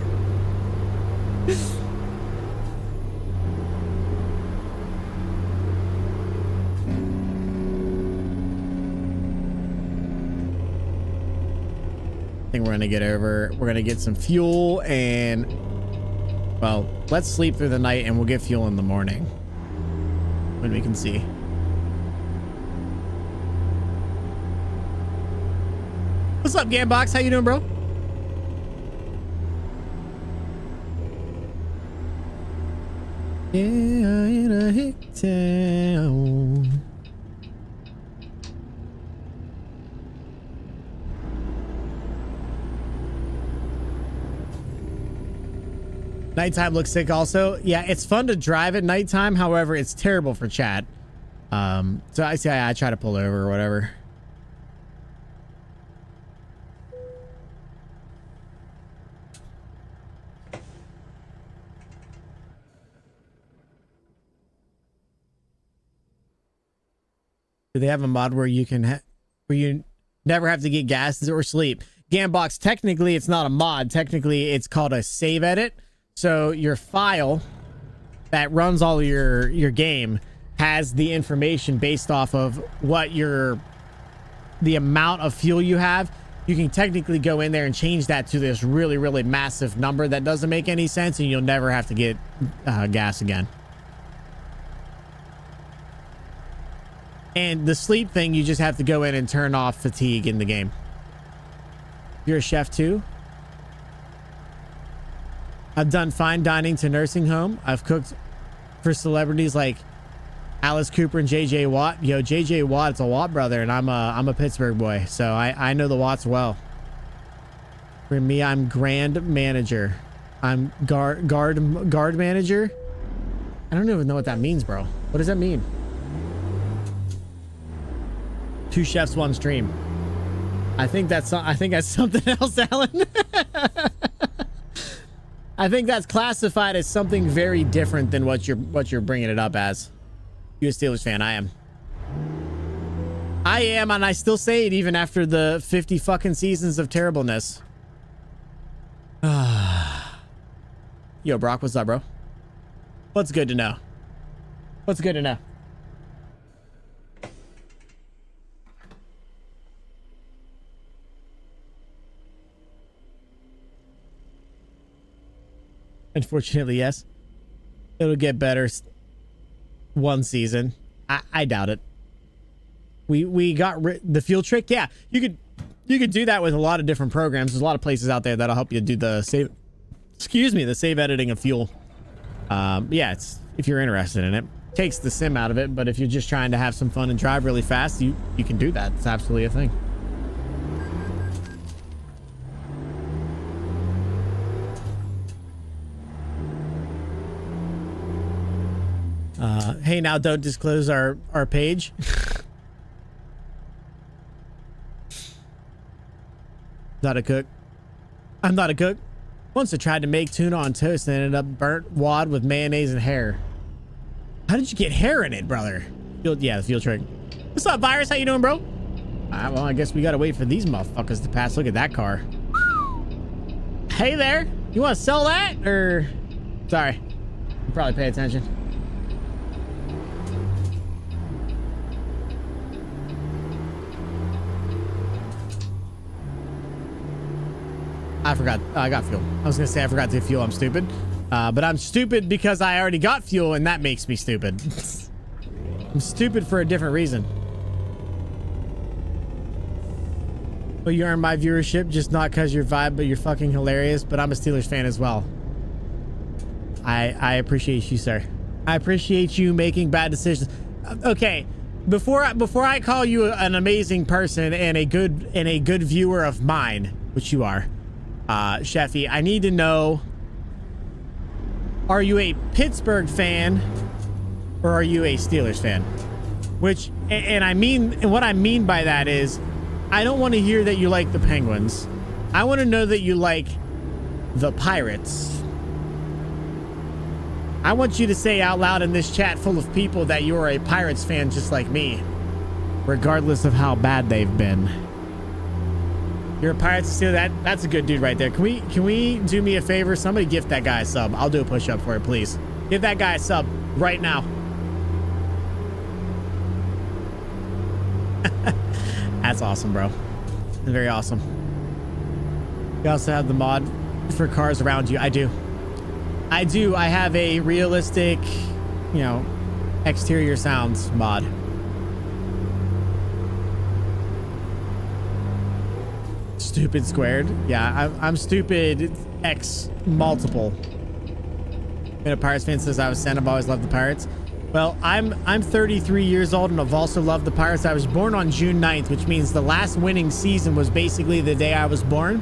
I think we're gonna get over. We're gonna get some fuel and, well, let's sleep through the night and we'll get fuel in the morning when we can see. What's up, Gambox? How you doing, bro? Yeah, in a hick town. Nighttime looks sick also. Yeah, it's fun to drive at nighttime. However, it's terrible for chat. So I try to pull over or whatever. Do they have a mod where you can where you never have to get gas or sleep? Gambox, technically it's not a mod. Technically it's called a save edit. So your file that runs all your game has the information based off of what the amount of fuel you have. You can technically go in there and change that to this really, really massive number that doesn't make any sense, and you'll never have to get gas again. And the sleep thing, you just have to go in and turn off fatigue in the game. You're a chef too? I've done fine dining to nursing home. I've cooked for celebrities like Alice Cooper and JJ Watt. Yo, JJ Watt's a Watt brother, and I'm a Pittsburgh boy, so I know the Watts well. For me, I'm grand manager. I'm guard manager. I don't even know what that means, bro. What does that mean? 2 chefs, 1 stream. I think that's something else, Alan. I think that's classified as something very different than what you're bringing it up as. You a Steelers fan? I am, and I still say it even after the 50 fucking seasons of terribleness. Yo, Brock, what's up, bro? What's good to know? What's good to know? Unfortunately, yes. It'll get better 1 season. I doubt it. We got the fuel trick. Yeah, you could do that with a lot of different programs. There's a lot of places out there that'll help you do the save. Excuse me, the save editing of fuel. Yeah, it's if you're interested in it. Takes the sim out of it, but if you're just trying to have some fun and drive really fast, you can do that. It's absolutely a thing. Hey, now don't disclose our page. Not a cook. I'm not a cook. Once I tried to make tuna on toast and ended up burnt wad with mayonnaise and hair. How did you get hair in it, brother? Yeah, the field trick. What's up, Virus? How you doing, bro? Well, I guess we gotta wait for these motherfuckers to pass. Look at that car. Hey there. You want to sell that? Or... Sorry. You probably pay attention. I forgot. I got fuel. I was going to say I forgot to fuel. I'm stupid. But I'm stupid because I already got fuel, and that makes me stupid. I'm stupid for a different reason. Well, you earn my viewership, just not because you're vibe, but you're fucking hilarious. But I'm a Steelers fan as well. I appreciate you, sir. I appreciate you making bad decisions. Okay, before I call you an amazing person and a good viewer of mine, which you are, Sheffy, I need to know: are you a Pittsburgh fan or are you a Steelers fan? Which, and what I mean by that is, I don't want to hear that you like the Penguins. I want to know that you like the Pirates. I want you to say out loud in this chat full of people that you're a Pirates fan just like me, regardless of how bad they've been. You're a pirate stealer. That's a good dude right there. Can we do me a favor? Somebody gift that guy a sub. I'll do a push up for it, please. Give that guy a sub right now. That's awesome, bro. Very awesome. You also have the mod for cars around you. I do. I have a realistic, you know, exterior sounds mod. Stupid squared. Yeah, I'm stupid X multiple. Been a Pirates fan since I was 10. I've always loved the Pirates. Well, I'm 33 years old and I've also loved the Pirates. I was born on June 9th, which means the last winning season was basically the day I was born.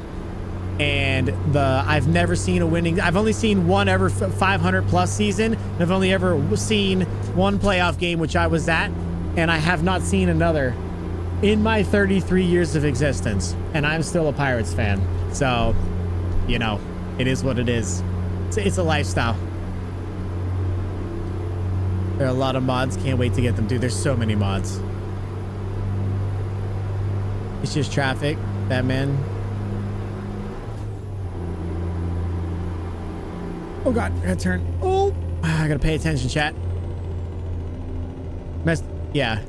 And I've never seen a winning. I've only seen one ever 500 plus season. I've only ever seen one playoff game, which I was at, and I have not seen another in my 33 years of existence. And I'm still a Pirates fan. So, you know, it is what it is. It's a lifestyle. There are a lot of mods. Can't wait to get them, dude. There's so many mods. It's just traffic, Batman. Oh god, I gotta turn. Oh, I gotta pay attention, chat. Yeah,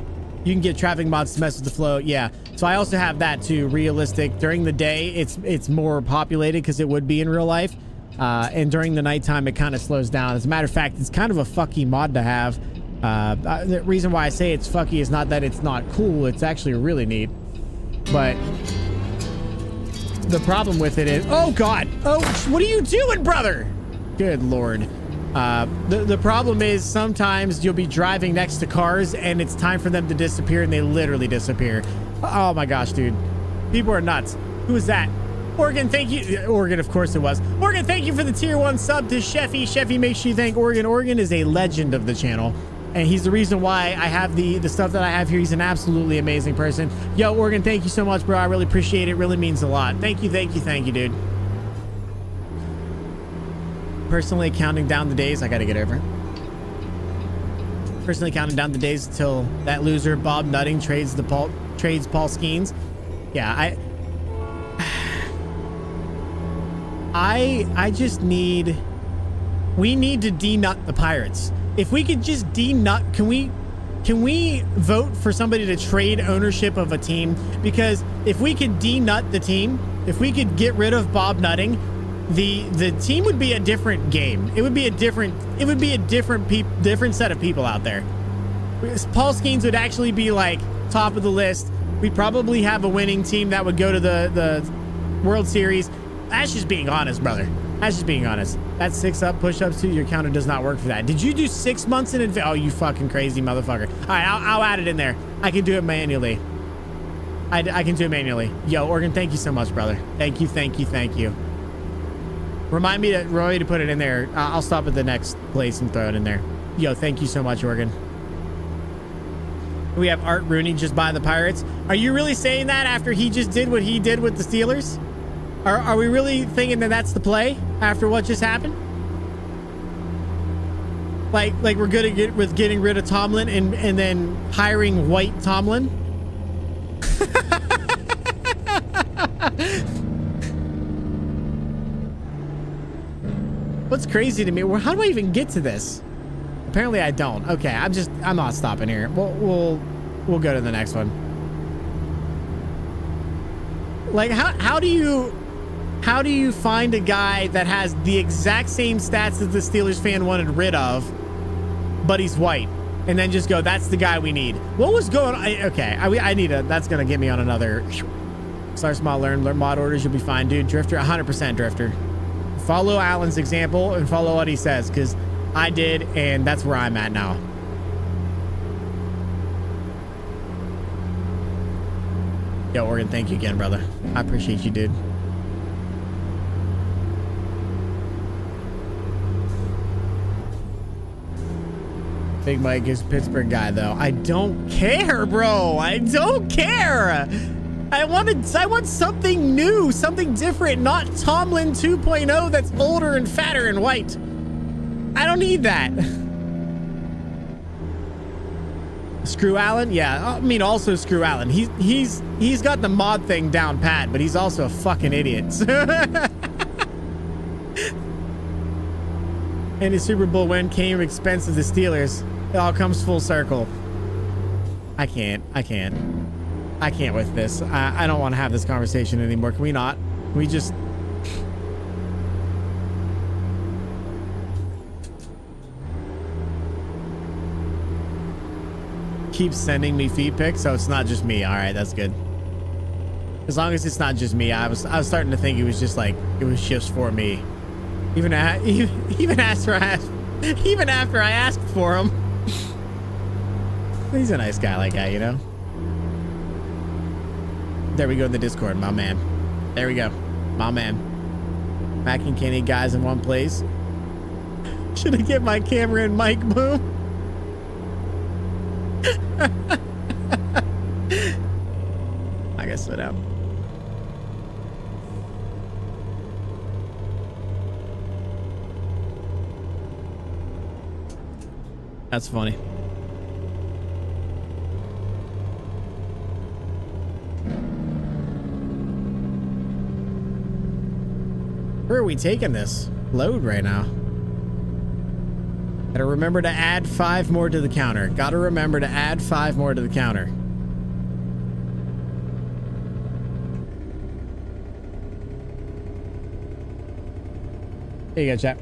you can get traffic mods to mess with the flow. Yeah, so I also have that too. Realistic during the day, it's more populated because it would be in real life. And during the nighttime, it kind of slows down. As a matter of fact, it's kind of a fucky mod to have. The reason why I say it's fucky is not that it's not cool. It's actually really neat. But the problem with it is, oh god, oh, what are you doing, brother? Good lord. The problem is sometimes you'll be driving next to cars and it's time for them to disappear and they literally disappear. Oh my gosh, dude. People are nuts. Who is that? Oregon, thank you. Oregon, of course it was. Oregon, thank you for the tier 1 sub to Sheffy. Sheffy, make sure you thank Oregon. Oregon is a legend of the channel. And he's the reason why I have the stuff that I have here. He's an absolutely amazing person. Yo, Oregon, thank you so much, bro. I really appreciate it. It really means a lot. Thank you, dude. Personally counting down the days. I gotta get over it. Personally counting down the days until that loser Bob Nutting trades Paul Skeens. Yeah, I just need. We need to denut the Pirates. If we could just denut, can we vote for somebody to trade ownership of a team? Because if we could denut the team, if we could get rid of Bob Nutting, the team would be a different game. It would be a different set of people out there. Paul Skeens would actually be like top of the list. We'd probably have a winning team that would go to the World Series. That's just being honest, brother. That's just being honest. That's 6 up push-ups too. Your counter does not work for that. Did you do 6 months in advance? Oh, you fucking crazy motherfucker. All right, I'll add it in there. I can do it manually. I can do it manually. Yo, Oregon, thank you so much, brother. Thank you. Remind me to put it in there. I'll stop at the next place and throw it in there. Yo, thank you so much, Oregon. We have Art Rooney just by the Pirates. Are you really saying that after he just did what he did with the Steelers? Are we really thinking that that's the play after what just happened? Like we're good at getting rid of Tomlin and then hiring White Tomlin? What's crazy to me? How do I even get to this? Apparently I don't. Okay, I'm not stopping here. We'll go to the next one. Like how do you find a guy that has the exact same stats that the Steelers fan wanted rid of, but he's white, and then just go, that's the guy we need? What was going on? Okay, I need that's gonna get me on another. Start small, learn mod orders, you'll be fine, dude. Drifter, 100% Drifter. Follow Alan's example and follow what he says, because I did, and that's where I'm at now. Yo, Oregon, thank you again, brother. I appreciate you, dude. Big Mike is a Pittsburgh guy, though. I don't care, bro. I don't care. I want something new, something different, not Tomlin 2.0 that's older and fatter and white. I don't need that. Screw Allen? Yeah, I mean, also Screw Allen. He's got the mod thing down pat, but he's also a fucking idiot. And his Super Bowl win came expense of the Steelers. It all comes full circle. I can't with this. I don't want to have this conversation anymore. Can we not? Can we just... keep sending me feed pics, so it's not just me. All right, that's good. As long as it's not just me. I was starting to think it was just like it was just for me. Even after I asked for him. He's a nice guy like that, you know. There we go in the Discord, my man. There we go, my man. Mac and Kenny guys in one place. Should I get my camera and mic boom? I gotta slow down. That's funny. Where are we taking this load right now? Gotta remember to add 5 more to the counter. Gotta remember to add 5 more to the counter. Here you go, chat.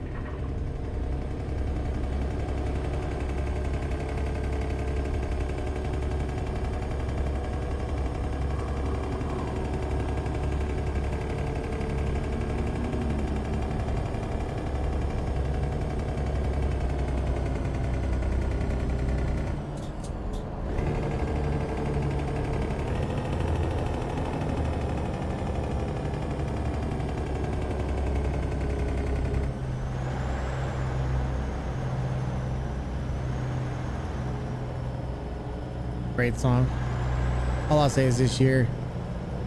Great song. All I'll say is this year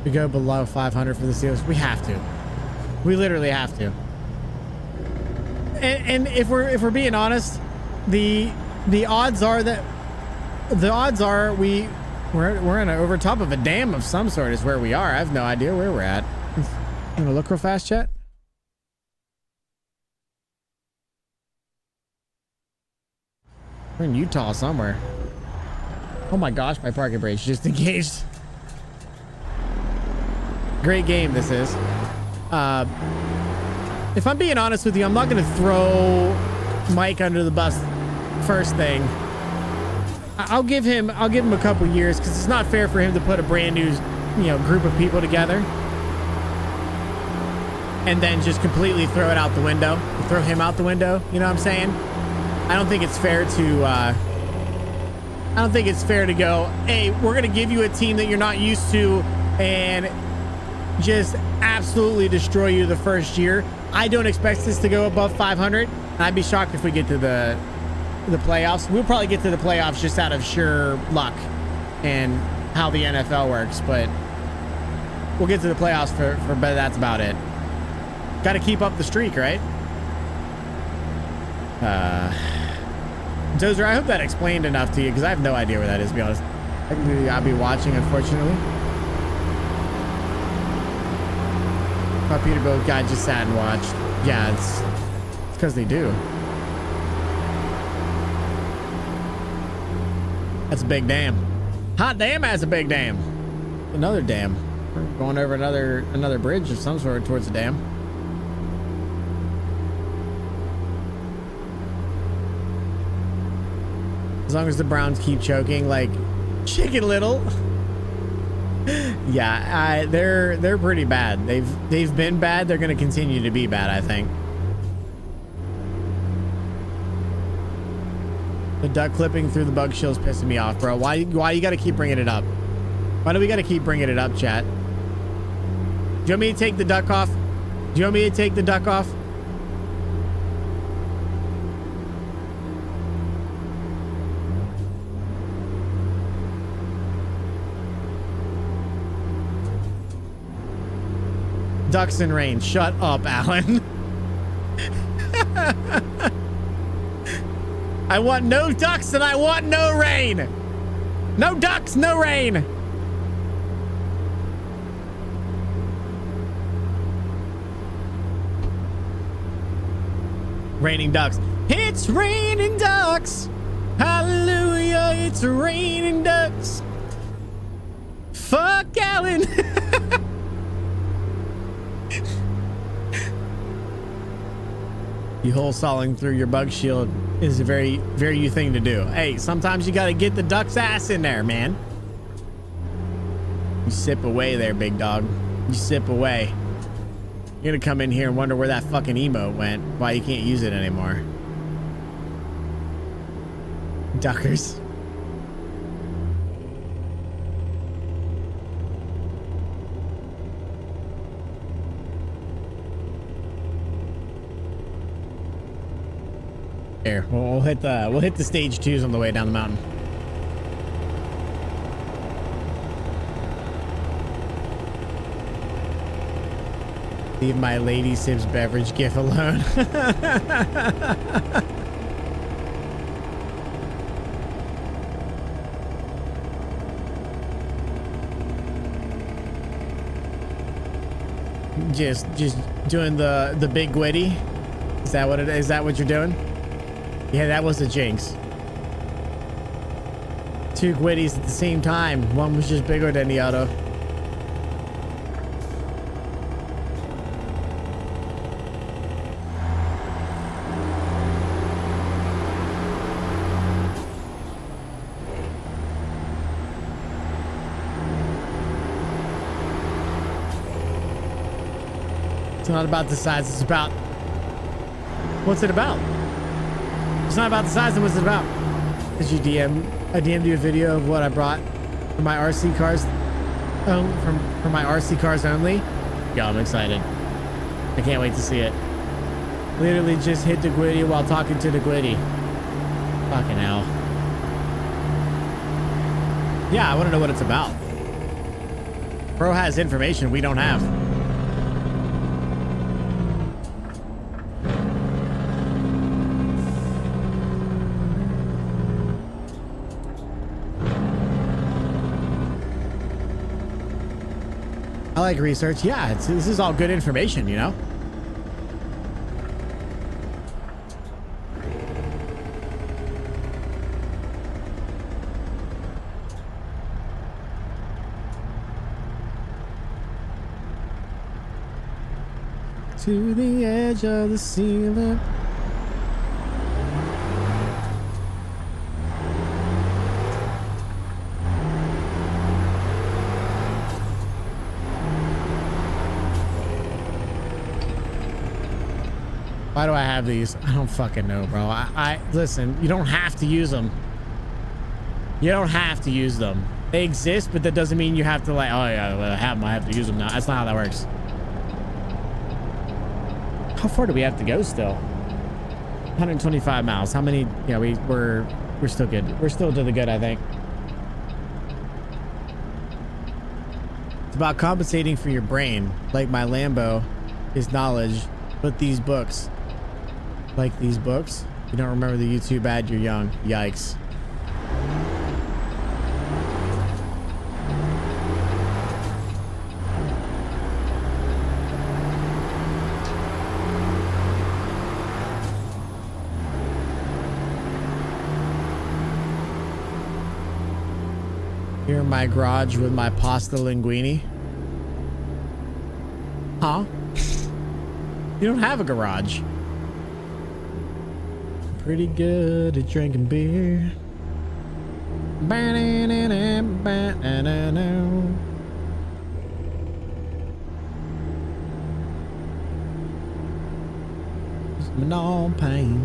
we go below 500 for the Steelers. We have to. We literally have to. And if we're being honest, the odds are we're in over top of a dam of some sort is where we are. I have no idea where we're at. You wanna look real fast, chat? We're in Utah somewhere. Oh my gosh, my parking brake's just engaged. Great game this is. If I'm being honest with you, I'm not gonna throw Mike under the bus first thing. I'll give him a couple years because it's not fair for him to put a brand new, group of people together and then just completely throw it out the window. Throw him out the window. You know what I'm saying? I don't think it's fair to go, hey, we're going to give you a team that you're not used to and just absolutely destroy you the first year. I don't expect this to go above 500. I'd be shocked if we get to the playoffs. We'll probably get to the playoffs just out of sheer luck and how the NFL works, but we'll get to the playoffs but that's about it. Got to keep up the streak, right? Dozer, I hope that explained enough to you because I have no idea where that is, to be honest. I'll be watching, unfortunately. My Peterbilt guy just sat and watched. Yeah, it's because they do. That's a big dam. Hot damn has a big dam. Another dam. We're going over another bridge of some sort towards the dam. As long as the Browns keep choking like Chicken Little. Yeah, they're pretty bad. They've been bad. They're going to continue to be bad, I think. The duck clipping through the bug shill's pissing me off, bro. Why you got to keep bringing it up? Why do we got to keep bringing it up, chat? Do you want me to take the duck off? Do you want me to take the duck off? Ducks in rain. Shut up, Alan. I want no ducks and I want no rain. No ducks, no rain. Raining ducks. It's raining ducks. Hallelujah, it's raining ducks. Fuck Alan. You whole sawing through your bug shield is a very, very you thing to do. Hey, sometimes you got to get the duck's ass in there, man. You sip away there, big dog. You sip away. You're gonna come in here and wonder where that fucking emote went, why you can't use it anymore. Duckers. Here, we'll hit the stage 2s on the way down the mountain. Leave my lady sips beverage gif alone. just doing the big gwitty. Is that what it is? Is that what you're doing? Yeah, that was a jinx. 2 gwitties at the same time. One was just bigger than the other. It's not about the size, it's about... What's it about? It's not about the size, and what's it about? Did you I DM'd you a video of what I brought for my RC cars, for my RC cars only. Yo, I'm excited. I can't wait to see it. Literally just hit the gwitty while talking to the gwitty. Fucking hell. Yeah, I want to know what it's about. Bro has information we don't have. I like research. Yeah, this is all good information, you know? To the edge of the ceiling. Why do I have these? I don't fucking know, bro. I listen, you don't have to use them. You don't have to use them. They exist, but that doesn't mean you have to like, oh yeah, well, I have them, I have to use them now. That's not how that works. How far do we have to go still? 125 miles. How many? Yeah, we're still good. We're still to the good, I think. It's about compensating for your brain. Like my Lambo is knowledge, but these books. Like these books? You don't remember the YouTube ad, you're young. Yikes. Here in my garage with my pasta linguine. Huh? You don't have a garage. Pretty good at drinking beer. No pain.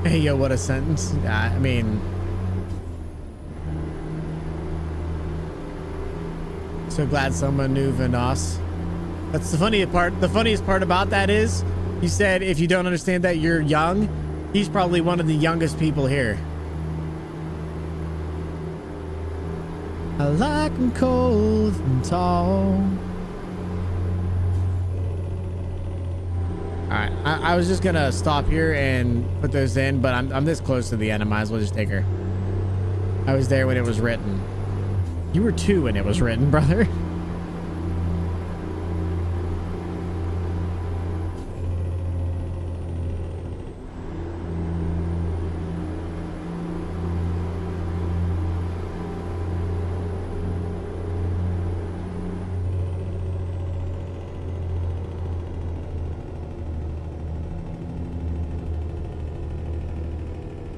Hey, yo, what a sentence. I mean, so glad someone knew Vanos. That's the funniest part. The funniest part about that is, he said, if you don't understand that you're young, he's probably one of the youngest people here. I like him cold and tall. right, I was just gonna stop here and put those in, but I'm this close to the end. I might as well just take her. I was there when it was written. You were 2 when it was written, brother.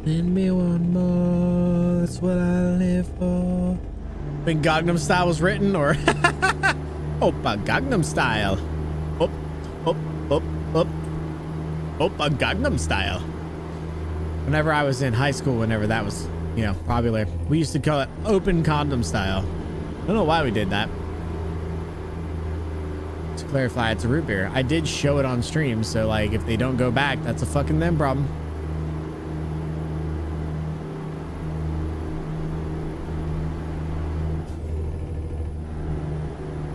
Lend me one more, that's what I live for. When Gangnam Style was written, or Oppa Gangnam Style. Op, op, op, op. Oppa Gangnam Style. Whenever I was in high school, whenever that was, you know, popular, we used to call it Open Condom Style. I don't know why we did that. To clarify, it's a root beer. I did show it on stream, so like if they don't go back, that's a fucking them problem.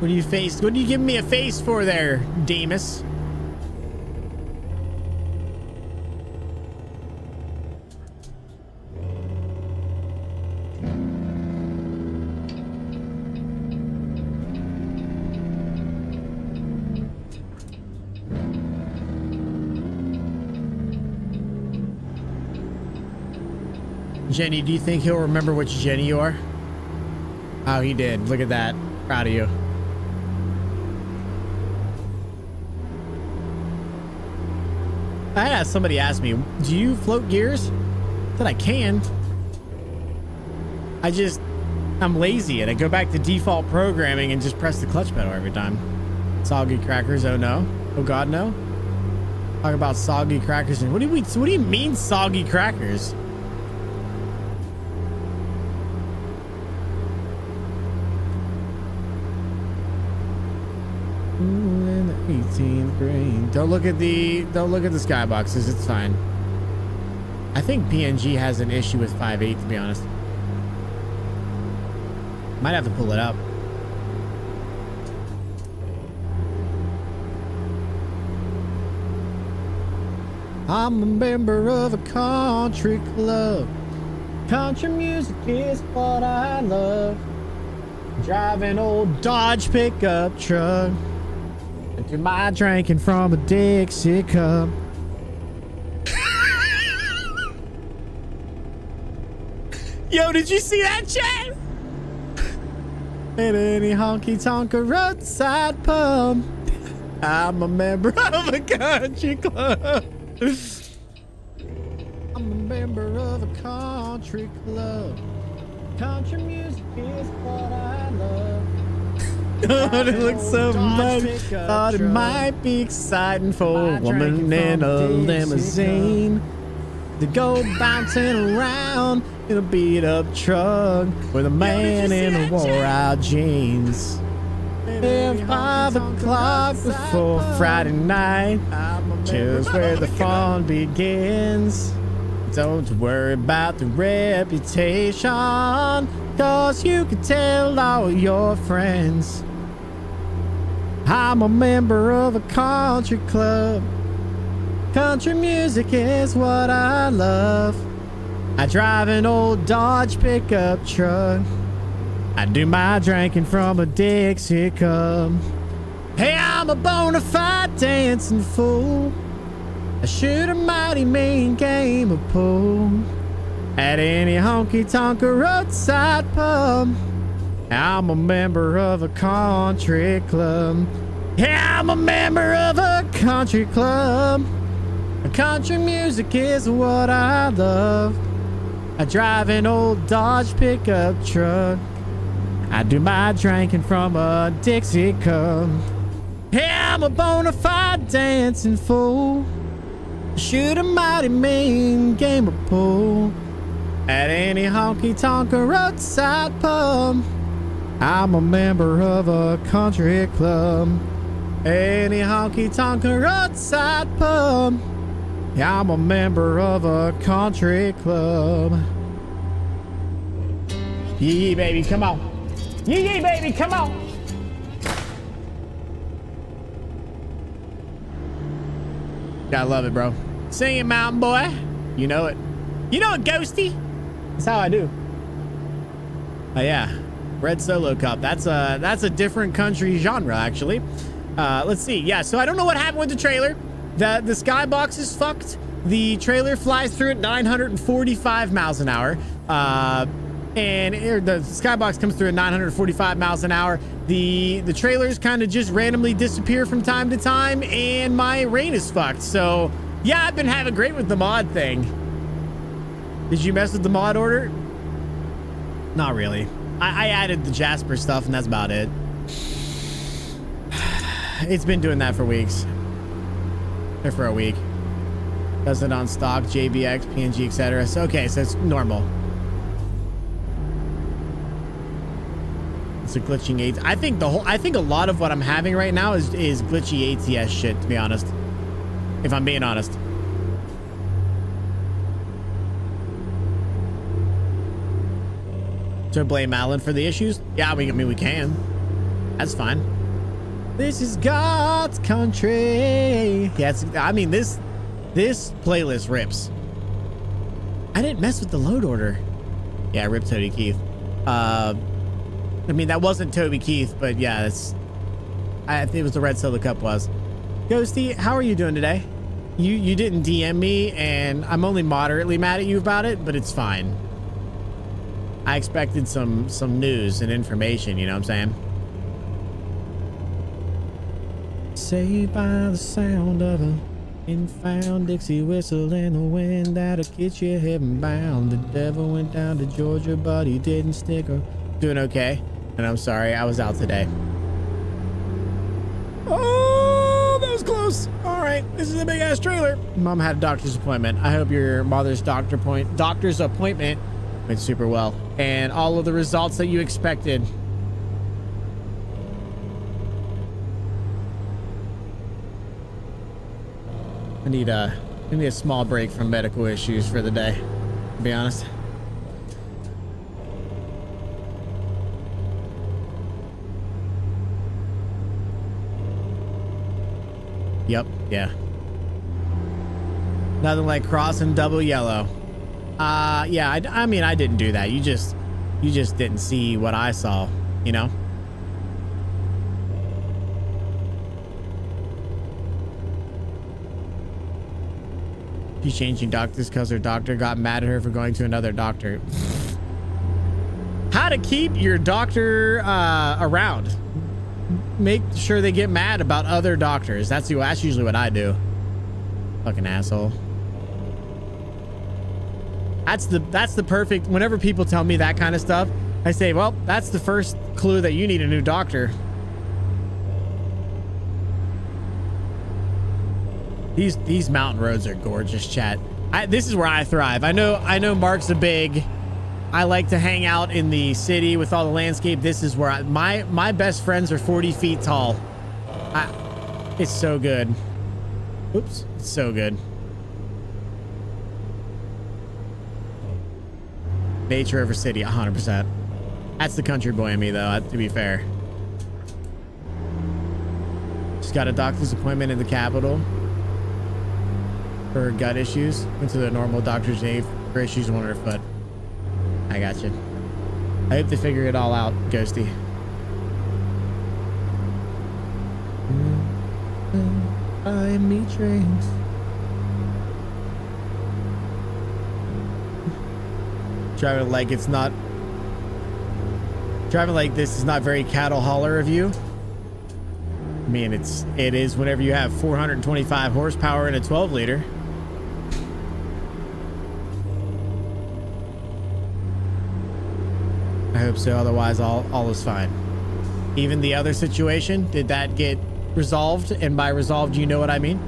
What do you face? What are you giving me a face for there, Demas? Jenny, do you think he'll remember which Jenny you are? Oh, he did. Look at that. Proud of you. I had somebody ask me, do you float gears? I said I can. I'm lazy and I go back to default programming and just press the clutch pedal every time. Soggy crackers, oh no. Oh god, no. Talk about soggy crackers. And what do you mean soggy crackers? In the 18th grade. Don't look at the skyboxes. It's fine. I think PNG has an issue with 5.8, to be honest. Might have to pull it up. I'm a member of a country club. Country music is what I love. Drive an old Dodge pickup truck. And do my drinking from a Dixie cup. Yo, did you see that, chat? At any honky-tonk roadside pub, I'm a member of a country club. I'm a member of a country club. Country music is what I love. Oh, it looks so much. Thought it might be exciting for a woman in a limousine to go bouncing around in a beat-up truck with a man in wore-out jeans. At 5 o'clock before Friday night, just where the fun begins. Don't worry about the reputation, cause you can tell all your friends. I'm a member of a country club. Country music is what I love. I drive an old Dodge pickup truck. I do my drinking from a Dixie cup. Hey, I'm a bona fide dancing fool. I shoot a mighty mean game of pool at any honky-tonk roadside pub. I'm a member of a country club. Yeah, I'm a member of a country club. Country music is what I love. I drive an old Dodge pickup truck. I do my drinking from a Dixie cup. Yeah, I'm a bona fide dancing fool. Shoot a mighty mean game of pool at any honky-tonk roadside pub. I'm a member of a country club. Any honky-tonk roadside pub. Yeah, I'm a member of a country club. Yee, baby, come on. Yee, baby, come on. I love it, bro. Sing it, mountain boy. You know it. You know it, Ghosty. That's how I do. Oh yeah, Red Solo Cup. That's a different country genre, actually. Let's see. Yeah, so I don't know what happened with the trailer. The skybox is fucked. The trailer flies through at 945 miles an hour. And the skybox comes through at 945 miles an hour. The trailers kind of just randomly disappear from time to time, and my rain is fucked. So yeah, I've been having great with the mod thing. Did you mess with the mod order? Not really. I added the Jasper stuff, and that's about it. It's been doing that for weeks. Or for a week. Does it on stock, JBX, PNG, etc. So okay, so it's normal. It's a glitching ATS. I think a lot of what I'm having right now is glitchy ATS shit, to be honest. If I'm being honest. To blame Alan for the issues? Yeah, I mean we can. That's fine. This is God's country. Yeah, I mean this playlist rips. I didn't mess with the load order. Yeah, rip Toby Keith. I mean that wasn't Toby Keith, but yeah, I think it was the Red Solo Cup was. Ghosty, how are you doing today? You didn't DM me, and I'm only moderately mad at you about it, but it's fine. I expected some news and information, you know what I'm saying? Saved by the sound of a infound Dixie whistle and the wind that'll get you heaven bound. The devil went down to Georgia, but he didn't stick her. Doing okay, and I'm sorry, I was out today. Oh, that was close. All right, this is a big ass trailer. Mom had a doctor's appointment. I hope your mother's doctor's appointment went super well, and all of the results that you expected. I need a small break from medical issues for the day, to be honest. Yep, yeah. Nothing like crossing double yellow. Yeah, I mean, I didn't do that. You just didn't see what I saw, you know? She's changing doctors because her doctor got mad at her for going to another doctor. How to keep your doctor around. Make sure they get mad about other doctors. That's usually what I do. Fucking asshole. That's the perfect, whenever people tell me that kind of stuff, I say, well, that's the first clue that you need a new doctor. These mountain roads are gorgeous, chat. This is where I thrive. I know Mark's I like to hang out in the city with all the landscape. This is where my best friends are 40 feet tall. It's so good. Oops, it's so good. Nature over city, 100%. That's the country boy in me, though, to be fair. Just got a doctor's appointment in the capital for her gut issues. Went to the normal doctor's name for issues on her foot. I got you. I hope they figure it all out, Ghosty. Buy me drinks. Driving like this is not very cattle hauler of you. I mean, it is whenever you have 425 horsepower in a 12 liter. I hope so, otherwise all is fine. Even the other situation, did that get resolved? And by resolved, you know what I mean?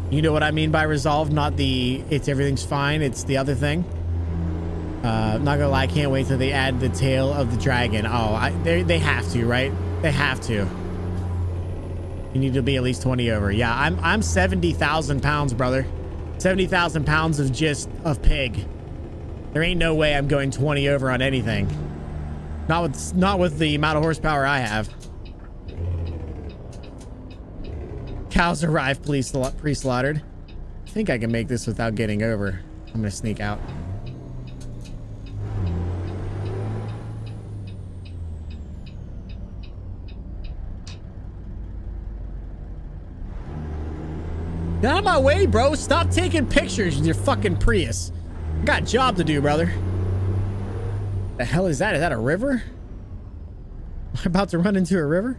You know what I mean by resolved, not the it's everything's fine, it's the other thing. Not gonna lie, I can't wait till they add the tail of the dragon. Oh, they have to, right? They have to. You need to be at least 20 over. Yeah, I'm 70,000 pounds, brother. 70,000 pounds of pig. There ain't no way I'm going 20 over on anything. Not with the amount of horsepower I have. Cows arrive pre-slaughtered. I think I can make this without getting over. I'm gonna sneak out. Get out of my way, bro. Stop taking pictures with your fucking Prius. I got a job to do, brother. The hell is that? Is that a river? Am I about to run into a river?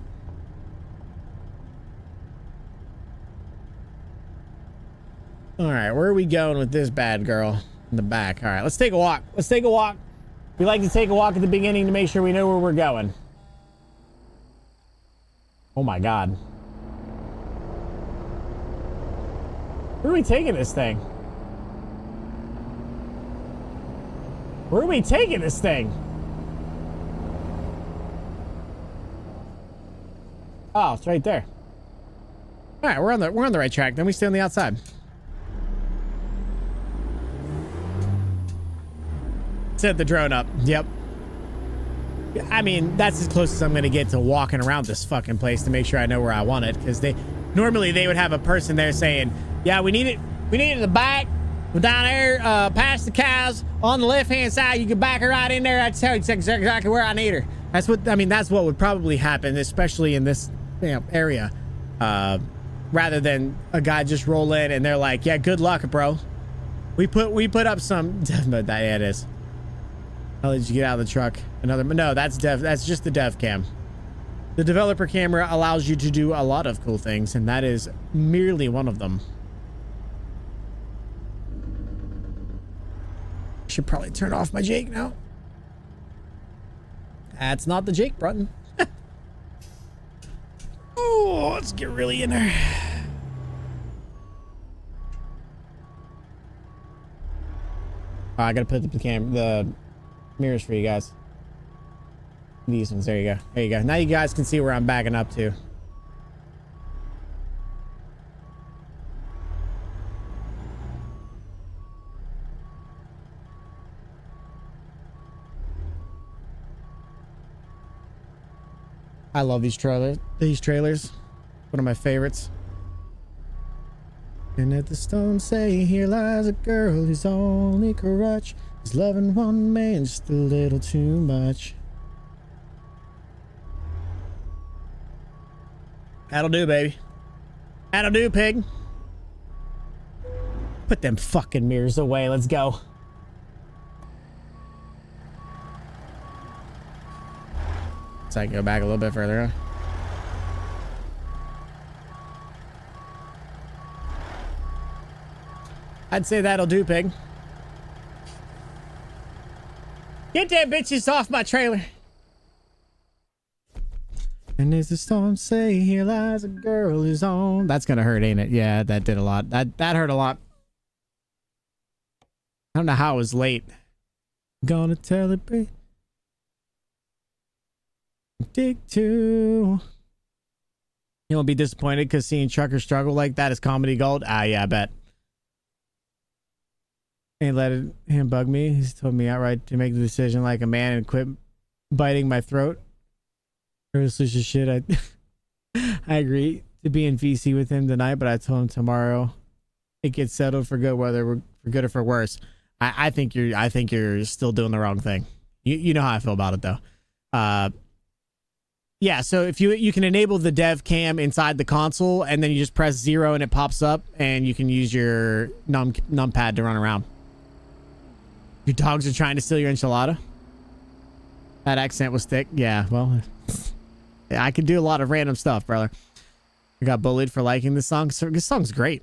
All right, where are we going with this bad girl in the back? All right, let's take a walk. Let's take a walk. We like to take a walk at the beginning to make sure we know where we're going. Oh my God. Where are we taking this thing? Where are we taking this thing? Oh, it's right there. All right, we're on the right track. Then we stay on the outside. Set the drone up. Yep. I mean, that's as close as I'm gonna get to walking around this fucking place to make sure I know where I want it. Because normally they would have a person there saying, "Yeah, we need it. We need it in the back. We're down there, past the cows on the left-hand side. You can back her right in there. I'd tell you exactly where I need her." That's what I mean. That's what would probably happen, especially in this area. Rather than a guy just roll in and they're like, "Yeah, good luck, bro. We put up some." But yeah, it is. How did you get out of the truck? No, that's just the dev cam. The developer camera allows you to do a lot of cool things, and that is merely one of them. Should probably turn off my Jake now. That's not the Jake button. Oh, let's get really in there. Oh, I gotta put the mirrors for you guys. These ones. There you go. There you go. Now you guys can see where I'm backing up to. I love these trailers. One of my favorites. And let the stones say, "Here lies a girl whose only crutch is loving one man just a little too much." That'll do, baby. That'll do, pig. Put them fucking mirrors away. Let's go. So I can go back a little bit further, huh? I'd say that'll do, pig. Get them bitches off my trailer. And as the storm say, "Here lies a girl who's on." That's gonna hurt, ain't it? Yeah, that did a lot. That hurt a lot. I don't know how it was late. Gonna tell it, babe. Dig 2. You won't be disappointed because seeing truckers struggle like that is comedy gold. Ah, yeah, I bet. Ain't let him bug me. He's told me outright to make the decision like a man and quit biting my throat. Such a shit. I agree to be in VC with him tonight, but I told him tomorrow it gets settled for good, whether we're for good or for worse. I think you're still doing the wrong thing. You know how I feel about it though. Yeah, so if you can enable the dev cam inside the console, and then you just press 0 and it pops up, and you can use your numpad to run around. Your dogs are trying to steal your enchilada? That accent was thick. Yeah, well, I can do a lot of random stuff, brother. I got bullied for liking this song. So this song's great.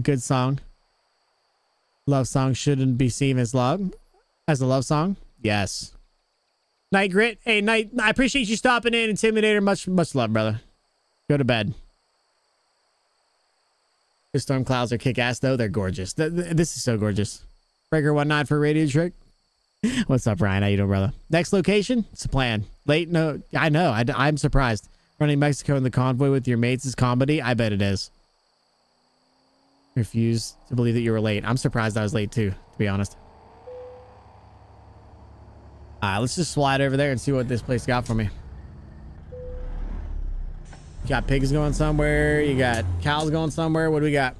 Good song. Love song shouldn't be seen as a love song. Yes. Night Grit. Hey, Night. I appreciate you stopping in. Intimidator. Much love, brother. Go to bed. The storm clouds are kick-ass, though. They're gorgeous. This is so gorgeous. Breaker 19 for radio trick. What's up, Ryan? How you doing, brother? Next location? It's a plan. Late? No, I know. I'm surprised. Running Mexico in the convoy with your mates is comedy? I bet it is. Refuse to believe that you were late. I'm surprised I was late, too, to be honest. Let's just slide over there and see what this place got for me. got pigs going somewhere. You got cows going somewhere. What do we got?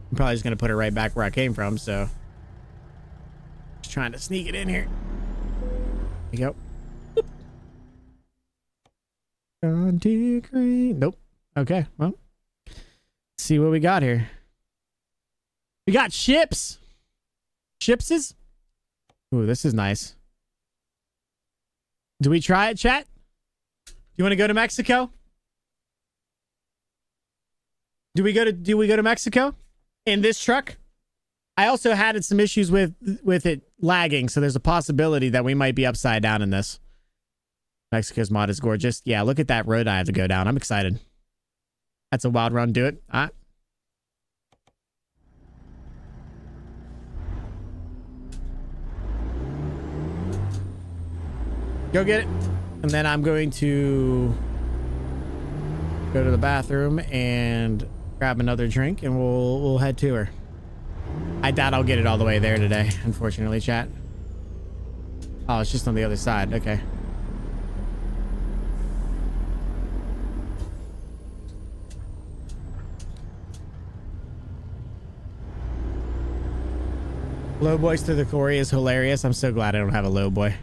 I'm probably just going to put it right back where I came from. So just trying to sneak it in here. There you go. John Deere Crane. Nope. Okay. Well, let's see what we got here. We got ships. Shipses. Ooh, this is nice. Do we try it, chat? Do you want to go to Mexico? Do we go to Mexico in this truck? I also had some issues with it lagging, so there's a possibility that we might be upside down in this. Mexico's mod is gorgeous. Yeah, look at that road I have to go down. I'm excited. That's a wild run. Do it. All right. Go get it. And then I'm going to go to the bathroom and grab another drink, and we'll head to her. I doubt I'll get it all the way there today, unfortunately, chat. Oh, it's just on the other side. Okay. Low boys through the quarry is hilarious. I'm so glad I don't have a low boy.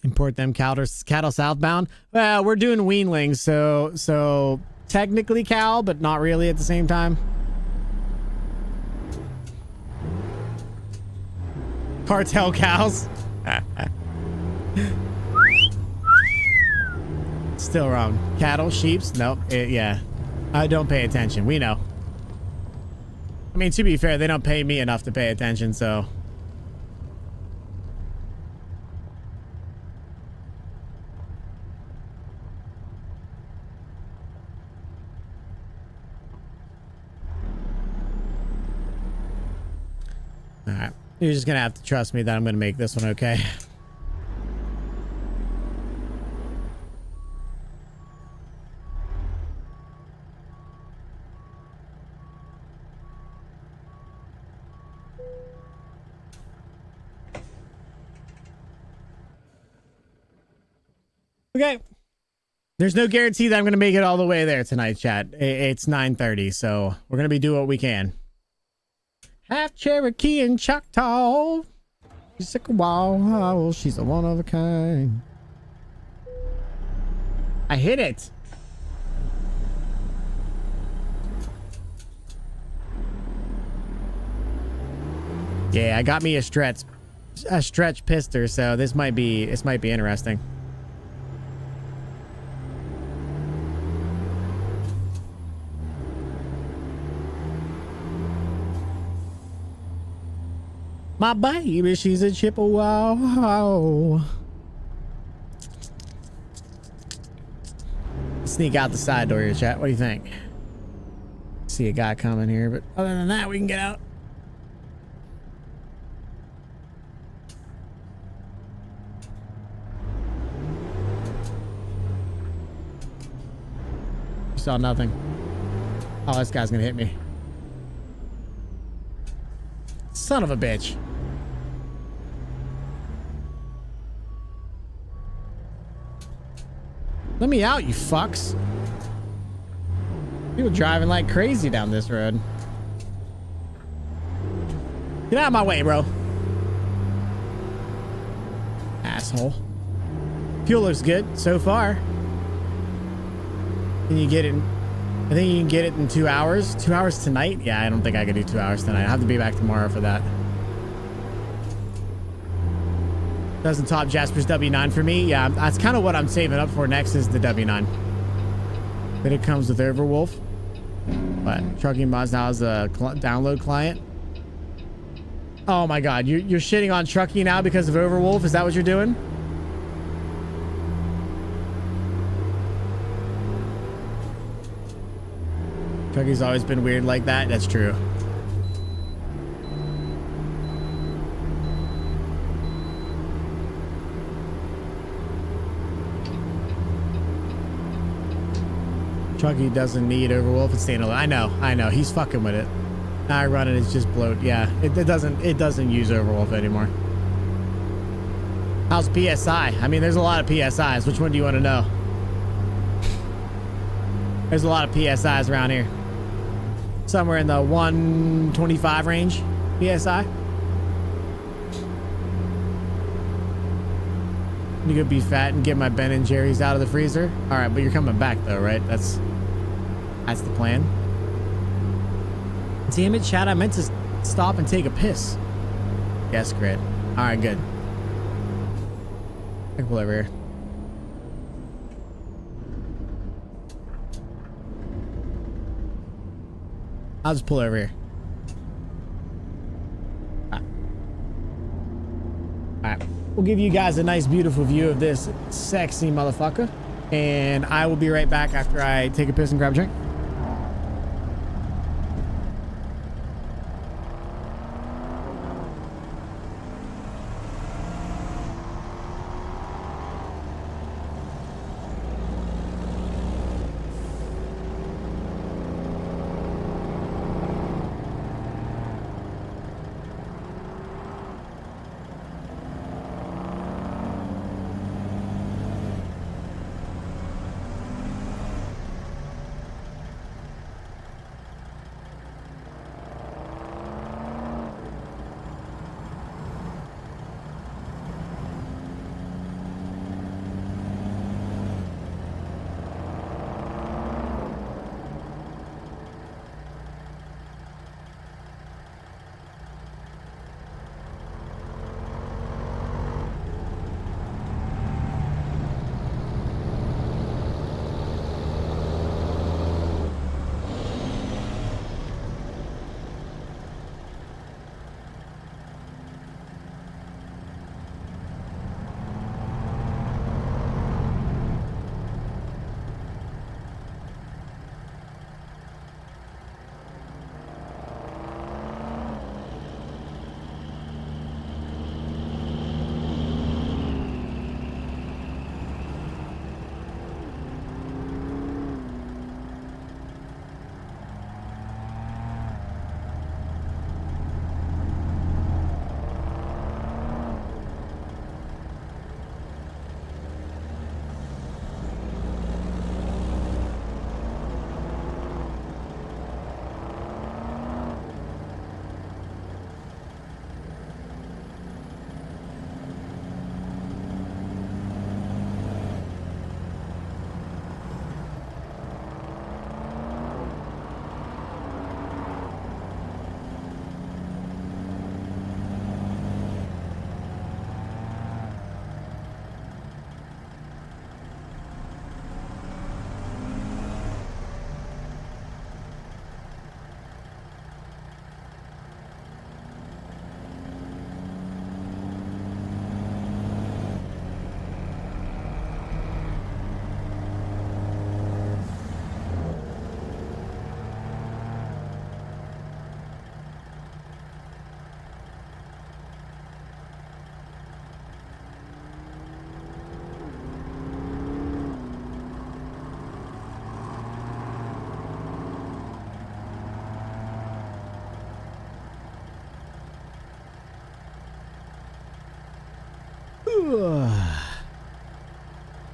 Import them cattle southbound. Well, we're doing weanlings, so technically cow, but not really at the same time. Cartel cows. Still wrong. Cattle, sheeps. Nope. Yeah. I don't pay attention. We know. I mean, to be fair, they don't pay me enough to pay attention, so. All right. You're just going to have to trust me that I'm going to make this one okay. Okay. There's no guarantee that I'm going to make it all the way there tonight, chat. It's 9:30, so we're going to be doing what we can. Half Cherokee and Choctaw. She's like a wild owl. She's a one of a kind. I hit it. Yeah, I got me a stretch pister, so this might be interesting. My baby, she's a Chippewa. Sneak out the side door here, chat. What do you think? See a guy coming here, but other than that, we can get out. You saw nothing. Oh, this guy's gonna hit me. Son of a bitch. Let me out, you fucks. People driving like crazy down this road. Get out of my way, bro. Asshole. Fuel looks good so far. Can you get it? I think you can get it in 2 hours. 2 hours tonight? Yeah, I don't think I can do 2 hours tonight. I'll have to be back tomorrow for that. Doesn't top Jasper's W9 for me. Yeah, that's kind of what I'm saving up for next is the W9. But it comes with Overwolf. But Trucking Mods now has a download client. Oh my god, you're shitting on Trucky now because of Overwolf? Is that what you're doing? Trucky's always been weird like that. That's true. Trucky doesn't need Overwolf. It's standalone. I know. He's fucking with it. Now I run it. It's just bloat. Yeah, it doesn't use Overwolf anymore. How's PSI? I mean, there's a lot of PSIs. Which one do you want to know? There's a lot of PSIs around here. Somewhere in the 125 range. PSI. You go be fat and get my Ben and Jerry's out of the freezer. All right, but you're coming back though, right? That's the plan. Damn it, Chad! I meant to stop and take a piss. Yes, Grit. All right, good. I can pull over here. I'll just pull over here. All right. We'll give you guys a nice, beautiful view of this sexy motherfucker. And I will be right back after I take a piss and grab a drink.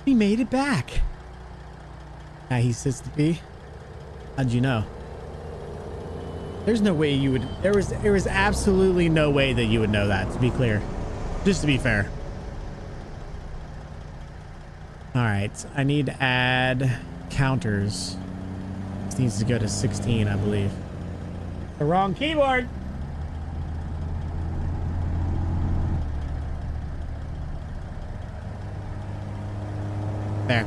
He made it back. Now he sits to pee. How'd you know? There's no way you would. There was absolutely no way that you would know that, to be clear. Just to be fair. All right, I need to add counters. This needs to go to 16, I believe. The wrong keyboard. There.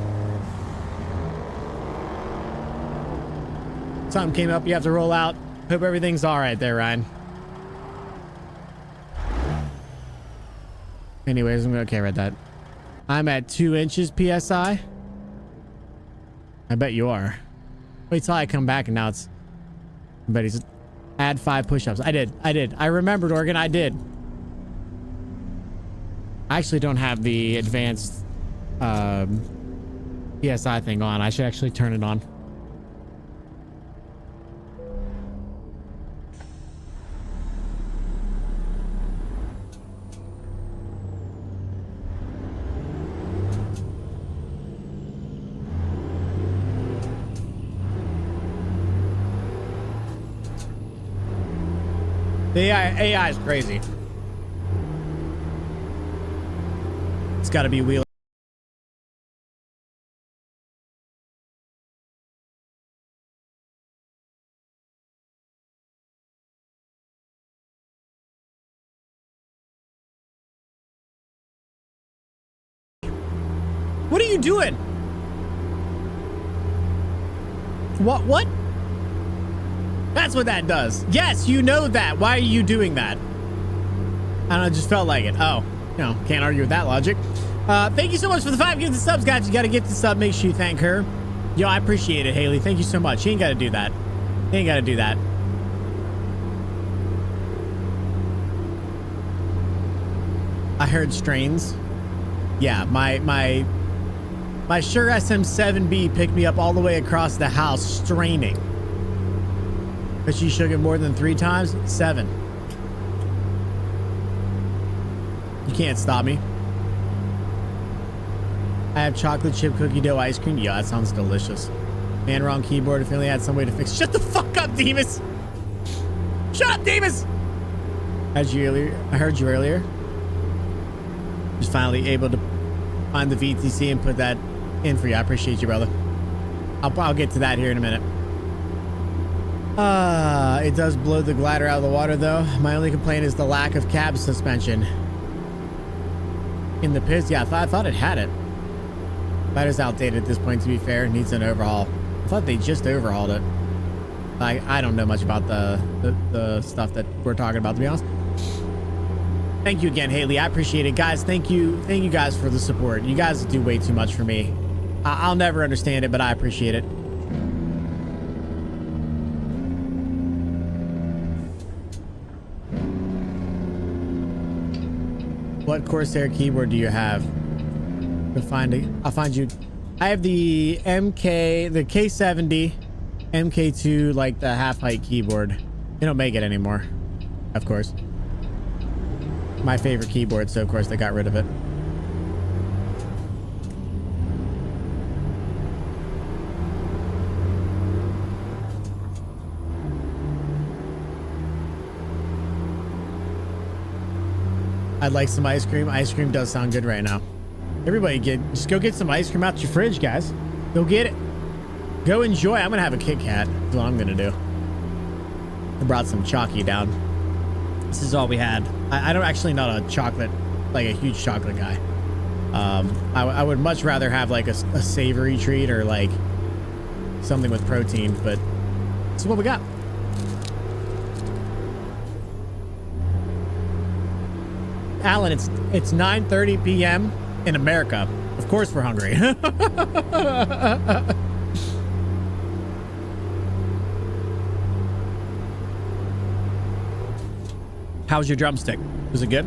Something came up, you have to roll out. Hope everything's all right there, Ryan. Anyways, I'm okay with that. I'm at 2 inches PSI. I bet you are. Wait till I come back and now it's... I bet he's... Add 5 push-ups. I did. I remembered, Oregon. I did. I actually don't have the advanced... PSI thing on. I should actually turn it on. The AI is crazy. It's got to be wheeling. What are you doing? What? That's what that does. Yes, you know that. Why are you doing that? I don't know, just felt like it. Oh, no, can't argue with that logic. Thank you so much for the 5 gifted subs, guys. You got to get the sub. Make sure you thank her. Yo, I appreciate it, Haley. Thank you so much. You ain't got to do that. You ain't got to do that. I heard strains. Yeah, my Shure SM7B picked me up all the way across the house straining. But she shook it more than 3 times? 7. You can't stop me. I have chocolate chip cookie dough ice cream. Yeah, that sounds delicious. Man, wrong keyboard. If only had some way to fix. Shut the fuck up, Demas. Shut up, Demas. I heard you earlier. Just finally able to find the VTC and put that in for you. I appreciate you, brother. I'll get to that here in a minute. It does blow the glider out of the water, though. My only complaint is the lack of cab suspension. In the pits, yeah, I thought it had it. Glider's outdated at this point, to be fair. It needs an overhaul. I thought they just overhauled it. I don't know much about the stuff that we're talking about, to be honest. Thank you again, Haley. I appreciate it. Guys, thank you guys for the support. You guys do way too much for me. I'll never understand it, but I appreciate it. What Corsair keyboard do you have? I'll find you. I have the K70, MK2, like the half height keyboard. They don't make it anymore, of course. My favorite keyboard, so of course they got rid of it. I'd like some ice cream. Ice cream does sound good right now. Everybody just go get some ice cream out your fridge, guys. Go get it. Go enjoy. I'm gonna have a Kit Kat. That's what I'm gonna do. I brought some chalky down. This is all we had. I don't actually not a chocolate, like a huge chocolate guy. I would much rather have like a savory treat or like something with protein, but this is what we got. Alan, it's 9:30 p.m. in America. Of course we're hungry. How was your drumstick? Was it good?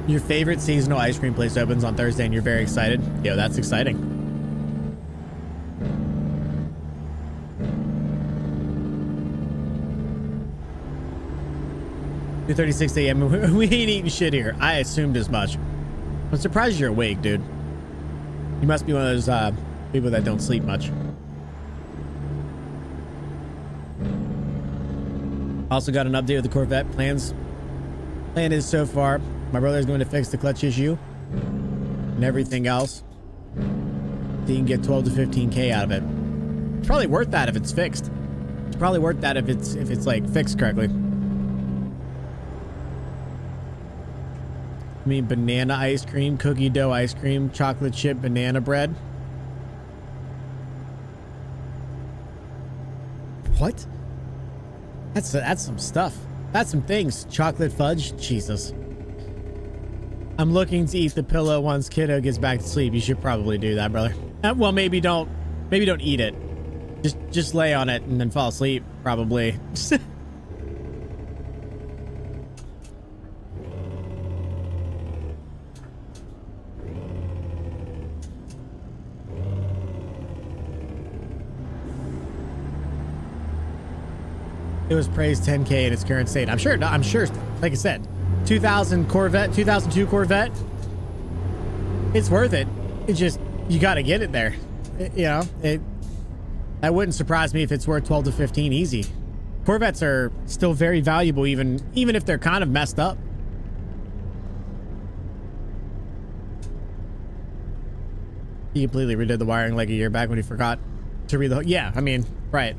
Your favorite seasonal ice cream place opens on Thursday and you're very excited? Yo, that's exciting. 2:36 a.m. We ain't eating shit here. I assumed as much. I'm surprised you're awake, dude. You must be one of those people that don't sleep much. Also got an update with the Corvette plans. Plan is so far, my brother is going to fix the clutch issue and everything else. So you can get 12 to 15K out of it. It's probably worth that if it's fixed. It's probably worth that if it's like fixed correctly. I mean, banana ice cream, cookie dough ice cream, chocolate chip banana bread. What? That's some stuff. That's some things. Chocolate fudge. Jesus. I'm looking to eat the pillow once kiddo gets back to sleep. You should probably do that, brother. Well, maybe don't eat it. Just lay on it and then fall asleep, probably. It was praised 10K in its current state. I'm sure, like I said, 2002 Corvette, it's worth it. It's just, you got to get it there. That wouldn't surprise me if it's worth 12 to 15 easy. Corvettes are still very valuable, even if they're kind of messed up. He completely redid the wiring like a year back when he forgot to read the... Yeah, I mean, right.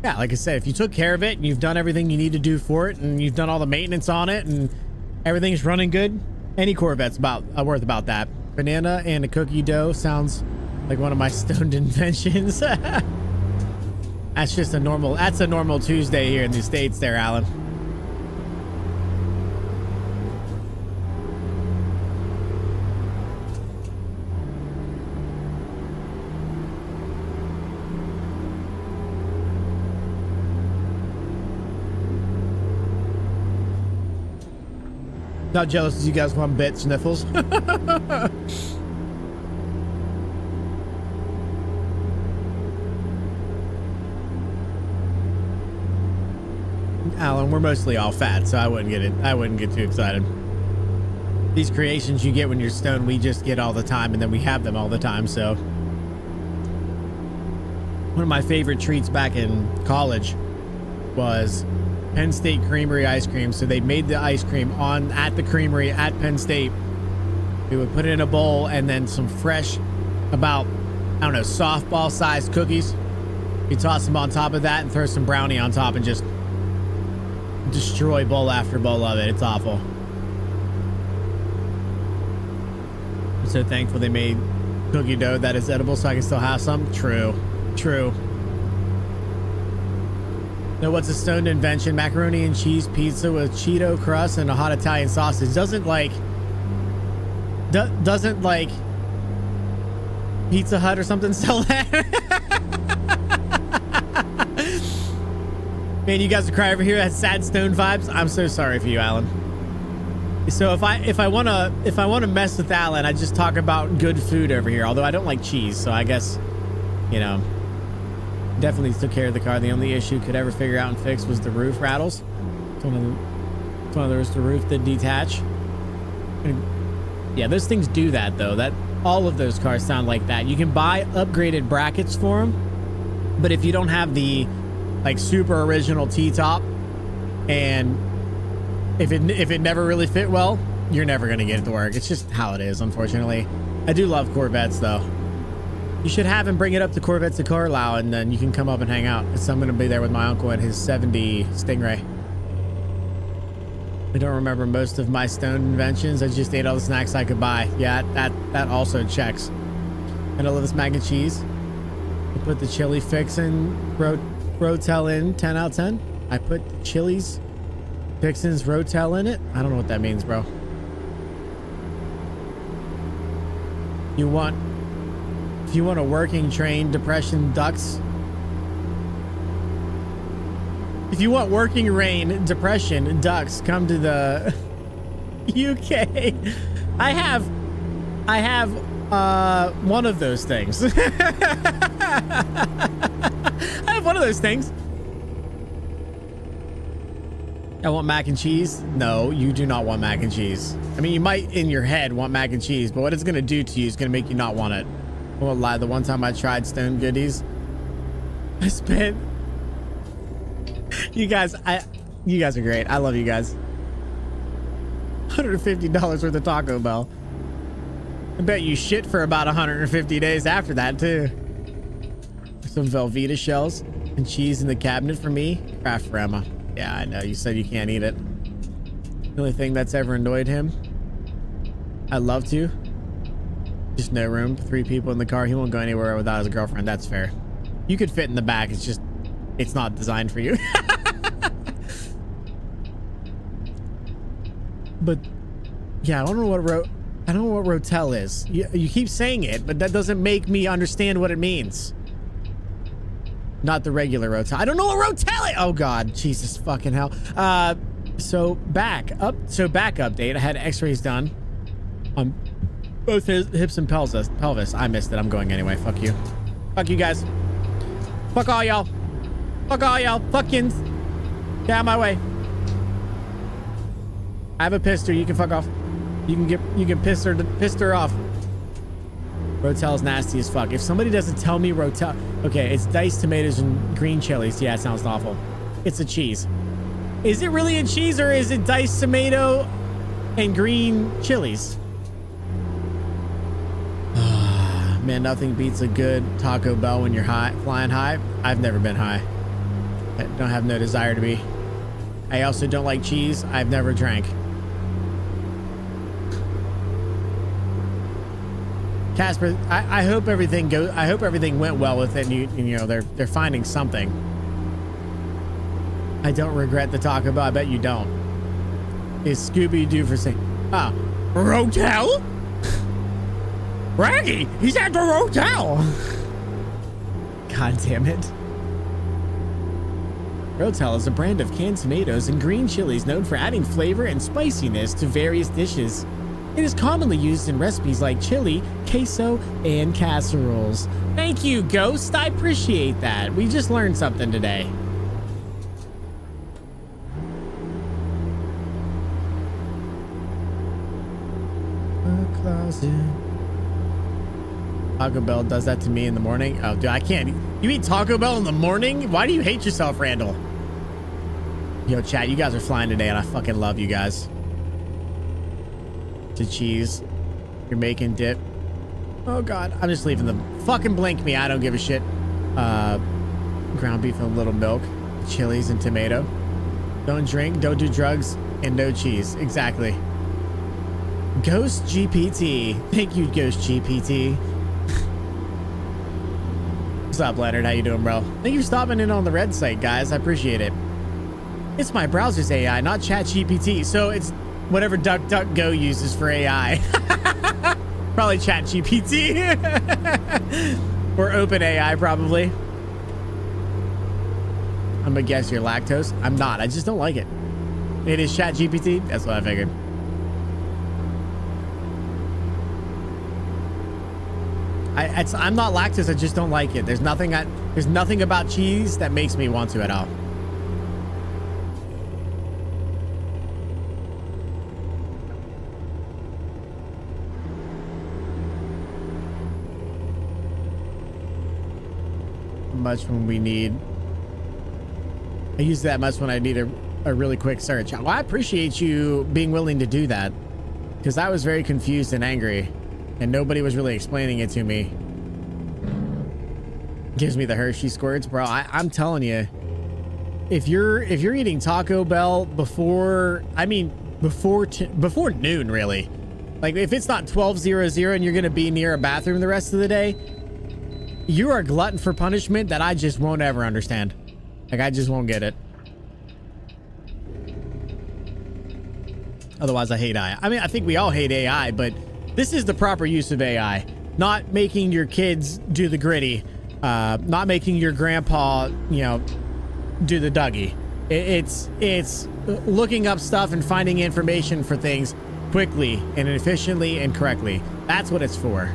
Yeah, like I said, if you took care of it and you've done everything you need to do for it and you've done all the maintenance on it and everything's running good, any Corvette's worth about that. Banana and a cookie dough sounds like one of my stoned inventions. That's a normal Tuesday here in the States there, Alan. Not jealous as you guys want bit sniffles. Alan, we're mostly all fat, so I wouldn't get too excited. These creations you get when you're stoned, we just get all the time, and then we have them all the time, so. One of my favorite treats back in college was Penn State Creamery ice cream. So they made the ice cream at the creamery at Penn State. We would put it in a bowl and then some fresh, about, I don't know, softball sized cookies. You toss them on top of that and throw some brownie on top and just destroy bowl after bowl of it. It's awful. I'm so thankful they made cookie dough that is edible so I can still have some. True. Now, what's a stoned invention? Macaroni and cheese pizza with Cheeto crust and a hot Italian sausage. Doesn't like Pizza Hut or something sell that? Man, you guys are crying over here. That's sad stone vibes. I'm so sorry for you, Alan. So if I wanna mess with Alan, I just talk about good food over here. Although I don't like cheese, so I guess, definitely took care of the car. The only issue could ever figure out and fix was the roof rattles. It's one of those, the roof that detach. Yeah, those things do that though. That all of those cars sound like that. You can buy upgraded brackets for them, but if you don't have the like super original T-top, and if it never really fit well, you're never gonna get it to work. It's just how it is, unfortunately. I do love Corvettes though. You should have him bring it up to Corvettes to Carlisle, and then you can come up and hang out. Because I'm going to be there with my uncle and his 70 Stingray. I don't remember most of my stone inventions. I just ate all the snacks I could buy. Yeah, that also checks. And I love this mac and cheese. I put the chili fixin' Rotel in 10 out of 10. I put the Chili's Fixin's Rotel in it. I don't know what that means, bro. If you want a working train depression ducts. If you want working rain depression ducts, come to the UK. I have one of those things. I have one of those things. I want mac and cheese. No, you do not want mac and cheese. I mean, you might in your head want mac and cheese, but what it's going to do to you is going to make you not want it. I won't lie, the one time I tried stone goodies, I spent... You guys are great. I love you guys. $150 worth of Taco Bell. I bet you shit for about 150 days after that, too. Some Velveeta shells and cheese in the cabinet for me. Craft for Emma. Yeah, I know. You said you can't eat it. The only thing that's ever annoyed him. I'd love to. Just no room. 3 people in the car. He won't go anywhere without his girlfriend. That's fair. You could fit in the back. It's just, it's not designed for you. But yeah, I don't know what Rotel is. You keep saying it, but that doesn't make me understand what it means. Not the regular Rotel. I don't know what Rotel is. Oh God, Jesus fucking hell. So back update. I had X-rays done on both his hips and pelvis. I missed it. I'm going anyway. Fuck you. Fuck you guys. Fuck all y'all. Fuck all y'all. Fuckins. Get out of my way. I have a pistol. You can fuck off. You can piss her off. Rotel's nasty as fuck. If somebody doesn't tell me Rotel, okay, it's diced tomatoes and green chilies. Yeah, it sounds awful. It's a cheese. Is it really a cheese or is it diced tomato and green chilies? Man, nothing beats a good Taco Bell when you're high, flying high. I've never been high. I don't have no desire to be. I also don't like cheese. I've never drank. Casper, I hope everything goes. I hope everything went well with it. And you know they're finding something. I don't regret the Taco Bell. I bet you don't. Is Scooby Doo for saying? Ah, Rotel? Raggy, he's at the Rotel. God damn it. Rotel is a brand of canned tomatoes and green chilies known for adding flavor and spiciness to various dishes. It is commonly used in recipes like chili, queso, and casseroles. Thank you, Ghost. I appreciate that. We just learned something today. A closet. Taco Bell does that to me in the morning. Oh, dude, I can't. You eat Taco Bell in the morning? Why do you hate yourself, Randall? Yo, chat, you guys are flying today, and I fucking love you guys. To cheese. You're making dip. Oh, God. I'm just leaving them. Fucking blink me. I don't give a shit. Ground beef and a little milk. Chilies and tomato. Don't drink, don't do drugs, and no cheese. Exactly. Ghost GPT. Thank you, Ghost GPT. What's up, Leonard? How you doing, bro? Thank you for stopping in on the red site, guys. I appreciate it. It's my browser's AI, not Chat GPT. So it's whatever DuckDuckGo uses for AI. Probably Chat GPT. Or OpenAI, probably. I'm gonna guess you're lactose. I'm not. I just don't like it. It is Chat GPT. That's what I figured. I'm not lactose. I just don't like it. There's nothing about cheese that makes me want to at all. Much when we need. I use that much when I need a really quick search. Well, I appreciate you being willing to do that because I was very confused and angry and nobody was really explaining it to me. Gives me the Hershey squirts, bro. I'm telling you, if you're eating Taco Bell before noon, really, like if it's not 12:00 and you're gonna be near a bathroom the rest of the day, you are a glutton for punishment that I just won't ever understand. Like I just won't get it. Otherwise, I hate AI. I mean, I think we all hate AI, but this is the proper use of AI. Not making your kids do the gritty. Not making your grandpa, do the Dougie. It's looking up stuff and finding information for things quickly and efficiently and correctly. That's what it's for.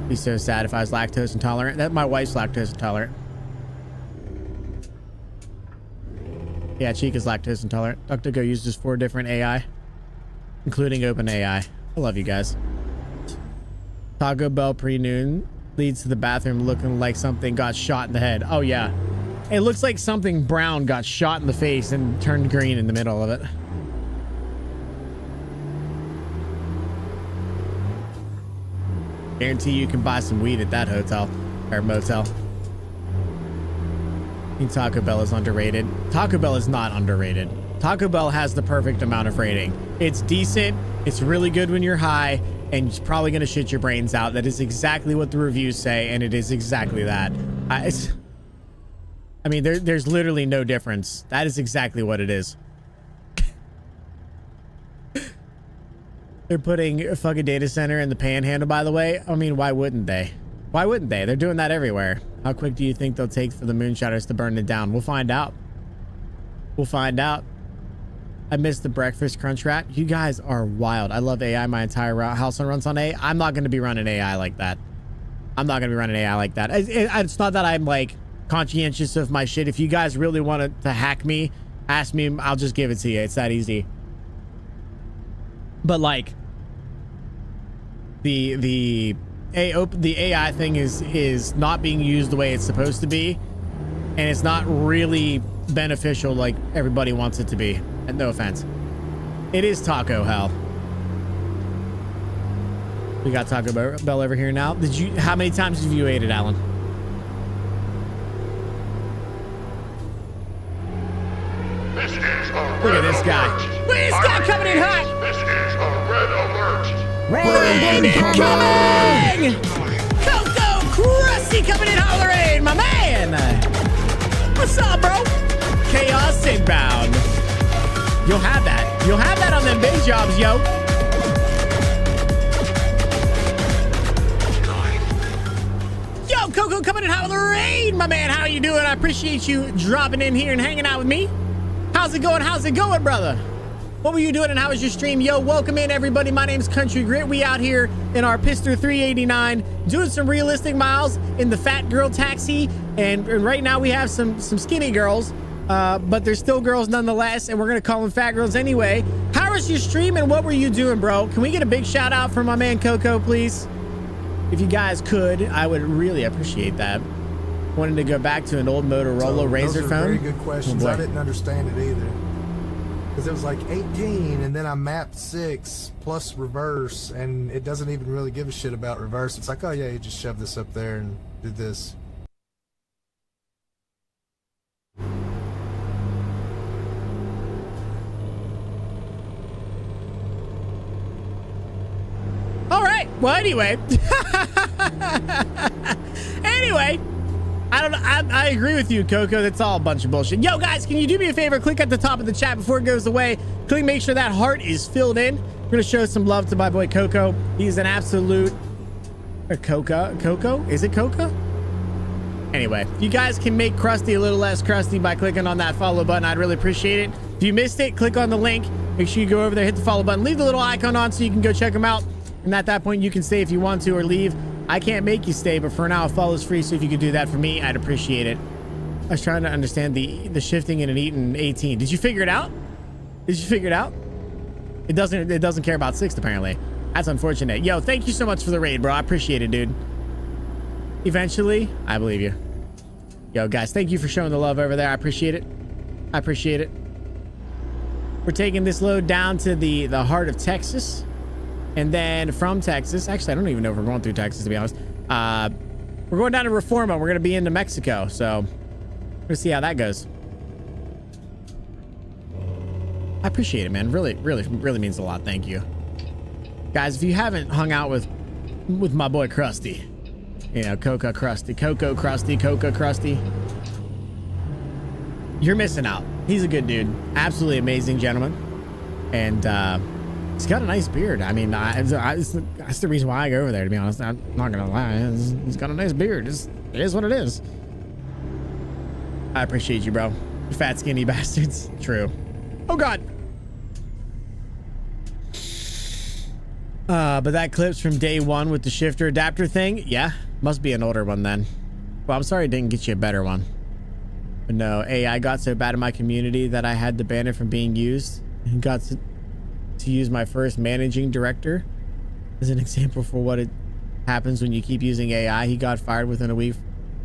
Be so sad if I was lactose intolerant. That my wife's lactose intolerant. Yeah, Chica's lactose intolerant. DuckDuckGo uses 4 different AI, including OpenAI. I love you guys. Taco Bell pre-noon leads to the bathroom looking like something got shot in the head. Oh yeah, it looks like something brown got shot in the face and turned green in the middle of it. Guarantee you can buy some weed at that hotel or motel. I think Taco Bell is underrated. Taco Bell is not underrated. Taco Bell has the perfect amount of rating. It's decent. It's really good when you're high, and it's probably going to shit your brains out. That is exactly what the reviews say, and it is exactly that. I mean, there's literally no difference. That is exactly what it is. They're putting a fucking data center in the Panhandle, by the way. I mean, why wouldn't they? Why wouldn't they? They're doing that everywhere. How quick do you think they'll take for the moonshotters to burn it down? We'll find out. We'll find out. I missed the breakfast crunch rat. You guys are wild. I love AI. My entire house runs on AI. I'm not going to be running AI like that. I'm not going to be running AI like that. It's not that I'm like conscientious of my shit. If you guys really wanted to hack me, ask me, I'll just give it to you. It's that easy. But like the AI thing is not being used the way it's supposed to be, and it's not really beneficial like everybody wants it to be. And no offense. It is Taco Hell. We got Taco Bell over here now. How many times have you ate it, Alan? Look at this guy. Look at this guy coming in hot. This is a red alert. Rain incoming! Coco Krusty coming in hollering, my man! What's up, bro? Chaos inbound. You'll have that. You'll have that on them big jobs, yo. Yo, Coco coming in hot with the rain, my man. How you doing? I appreciate you dropping in here and hanging out with me. How's it going? How's it going, brother? What were you doing and how was your stream? Yo, welcome in, everybody. My name's CountryGrit. We out here in our Pister 389 doing some realistic miles in the fat girl taxi. And right now we have some skinny girls, but they're still girls nonetheless. And we're going to call them fat girls anyway. How was your stream and what were you doing, bro? Can we get a big shout out for my man Coco, please? If you guys could, I would really appreciate that. Wanted to go back to an old Motorola Razr those are phone. very good questions. Oh, I didn't understand it either. Because it was like 18, and then I mapped 6 plus reverse, and it doesn't even really give a shit about reverse. It's like, oh yeah, you just shove this up there and did this. All right. Well, anyway. Anyway. I don't know. I agree with you, Coco. That's all a bunch of bullshit. Yo, guys, can you do me a favor? Click at the top of the chat before it goes away. Click, make sure that heart is filled in. We're going to show some love to my boy Coco. He's an absolute... Coco? Is it Coco? Anyway, if you guys can make Krusty a little less crusty by clicking on that follow button, I'd really appreciate it. If you missed it, click on the link. Make sure you go over there, hit the follow button, leave the little icon on so you can go check them out. And at that point, you can stay if you want to or leave. I can't make you stay, but for now, a follow is free, so if you could do that for me, I'd appreciate it. I was trying to understand the shifting in an Eaton 18. Did you figure it out? Did you figure it out? It doesn't care about 6, apparently. That's unfortunate. Yo, thank you so much for the raid, bro. I appreciate it, dude. Eventually, I believe you. Yo, guys, thank you for showing the love over there. I appreciate it. I appreciate it. We're taking this load down to the heart of Texas. And then from Texas, actually, I don't even know if we're going through Texas, to be honest. We're going down to Reforma. We're going to be into Mexico. So we're going to see how that goes. I appreciate it, man. Really, really, really means a lot. Thank you. Guys, if you haven't hung out with my boy Krusty, you know, Coco Krusty, you're missing out. He's a good dude. Absolutely amazing gentleman. And, he's got a nice beard. I mean, that's the reason why I go over there, to be honest. I'm not going to lie. He's got a nice beard. It is what it is. I appreciate you, bro. You fat, skinny bastards. True. Oh, God. But that clip's from day one with the shifter adapter thing. Yeah, must be an older one then. Well, I'm sorry I didn't get you a better one. But no, AI got so bad in my community that I had to ban it from being used. And got to use my first managing director as an example for what it happens when you keep using AI. He got fired within a week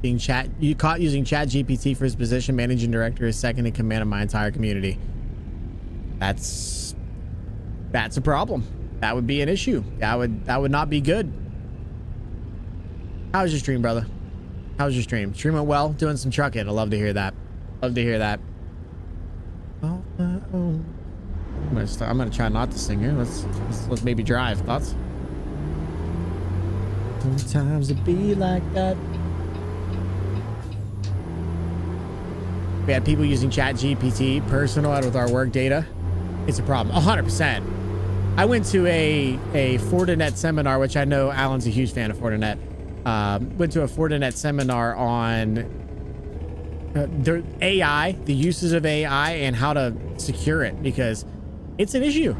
being caught using ChatGPT for his position. Managing director is second in command of my entire community. That's a problem. That would be an issue. That would not be good. How was your stream, brother? How was your stream? Stream went well. Doing some trucking. I love to hear that. Love to hear that. Oh. I'm gonna try not to sing here. Let's maybe drive. Thoughts? Sometimes it be like that. We had people using ChatGPT personal out with our work data. It's a problem. 100%. I went to a Fortinet seminar, which I know Alan's a huge fan of Fortinet. Went to a Fortinet seminar on the AI, the uses of AI, and how to secure it, because it's an issue.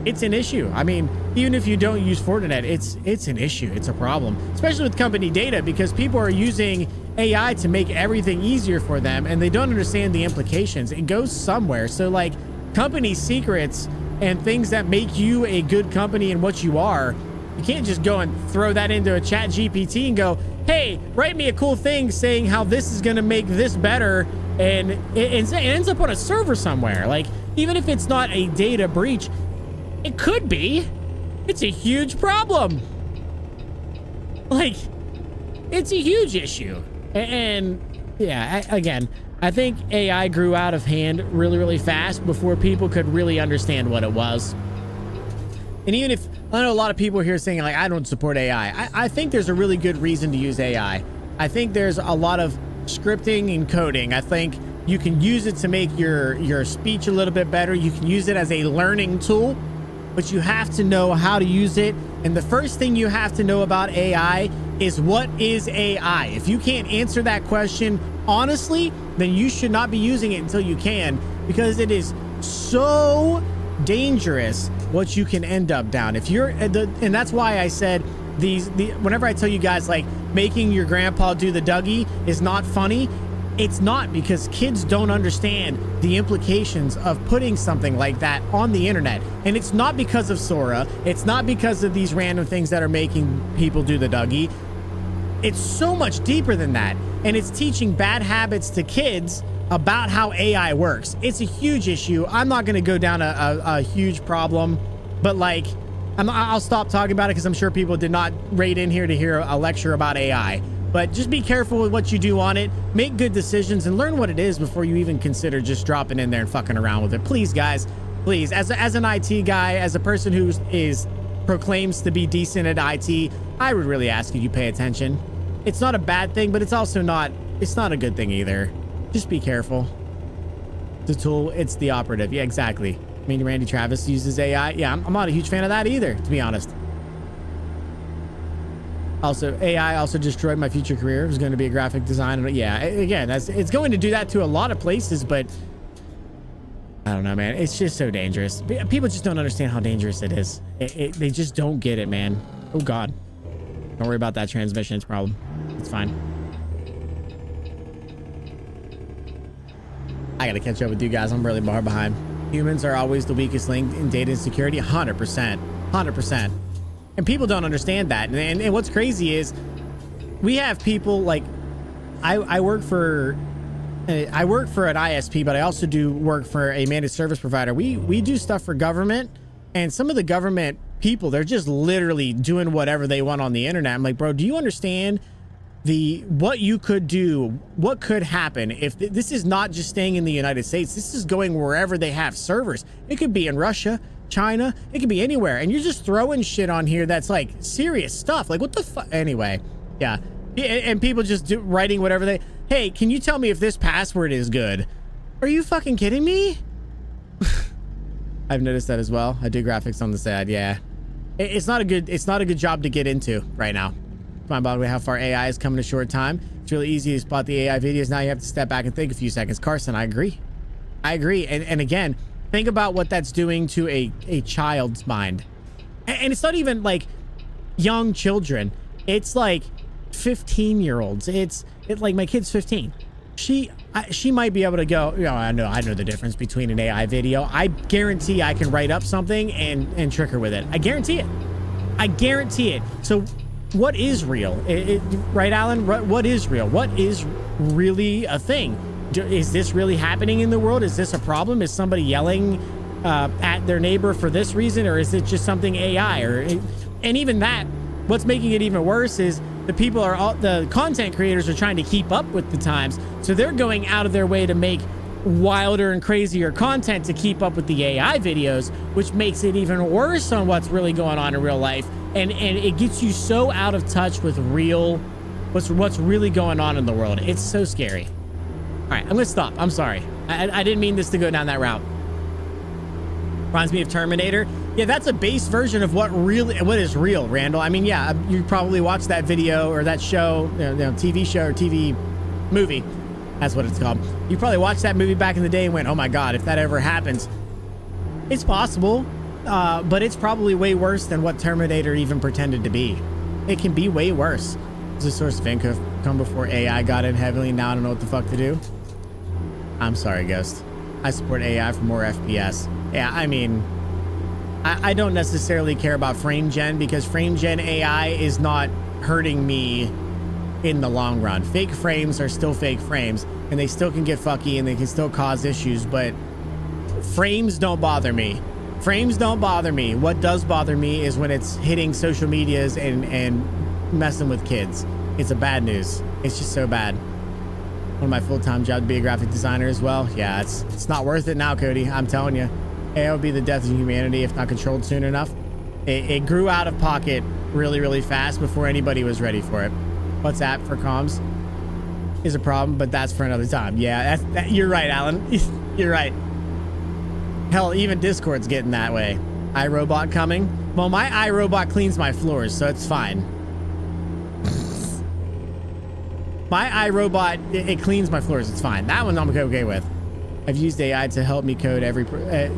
It's an issue. I mean, even if you don't use Fortinet, it's an issue. It's a problem, especially with company data, because people are using AI to make everything easier for them, and they don't understand the implications. It goes somewhere. So like company secrets and things that make you a good company and what you are, you can't just go and throw that into a chat GPT and go, hey, write me a cool thing saying how this is going to make this better. And it ends up on a server somewhere. Like, even if it's not a data breach, it could be. It's a huge problem. Like, it's a huge issue. And yeah, again, I think AI grew out of hand really, really fast before people could really understand what it was. And even if, I know a lot of people here saying like, I don't support AI. I think there's a really good reason to use AI. I think there's a lot of scripting and coding. I think you can use it to make your speech a little bit better. You can use it as a learning tool, but you have to know how to use it. And the first thing you have to know about AI is, what is AI? If you can't answer that question honestly, then you should not be using it until you can, because it is so dangerous what you can end up down. If you're, and that's why I said whenever I tell you guys like making your grandpa do the Dougie is not funny, it's not, because kids don't understand the implications of putting something like that on the internet. And it's not because of Sora. It's not because of these random things that are making people do the Dougie. It's so much deeper than that. And it's teaching bad habits to kids about how AI works. It's a huge issue. I'm not going to go down a huge problem, but like, I'll stop talking about it because I'm sure people did not raid in here to hear a lecture about AI. But just be careful with what you do on it. Make good decisions and learn what it is before you even consider just dropping in there and fucking around with it. Please, guys, please. As an IT guy, as a person who proclaims to be decent at IT, I would really ask you pay attention. It's not a bad thing, but it's also not a good thing either. Just be careful. The tool, it's the operative. Yeah, exactly. I mean, Randy Travis uses AI. Yeah, I'm not a huge fan of that either, to be honest. Also, AI also destroyed my future career. It was going to be a graphic designer. Yeah, again, it's going to do that to a lot of places, but I don't know, man. It's just so dangerous. People just don't understand how dangerous it is. They just don't get it, man. Oh, God. Don't worry about that transmission. It's a problem. It's fine. I got to catch up with you guys. I'm really far behind. Humans are always the weakest link in data insecurity. 100%. 100%. And people don't understand that. And what's crazy is we have people like, I work for an ISP, but I also do work for a managed service provider. We do stuff for government, and some of the government people, they're just literally doing whatever they want on the internet. I'm like, bro, do you understand what you could do? What could happen if this is not just staying in the United States? This is going wherever they have servers. It could be in Russia, China, it could be anywhere, and you're just throwing shit on here that's like serious stuff. Like, what the fuck? Anyway, yeah, and people just writing whatever they, hey, can you tell me if this password is good? Are you fucking kidding me? I've noticed that as well. I do graphics on the side. Yeah, it's not a good job to get into right now. Mind boggling how far AI has come in a short time. It's really easy to spot the AI videos. Now you have to step back and think a few seconds. Carson, I agree. And again, think about what that's doing to a child's mind. And it's not even like young children. It's like 15-year-olds. It's like my kid's 15. She might be able to go, you know, I know the difference between an AI video. I guarantee I can write up something and trick her with it. I guarantee it. So what is real? Right, Alan? What is real? What is really a thing? Is this really happening in the world? Is this a problem? Is somebody yelling at their neighbor for this reason? Or is it just something AI? And even that, what's making it even worse is the content creators are trying to keep up with the times. So they're going out of their way to make wilder and crazier content to keep up with the AI videos, which makes it even worse on what's really going on in real life. And it gets you so out of touch with what's really going on in the world. It's so scary. All right, I'm gonna stop. I'm sorry. I didn't mean this to go down that route. Reminds me of Terminator. Yeah, that's a base version of what is real, Randall. I mean, yeah, you probably watched that video or that show, TV show or TV movie. That's what it's called. You probably watched that movie back in the day and went, oh my God, if that ever happens. It's possible. but it's probably way worse than what Terminator even pretended to be. It can be way worse. It's a source of income before AI got in heavily. Now I don't know what the fuck to do. I'm sorry, Ghost. I support AI for more FPS. Yeah, I mean, I don't necessarily care about frame gen because frame gen AI is not hurting me in the long run. Fake frames are still fake frames and they still can get fucky and they can still cause issues, but frames don't bother me. Frames don't bother me. What does bother me is when it's hitting social medias and messing with kids. It's a bad news. It's just so bad. One of my full-time jobs to be a graphic designer as well. Yeah, it's not worth it now, Cody. I'm telling you. AI will be the death of humanity if not controlled soon enough. It grew out of pocket really, really fast before anybody was ready for it. WhatsApp for comms is a problem, but that's for another time. Yeah, you're right, Alan. You're right. Hell, even Discord's getting that way. iRobot coming. Well, my iRobot cleans my floors, so it's fine. My iRobot, it cleans my floors. It's fine. That one I'm okay with. I've used AI to help me code every, a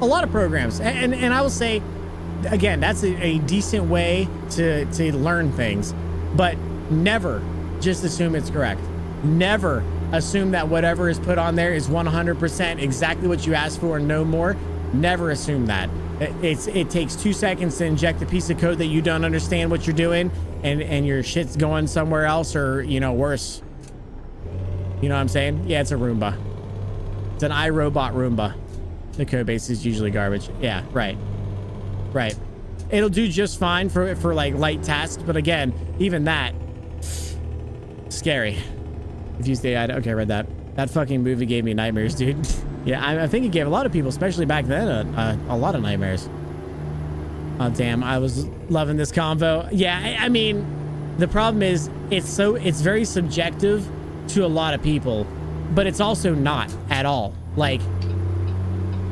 lot of programs. And I will say, again, that's a decent way to learn things, but never just assume it's correct. Never assume that whatever is put on there is 100% exactly what you asked for and no more. Never assume that. It takes 2 seconds to inject a piece of code that you don't understand what you're doing and your shit's going somewhere else or, you know, worse. You know what I'm saying? Yeah, it's a Roomba. It's an iRobot Roomba. The code base is usually garbage. Yeah, right. Right. It'll do just fine for like light tasks, but again, even that, scary. If you stay, okay, I read that. That fucking movie gave me nightmares, dude. Yeah, I think it gave a lot of people, especially back then, a lot of nightmares. Oh, damn, I was loving this convo. Yeah, I mean, the problem is it's very subjective to a lot of people, but it's also not at all. Like,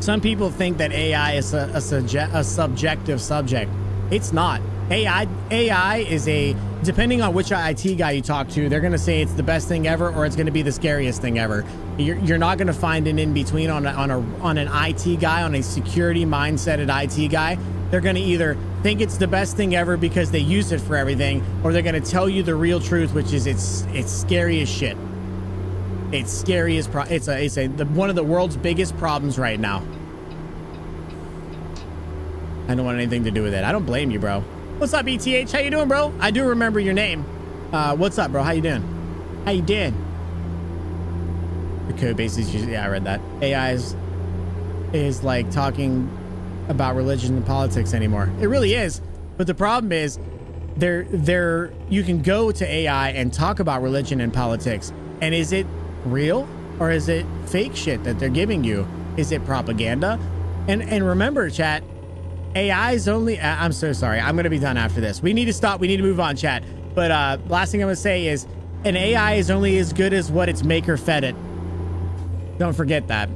some people think that AI is a subjective subject. It's not. AI is depending on which IT guy you talk to, they're going to say it's the best thing ever or it's going to be the scariest thing ever. You're not going to find an in-between on an IT guy, on a security mindseted IT guy. They're going to either think it's the best thing ever because they use it for everything, or they're going to tell you the real truth, which is it's scary as shit. It's scary as it's one of the world's biggest problems right now. I don't want anything to do with it. I don't blame you, bro. What's up, ETH? How you doing, bro? I do remember your name. What's up, bro? How you doing? How you doing? The code base is usually, yeah, I read that. AI is like talking about religion and politics anymore. It really is. But the problem is you can go to AI and talk about religion and politics. And is it real or is it fake shit that they're giving you? Is it propaganda? And remember, chat, AI is only, I'm so sorry. I'm going to be done after this. We need to stop. We need to move on, chat. But last thing I'm going to say is an AI is only as good as what its maker fed it. Don't forget that.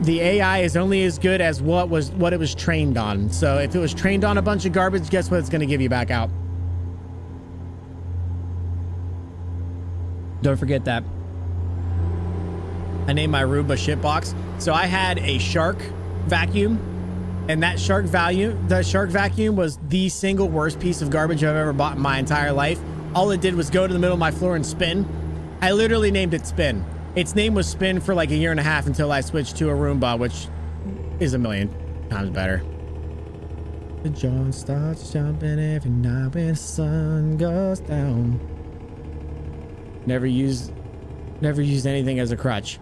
The AI is only as good as what it was trained on. So if it was trained on a bunch of garbage, guess what it's going to give you back out? Don't forget that. I named my Roomba shitbox. So I had a shark vacuum, and that shark vacuum was the single worst piece of garbage I've ever bought in my entire life. All it did was go to the middle of my floor and spin. I literally named it Spin. Its name was Spin for like a year and a half until I switched to a Roomba, which is 1,000,000 times better. The John starts jumping every night when the sun goes down. Never used anything as a crutch.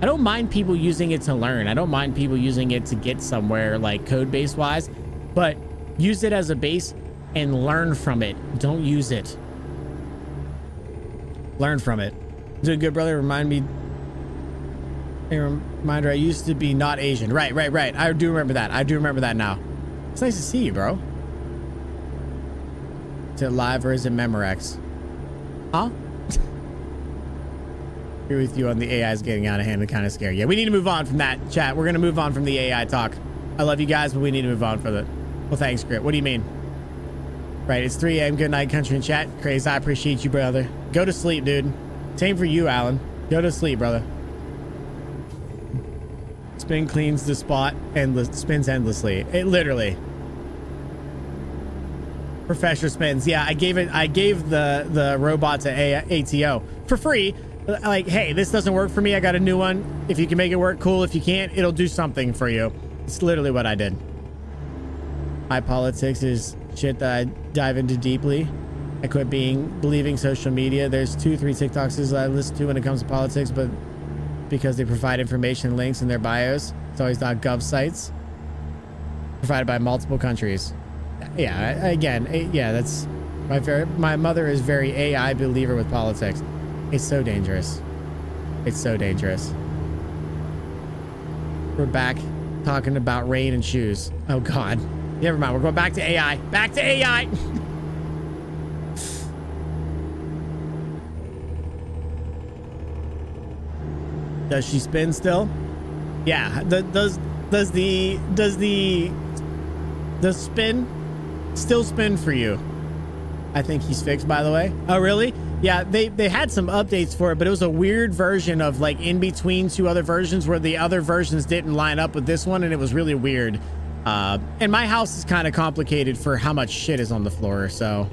I don't mind people using it to learn. I don't mind people using it to get somewhere, like code base wise, but use it as a base and learn from it. Don't use it. Learn from it. Doing good, brother. Reminder, I used to be not Asian. Right. I do remember that. I do remember that now. It's nice to see you, bro. Is it live or is it Memorex? Huh? Agree with you on the AI is getting out of hand and kind of scary. Yeah, we need to move on from that, chat. We're going to move on from the AI talk. I love you guys, but we need to move on from it. Well, thanks, Grit. What do you mean? Right, it's 3 a.m. Good night, country and chat. Craze, I appreciate you, brother. Go to sleep, dude. Same for you, Alan. Go to sleep, brother. spin cleans the spot and spins endlessly. It literally. Professor spins. Yeah, I gave the robot to ATO for free. Like, hey, this doesn't work for me. I got a new one. If you can make it work, cool. If you can't, it'll do something for you. It's literally what I did. My politics is shit that I dive into deeply. I quit believing social media. There's 2-3 TikToks that I listen to when it comes to politics, but because they provide information links in their bios, it's always .gov sites provided by multiple countries. Yeah, again, yeah, that's my mother is very AI believer with politics. It's so dangerous. It's so dangerous. We're back talking about rain and shoes. Oh God. Never mind. We're going back to AI. Back to AI. Does she spin still? Yeah. Does the spin still spin for you? I think he's fixed, by the way. Oh, really? Yeah, they had some updates for it, but it was a weird version of like in between two other versions where the other versions didn't line up with this one, and it was really weird. And my house is kind of complicated for how much shit is on the floor, so.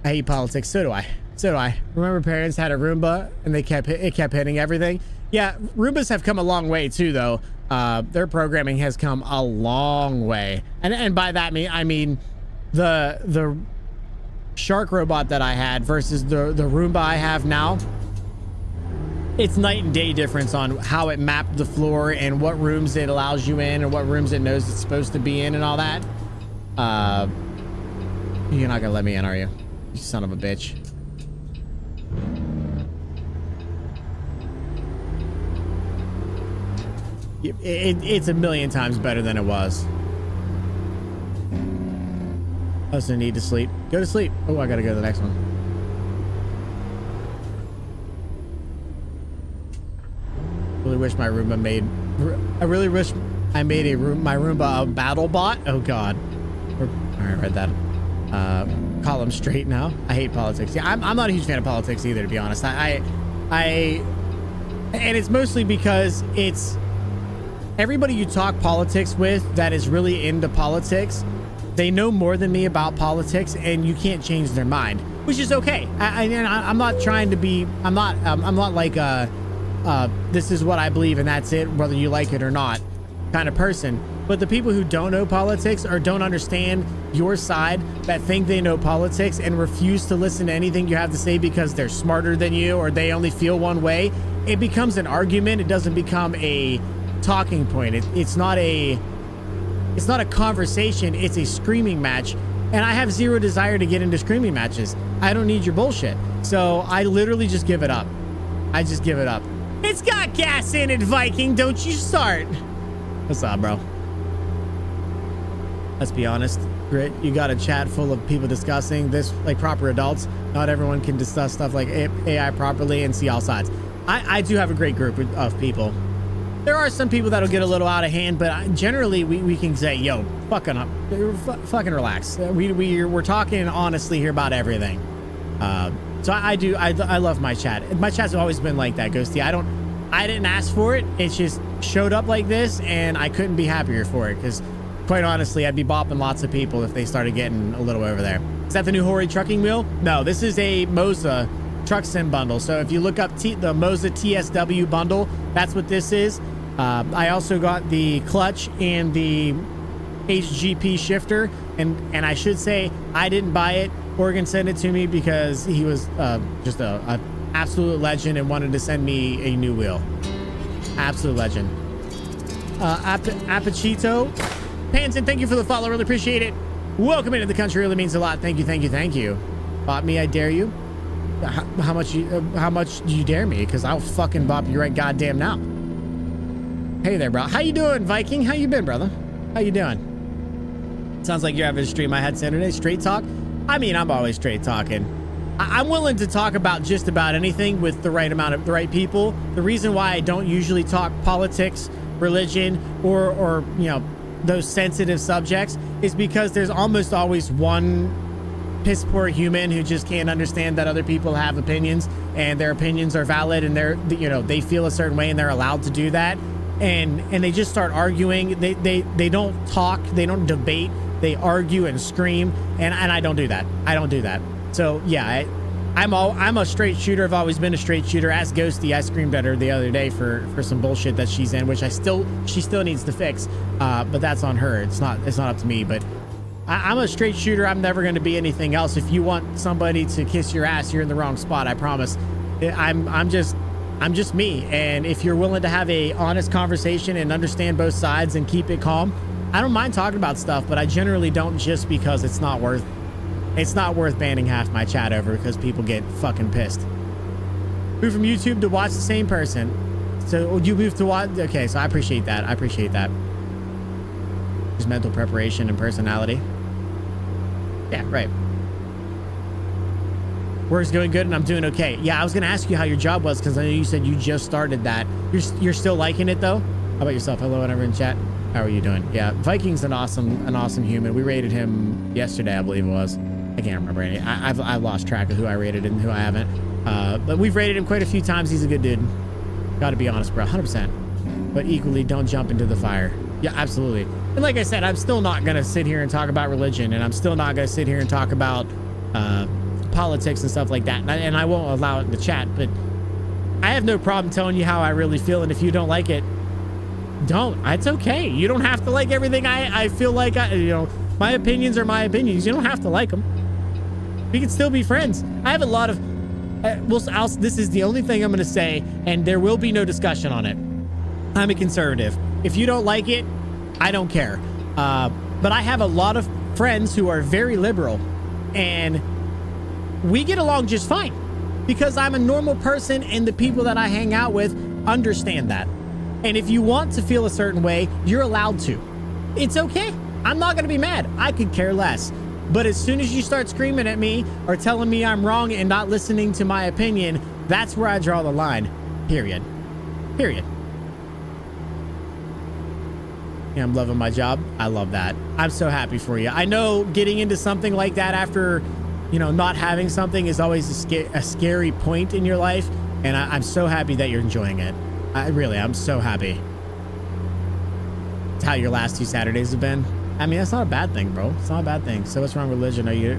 I hate politics. So do I. So do I. Remember parents had a Roomba and it kept hitting everything. Yeah, Roombas have come a long way too, though. Their programming has come a long way, and by that I mean the shark robot that I had versus the Roomba I have now. It's night and day difference on how it mapped the floor and what rooms it allows you in and what rooms it knows it's supposed to be in and all that. You're not gonna let me in, are you? You son of a bitch. It's a million times better than it was. I also need to sleep. Go to sleep. Oh, I gotta go to the next one. Really wish my Roomba made... I really wish I made my Roomba a battle bot. Oh, God. All right, read that. Call them straight now. I hate politics. Yeah, I'm not a huge fan of politics either, to be honest. And it's mostly because it's everybody you talk politics with that is really into politics. They know more than me about politics, and you can't change their mind, which is okay. I'm not trying to be. I'm not like this is what I believe and that's it, whether you like it or not, kind of person. But the people who don't know politics or don't understand your side, that think they know politics and refuse to listen to anything you have to say because they're smarter than you or they only feel one way, it becomes an argument. It doesn't become a talking point. It's not a conversation. It's a screaming match. And I have zero desire to get into screaming matches. I don't need your bullshit. So I literally just give it up. I just give it up. It's got gas in it, Viking. Don't you start. What's up, bro? Let's be honest, Grit, you got a chat full of people discussing this like proper adults. Not everyone can discuss stuff like AI properly and see all sides. I do have a great group of people. There are some people that'll get a little out of hand, but generally we can say, yo, fucking fucking relax. We're talking honestly here about everything. So I love my chat. My chat's always been like that, Ghosty. I didn't ask for it. It just showed up like this, and I couldn't be happier for it, because quite honestly, I'd be bopping lots of people if they started getting a little over there. Is that the new Hori trucking wheel? No, this is a Moza truck sim bundle. So if you look up the Moza TSW bundle, that's what this is. I also got the clutch and the HGP shifter, and I should say I didn't buy it. Morgan sent it to me because he was just a absolute legend and wanted to send me a new wheel. Absolute legend. Apachito Panson, thank you for the follow. Really appreciate it. Welcome into the country. Really means a lot. Thank you, thank you, thank you. Bop me, I dare you. How much do you dare me? Because I'll fucking bop you right goddamn now. Hey there, bro. How you doing, Viking? How you been, brother? How you doing? Sounds like you're having a stream I had Saturday. Straight talk? I mean, I'm always straight talking. I'm willing to talk about just about anything with the right people. The reason why I don't usually talk politics, religion, or you know, those sensitive subjects is because there's almost always one piss poor human who just can't understand that other people have opinions and their opinions are valid and they feel a certain way and they're allowed to do that, and they just start arguing. They don't talk, they don't debate, they argue and scream, and I don't do that. I don't do that. So yeah, I'm a straight shooter. I've always been a straight shooter. As Ghosty, I screamed at her the other day for some bullshit that she's in, which she still needs to fix. But that's on her. It's not up to me. But I'm a straight shooter. I'm never going to be anything else. If you want somebody to kiss your ass, you're in the wrong spot. I promise. I'm just me. And if you're willing to have a honest conversation and understand both sides and keep it calm, I don't mind talking about stuff. But I generally don't, just because it's not worth banning half my chat over because people get fucking pissed. Move from YouTube to watch the same person. So you move to watch. Okay, so I appreciate that. Just mental preparation and personality. Yeah, right. Work's going good and I'm doing okay. Yeah, I was gonna ask you how your job was because I know you said you just started that. You're still liking it though? How about yourself? Hello, everyone in chat. How are you doing? Yeah, Viking's an awesome human. We rated him yesterday, I believe it was. I can't remember any. I've lost track of who I rated and who I haven't. But we've rated him quite a few times. He's a good dude. Gotta be honest, bro. 100%. But equally, don't jump into the fire. Yeah, absolutely. And like I said, I'm still not gonna sit here and talk about religion, and I'm still not gonna sit here and talk about politics and stuff like that. And I won't allow it in the chat. But I have no problem telling you how I really feel. And if you don't like it, don't. It's okay. You don't have to like everything I feel like. My opinions are my opinions. You don't have to like them. We can still be friends. I have a lot of this is the only thing I'm going to say, and there will be no discussion on it. I'm a conservative. If you don't like it, I don't care. But I have a lot of friends who are very liberal, and we get along just fine because I'm a normal person, and the people that I hang out with understand that. And if you want to feel a certain way, you're allowed to. It's okay. I'm not going to be mad. I could care less. But as soon as you start screaming at me or telling me I'm wrong and not listening to my opinion, that's where I draw the line. Period. Yeah, I'm loving my job. I love that. I'm so happy for you. I know getting into something like that after, not having something is always a scary point in your life. And I'm so happy that you're enjoying it. I'm so happy. It's how your last 2 Saturdays have been. I mean, that's not a bad thing, bro. It's not a bad thing. So what's wrong with religion? Are you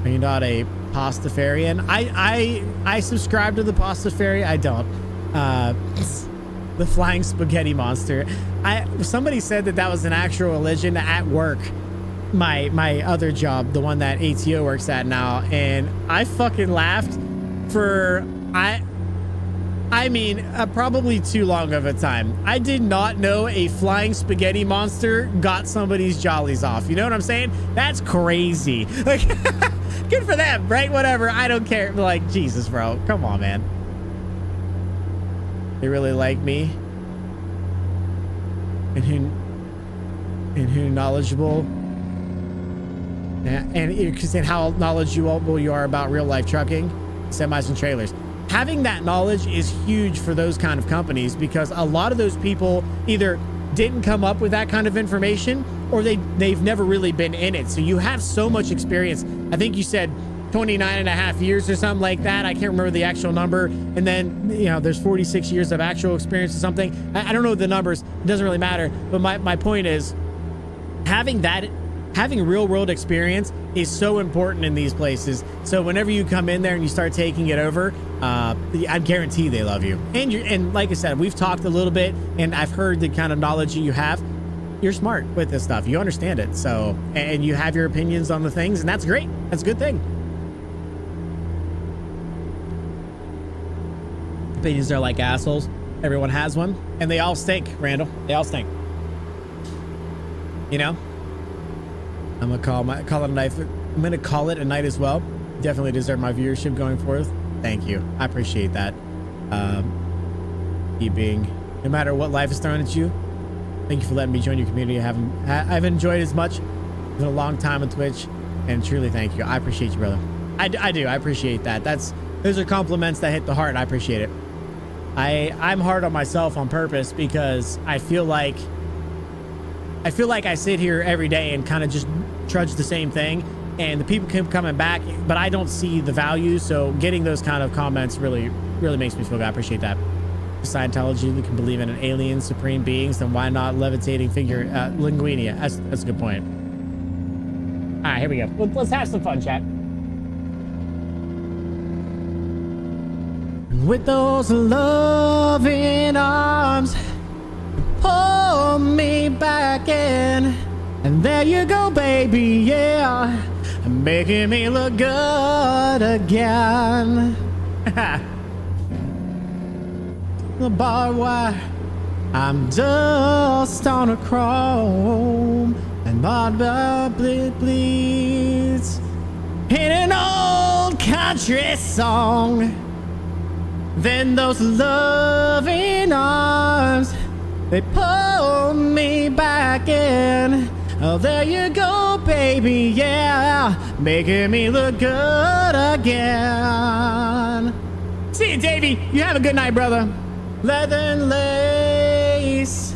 not a pastafarian? I subscribe to the pastafari. I don't. The flying spaghetti monster. Somebody said that was an actual religion at work. My other job, the one that ATO works at now, and I fucking laughed for probably too long of a time. I did not know a flying spaghetti monster got somebody's jollies off. You know what I'm saying? That's crazy. Like, good for them, right? Whatever. I don't care. Like, Jesus, bro. Come on, man. They really like me. And who knowledgeable. Yeah, and how knowledgeable you are about real life trucking, semis and trailers. Having that knowledge is huge for those kind of companies because a lot of those people either didn't come up with that kind of information or they've never really been in it. So you have so much experience. I think you said 29 and a half years or something like that. I can't remember the actual number. And then, there's 46 years of actual experience or something. I don't know the numbers. It doesn't really matter. But my point is having real world experience is so important in these places. So whenever you come in there and you start taking it over, I guarantee they love you. And like I said, we've talked a little bit and I've heard the kind of knowledge that you have. You're smart with this stuff. You understand it. So, and you have your opinions on the things, and that's great. That's a good thing. Opinions are like assholes. Everyone has one, and they all stink, Randall. They all stink. I'm gonna call it a night. I'm gonna call it a night as well. Definitely deserve my viewership going forth. Thank you. I appreciate that. Keep being, no matter what life is throwing at you. Thank you for letting me join your community. I've enjoyed as much. It's been a long time on Twitch, and truly thank you. I appreciate you, brother. I do. I appreciate that. Those are compliments that hit the heart. I appreciate it. I'm hard on myself on purpose because I feel like I sit here every day and kind of just trudge the same thing, and the people keep coming back, but I don't see the value. So getting those kind of comments really makes me feel good. I appreciate that. Scientology, we can believe in an alien supreme beings, then why not levitating figure linguinia? That's a good point. All right, here we go. Let's have some fun, chat. With those loving arms, pull me back in, and there you go, baby, yeah, making me look good again. The barbed wire, I'm dust on a chrome, and my blood bleeds in an old country song. Then those loving arms, they pull me back in. Oh, there you go, baby, yeah, making me look good again. See you, Davey. You have a good night, brother. Leather and lace,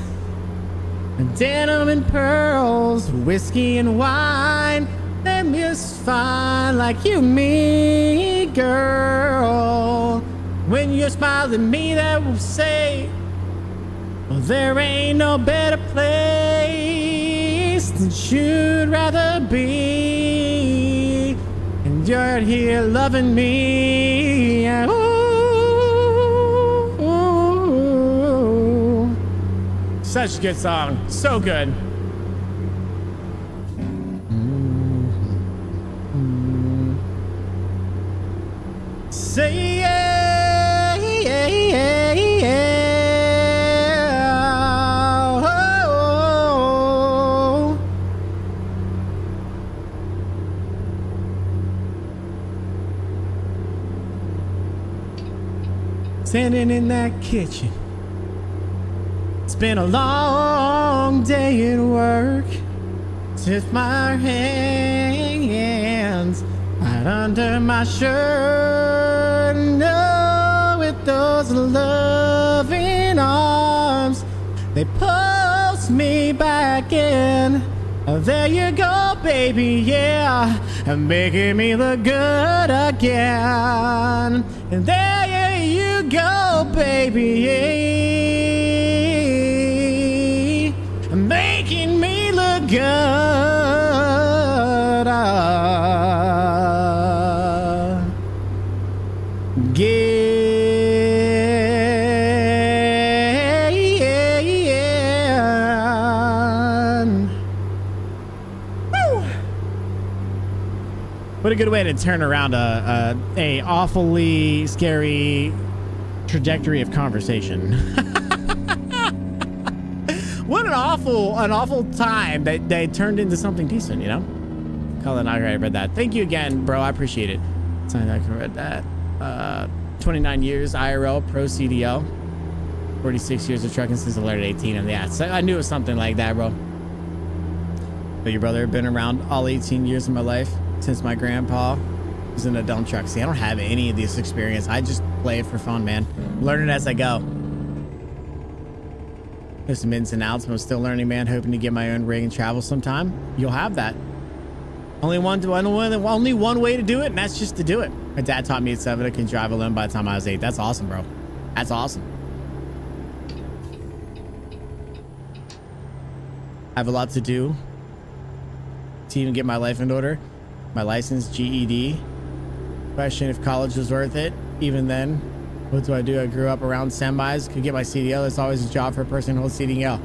denim and pearls, whiskey and wine. Them just fine like you and me, girl. When you smile at me, that will say, well, there ain't no better place than you'd rather be. And you're here loving me. Ooh, such a good song. So good. Say yeah. Standing in that kitchen, it's been a long day at work. Since my hands right under my shirt, no, with those loving arms, they pulse me back in. Oh, there you go, baby, yeah, and making me look good again. And there you go, baby, making me look good. What a good way to turn around a awfully scary trajectory of conversation. What an awful time that they turned into something decent, you know? Colin, I read that. Thank you again, bro. I appreciate it. I read that. 29 years IRL pro CDL. 46 years of trucking since I learned 18. And yeah, so I knew it was something like that, bro. But your brother had been around all 18 years of my life. Since my grandpa was in a dump truck. See, I don't have any of this experience. I just play it for fun, man. Learn it as I go. There's some ins and outs, but I'm still learning, man. Hoping to get my own rig and travel sometime. You'll have that. Only one way to do it, and that's just to do it. My dad taught me at 7 I could drive alone by the time I was 8. That's awesome, bro. That's awesome. I have a lot to do to even get my life in order. My license, GED. Question if college was worth it. Even then, what do? I grew up around semis. Could get my CDL. There's always a job for a person who holds CDL.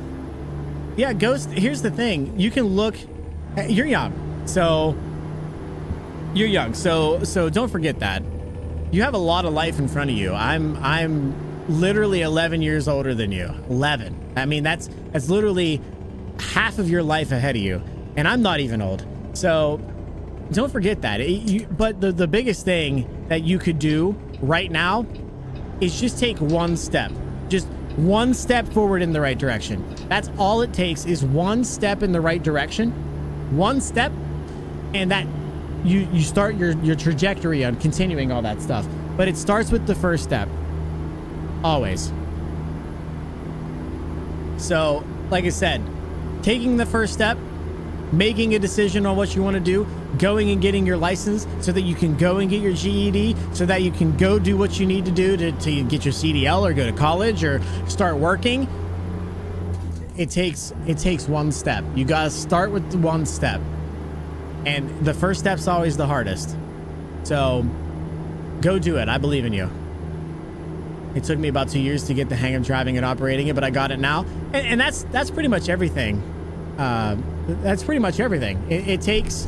Yeah, Ghost, here's the thing. You can look, you're young. So, you're young. So don't forget that. You have a lot of life in front of you. I'm literally 11 years older than you. 11. I mean, that's literally half of your life ahead of you. And I'm not even old. So, don't forget that. But the biggest thing that you could do right now is just take one step. Just one step forward in the right direction. That's all it takes is one step in the right direction. One step. And that you start your trajectory on continuing all that stuff. But it starts with the first step. Always. So, like I said, taking the first step, making a decision on what you want to do, going and getting your license so that you can go and get your GED, so that you can go do what you need to do to get your CDL or go to college or start working. It takes one step. You got to start with the one step. And the first step's always the hardest. So go do it. I believe in you. It took me about 2 years to get the hang of driving and operating it, but I got it now. And that's pretty much everything. That's pretty much everything. It takes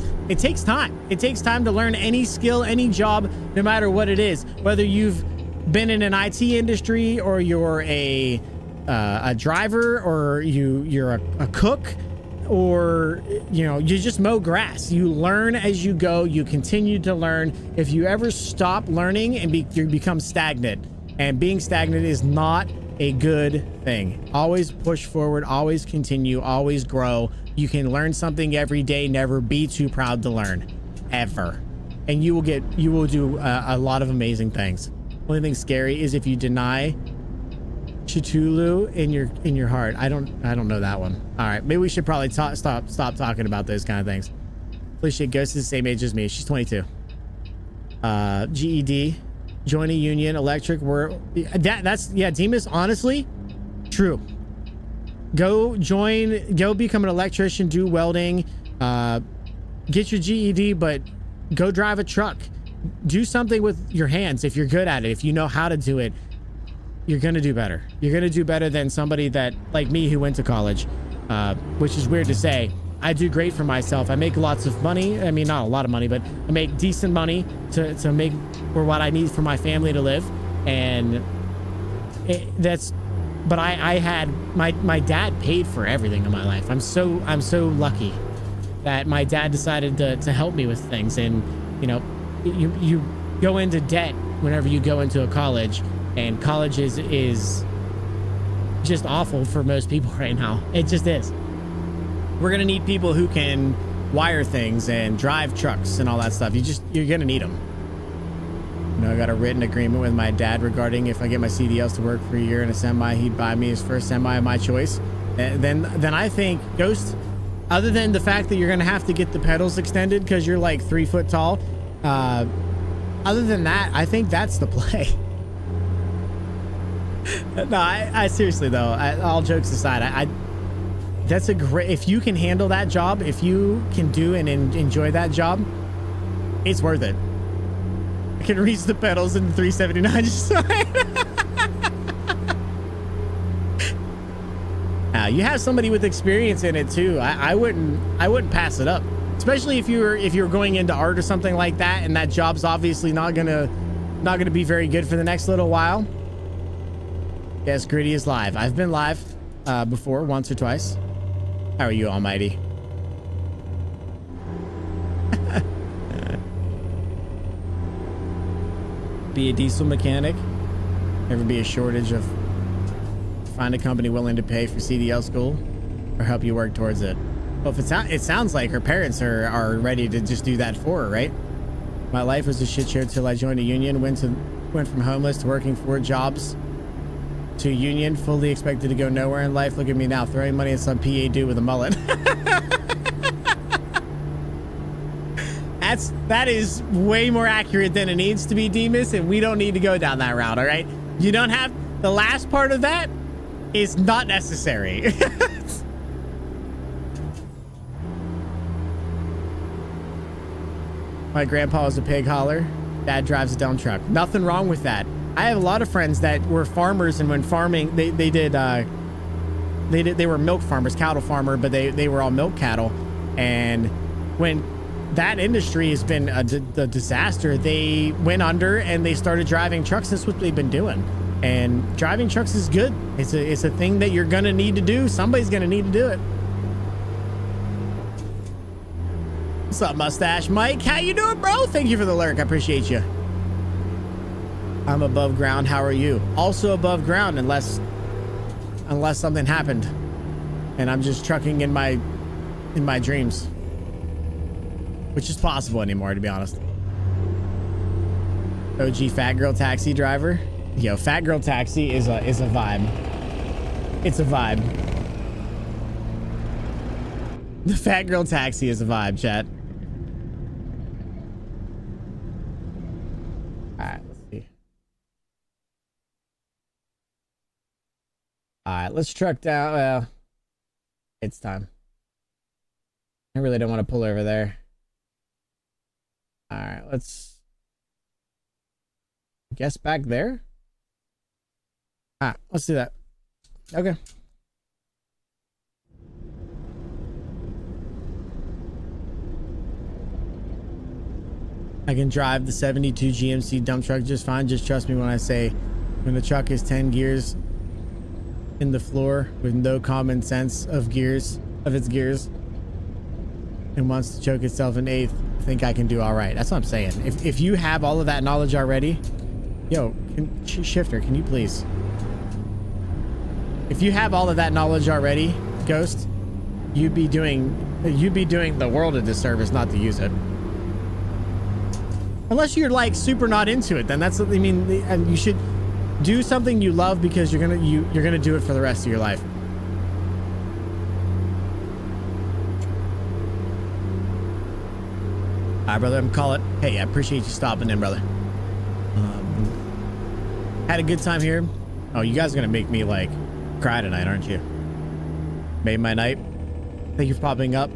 time. It takes time to learn any skill, any job, no matter what it is. Whether you've been in an IT industry or you're a driver or you're a cook, or you just mow grass. You learn as you go. You continue to learn. If you ever stop learning and you become stagnant, and being stagnant is not a good thing. Always push forward, always continue, always grow. You can learn something every day. Never be too proud to learn, ever. And you will do a lot of amazing things. Only thing scary is if you deny Cthulhu in your heart. I don't know that one. All right, maybe we should probably stop talking about those kind of things. Felicia Ghost is the same age as me. She's 22. GED, join a union, electric. Demas, honestly, true. Go become an electrician, do welding, get your GED, but go drive a truck. Do something with your hands if you're good at it. If you know how to do it, you're gonna do better. You're gonna do better than somebody that, like me, who went to college, which is weird to say. I do great for myself. I make lots of money. I mean, not a lot of money, but I make decent money to make for what I need for my family to live. And but I had my dad paid for everything in my life. I'm so lucky that my dad decided to help me with things. And you go into debt whenever you go into a college, and college is just awful for most people right now. It just is. We're gonna need people who can wire things and drive trucks and all that stuff. You're gonna need them. I got a written agreement with my dad regarding if I get my CDLs to work for a year in a semi, he'd buy me his first semi of my choice. Then I think, Ghost, other than the fact that you're gonna have to get the pedals extended because you're like 3 foot tall, other than that, I think that's the play. No, I seriously though, all jokes aside, that's a great, if you can handle that job, if you can do and enjoy that job, it's worth it. I can reach the pedals in the 379 just fine. You have somebody with experience in it too. I wouldn't pass it up, especially if you're going into art or something like that, and that job's obviously not gonna be very good for the next little while. Yes, Gritty is live. I've been live before, once or twice. How are you, Almighty? Be a diesel mechanic. Never be a shortage of. Find a company willing to pay for CDL school or help you work towards it. Well, if it sounds like her parents are ready to just do that for her, right? My life was a shit show till I joined a union. Went from homeless to working 4 jobs to a union, fully expected to go nowhere in life. Look at me now, throwing money at some PA dude with a mullet. That is way more accurate than it needs to be, Demas, and we don't need to go down that route, all right? You don't have, the last part of that is not necessary. My grandpa was a pig hauler. Dad drives a dump truck. Nothing wrong with that. I have a lot of friends that were farmers, and when farming, they were milk farmers, cattle farmer, but they were all milk cattle. And when that industry has been a disaster, they went under and they started driving trucks. That's what they've been doing. And driving trucks is good. It's a thing that you're gonna need to do. Somebody's gonna need to do it. What's up, Mustache Mike? How you doing, bro? Thank you for the lurk. I appreciate you. I'm above ground. How are you? Also above ground, unless something happened and I'm just trucking in my dreams. which is possible anymore, to be honest. OG fat girl taxi driver. Yo, fat girl taxi is a vibe. It's a vibe. The fat girl taxi is a vibe, chat. All right, let's see. All right, let's truck down. Well, it's time. I really don't want to pull over there. All right, let's guess back there. All right, let's do that. Okay. I can drive the 72 GMC dump truck just fine. Just trust me when I say when the truck is 10 gears in the floor with no common sense of its gears and wants to choke itself an eighth, I think I can do all right. That's what I'm saying. If you have all of that knowledge already, yo, Shifter, can you please? If you have all of that knowledge already, Ghost, you'd be doing the world a disservice not to use it. Unless you're like super not into it, then that's, I mean, and you should do something you love because you're gonna do it for the rest of your life. All right, brother, I'm calling. Hey, I appreciate you stopping in, brother. Had a good time here. Oh, you guys are gonna make me like cry tonight, aren't you? Made my night. Thank you for popping up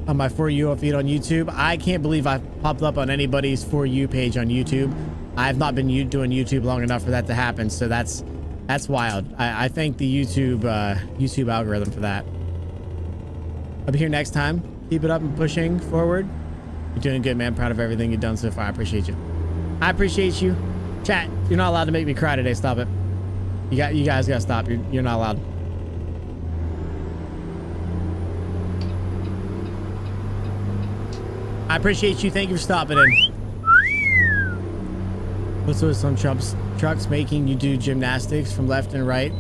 on my For You feed on YouTube. I can't believe I've popped up on anybody's For You page on YouTube. I've not been doing YouTube long enough for that to happen, so that's wild. I thank the YouTube algorithm for that. I'll be here next time. Keep it up and pushing forward. You're doing good, man. Proud of everything you've done so far. I appreciate you. I appreciate you. Chat, you're not allowed to make me cry today. Stop it. You guys gotta stop. You're not allowed. I appreciate you. Thank you for stopping in. What's with some trucks making you do gymnastics from left and right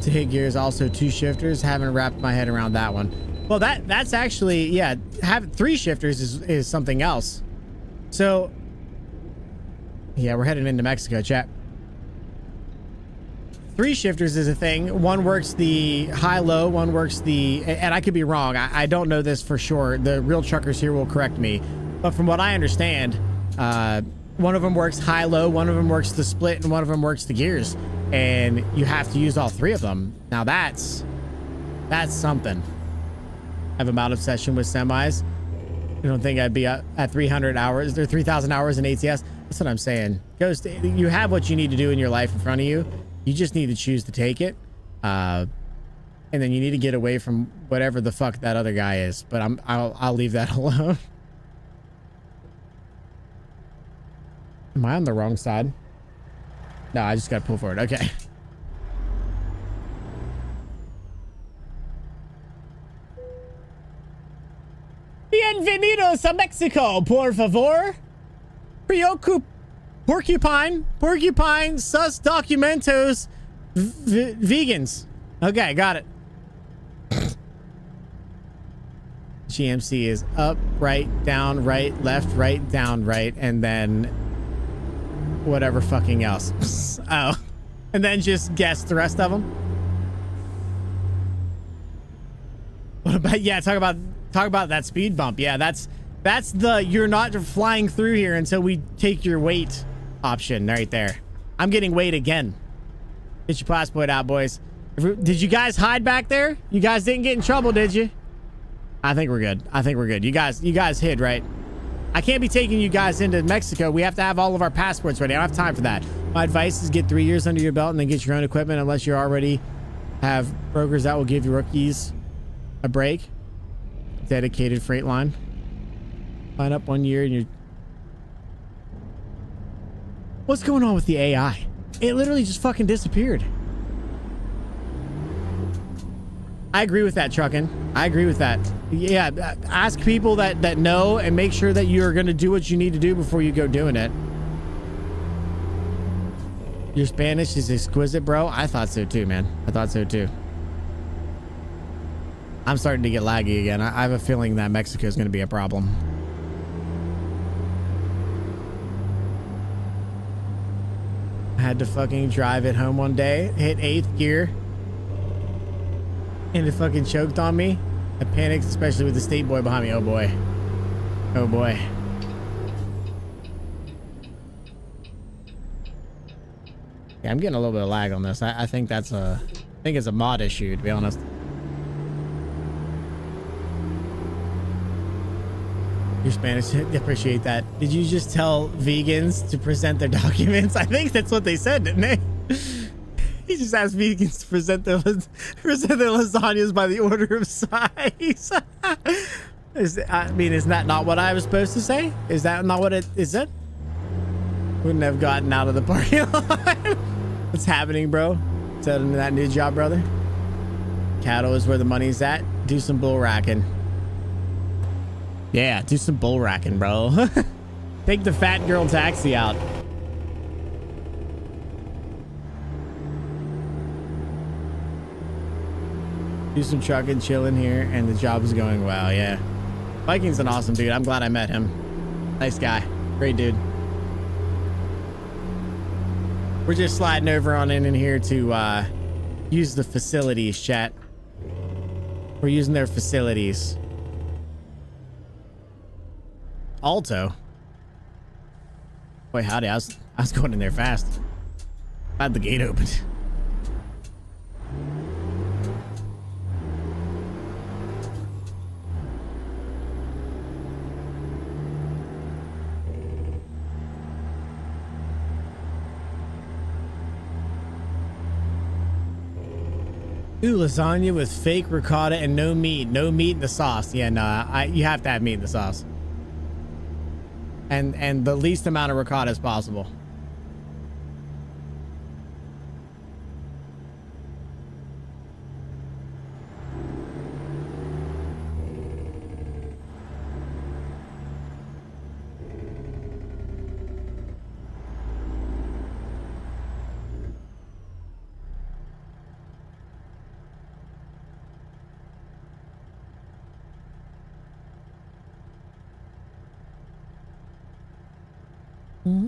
to hit gears? Also 2 shifters. Haven't wrapped my head around that one. Well, that's actually, yeah, have 3 shifters is something else. So yeah, we're heading into Mexico, chat. 3 shifters is a thing. One works the high-low, one works the... And I could be wrong. I don't know this for sure. The real truckers here will correct me. But from what I understand, one of them works high-low, one of them works the split, and one of them works the gears. And you have to use all 3 of them. Now that's something. I have a mild obsession with semis. I don't think I'd be at 300 hours or 3,000 hours in ATS. That's what I'm saying. Ghost, you have what you need to do in your life in front of you. You just need to choose to take it. And then you need to get away from whatever the fuck that other guy is. But I'll leave that alone. Am I on the wrong side? No, I just got to pull forward. Okay. Bienvenidos a Mexico, por favor. Porcupine, sus documentos, vegans. Okay, got it. GMC is up, right, down, right, left, right, down, right, and then whatever fucking else. Oh, and then just guess the rest of them. What about, yeah, talk about that speed bump. Yeah, that's the you're not flying through here until we take your weight option right there. I'm getting weight again. Get your passport out, boys. Did you guys hide back there? You guys didn't get in trouble, did you? I think we're good. I think we're good. You guys hid, right? I can't be taking you guys into Mexico. We have to have all of our passports ready. I don't have time for that. My advice is get 3 years under your belt and then get your own equipment unless you already have brokers that will give you rookies a break. Dedicated freight line. Line up 1 year and you're... What's going on with the AI? It literally just fucking disappeared. I agree with that, Truckin'. I agree with that. Yeah, ask people that know and make sure that you're going to do what you need to do before you go doing it. Your Spanish is exquisite, bro. I thought so too, man. I thought so too. I'm starting to get laggy again. I have a feeling that Mexico is going to be a problem. had to fucking drive it home one day, hit 8th gear, and it fucking choked on me. I panicked, especially with the state boy behind me. Oh boy. Oh boy. Yeah, I'm getting a little bit of lag on this. I think that's I think it's a mod issue, to be honest. Your Spanish, appreciate that. Did you just tell vegans to present their documents? I think that's what they said, didn't they? He just asked vegans to present their lasagnas by the order of size. I mean, isn't that not what I was supposed to say? Is that not what it is? It wouldn't have gotten out of the parking lot. What's happening, bro? Tell him that new job, brother. Cattle is where the money's at. Do some bull racking. Yeah, do some bull racking, bro. Take the fat girl taxi out. Do some trucking, chilling here, and the job is going well. Yeah, Viking's an awesome dude. I'm glad I met him. Nice guy, great dude. We're just sliding over on in here to use the facilities, chat. We're using their facilities. Alto. Boy, howdy, I was going in there fast. I had the gate opened. Ooh, lasagna with fake ricotta and no meat. No meat in the sauce. Yeah, no, you have to have meat in the sauce. And the least amount of ricotta as possible. Mm-hmm.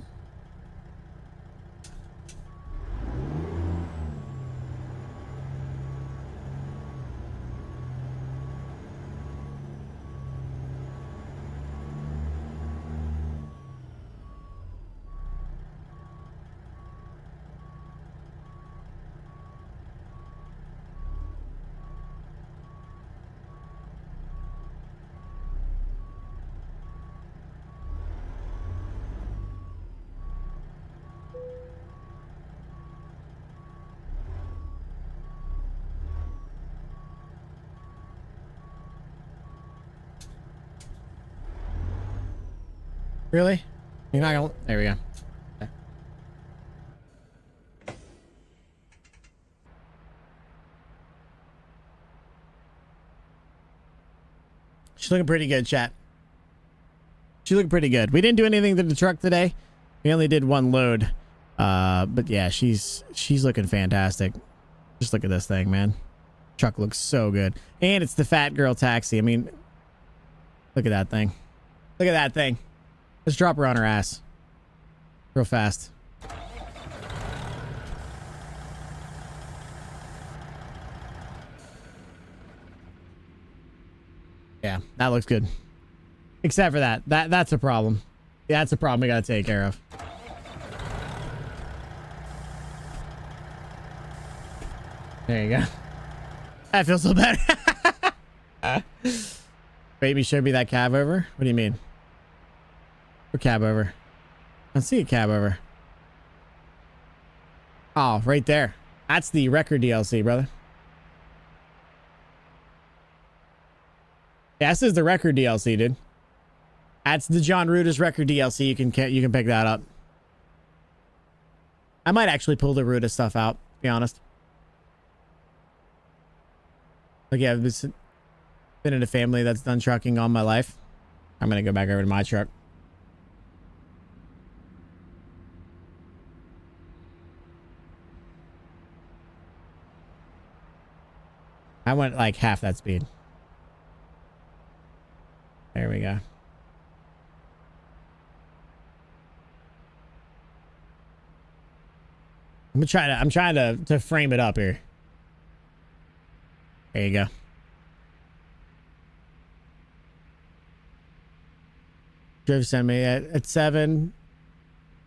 Really? You're not gonna... There we go. Okay. She's looking pretty good, chat. She's looking pretty good. We didn't do anything to the truck today. We only did one load. But yeah, she's looking fantastic. Just look at this thing, man. Truck looks so good. And it's the fat girl taxi. I mean, look at that thing. Look at that thing. Let's drop her on her ass. Real fast. Yeah, that looks good. Except for that. That's a problem. Yeah, that's a problem we gotta take care of. There you go. That feels so better. Baby showed me that cab over. What do you mean? Or cab over? I don't see a cab over. Oh, right there. That's the record DLC, brother. Yeah, this is the record DLC, dude. That's the John Ruda's record DLC. You can pick that up. I might actually pull the Ruda stuff out, to be honest. Like, yeah, I've been in a family that's done trucking all my life. I'm gonna go back over to my truck. I went like half that speed. There we go. I'm trying to frame it up here. There you go. Driv sent me at 7.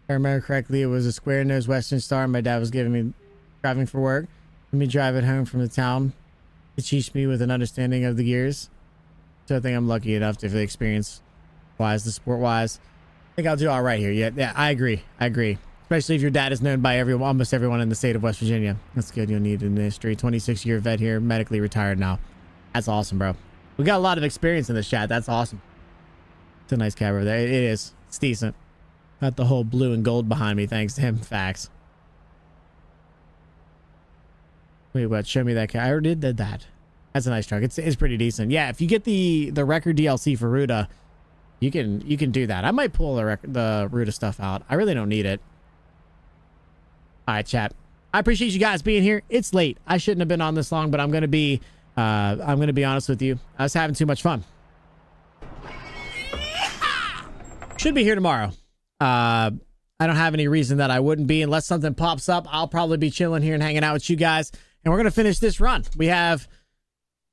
If I remember correctly, it was a square nose Western Star. My dad was giving me driving for work. Let me drive it home from the town to teach me with an understanding of the gears. So I think I'm lucky enough to, for the experience wise, the sport wise. I think I'll do all right here. Yeah, I agree. Especially if your dad is known by almost everyone in the state of West Virginia. That's good. You'll need in the history. 26-year vet here, medically retired now. That's awesome, bro. We got a lot of experience in this chat. That's awesome. It's a nice cab over there. It is. It's decent. Got the whole blue and gold behind me, thanks to him. Facts. Wait, what? Show me that cab. I already did that. That's a nice truck. It's pretty decent. Yeah, if you get the record DLC for Ruta, you can do that. I might pull the Ruta stuff out. I really don't need it. All right, chat. I appreciate you guys being here. It's late. I shouldn't have been on this long, but I'm gonna be honest with you. I was having too much fun. Should be here tomorrow. I don't have any reason that I wouldn't be unless something pops up. I'll probably be chilling here and hanging out with you guys, and we're gonna finish this run. We have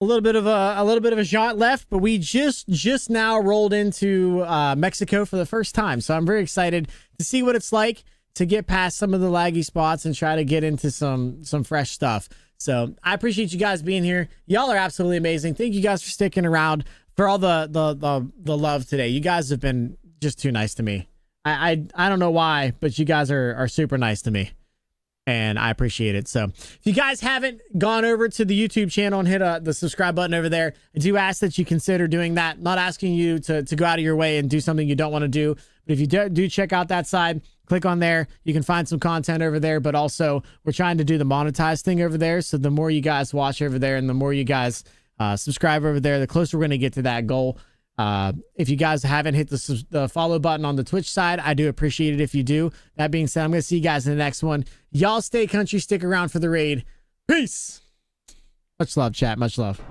a little bit of a jaunt left, but we just now rolled into Mexico for the first time, so I'm very excited to see what it's like to get past some of the laggy spots and try to get into some fresh stuff. So I appreciate you guys being here. Y'all are absolutely amazing. Thank you guys for sticking around, for all the love today. You guys have been just too nice to me. I don't know why, but you guys are super nice to me, and I appreciate it. So if you guys haven't gone over to the YouTube channel and hit the subscribe button over there, I do ask that you consider doing that. Not asking you to go out of your way and do something you don't want to do, but if you do check out that side, click on there. You can find some content over there, but also we're trying to do the monetized thing over there. So the more you guys watch over there and the more you guys subscribe over there, the closer we're going to get to that goal. If you guys haven't hit the follow button on the Twitch side, I do appreciate it if you do. That being said, I'm going to see you guys in the next one. Y'all stay country, stick around for the raid. Peace. Much love, chat. Much love.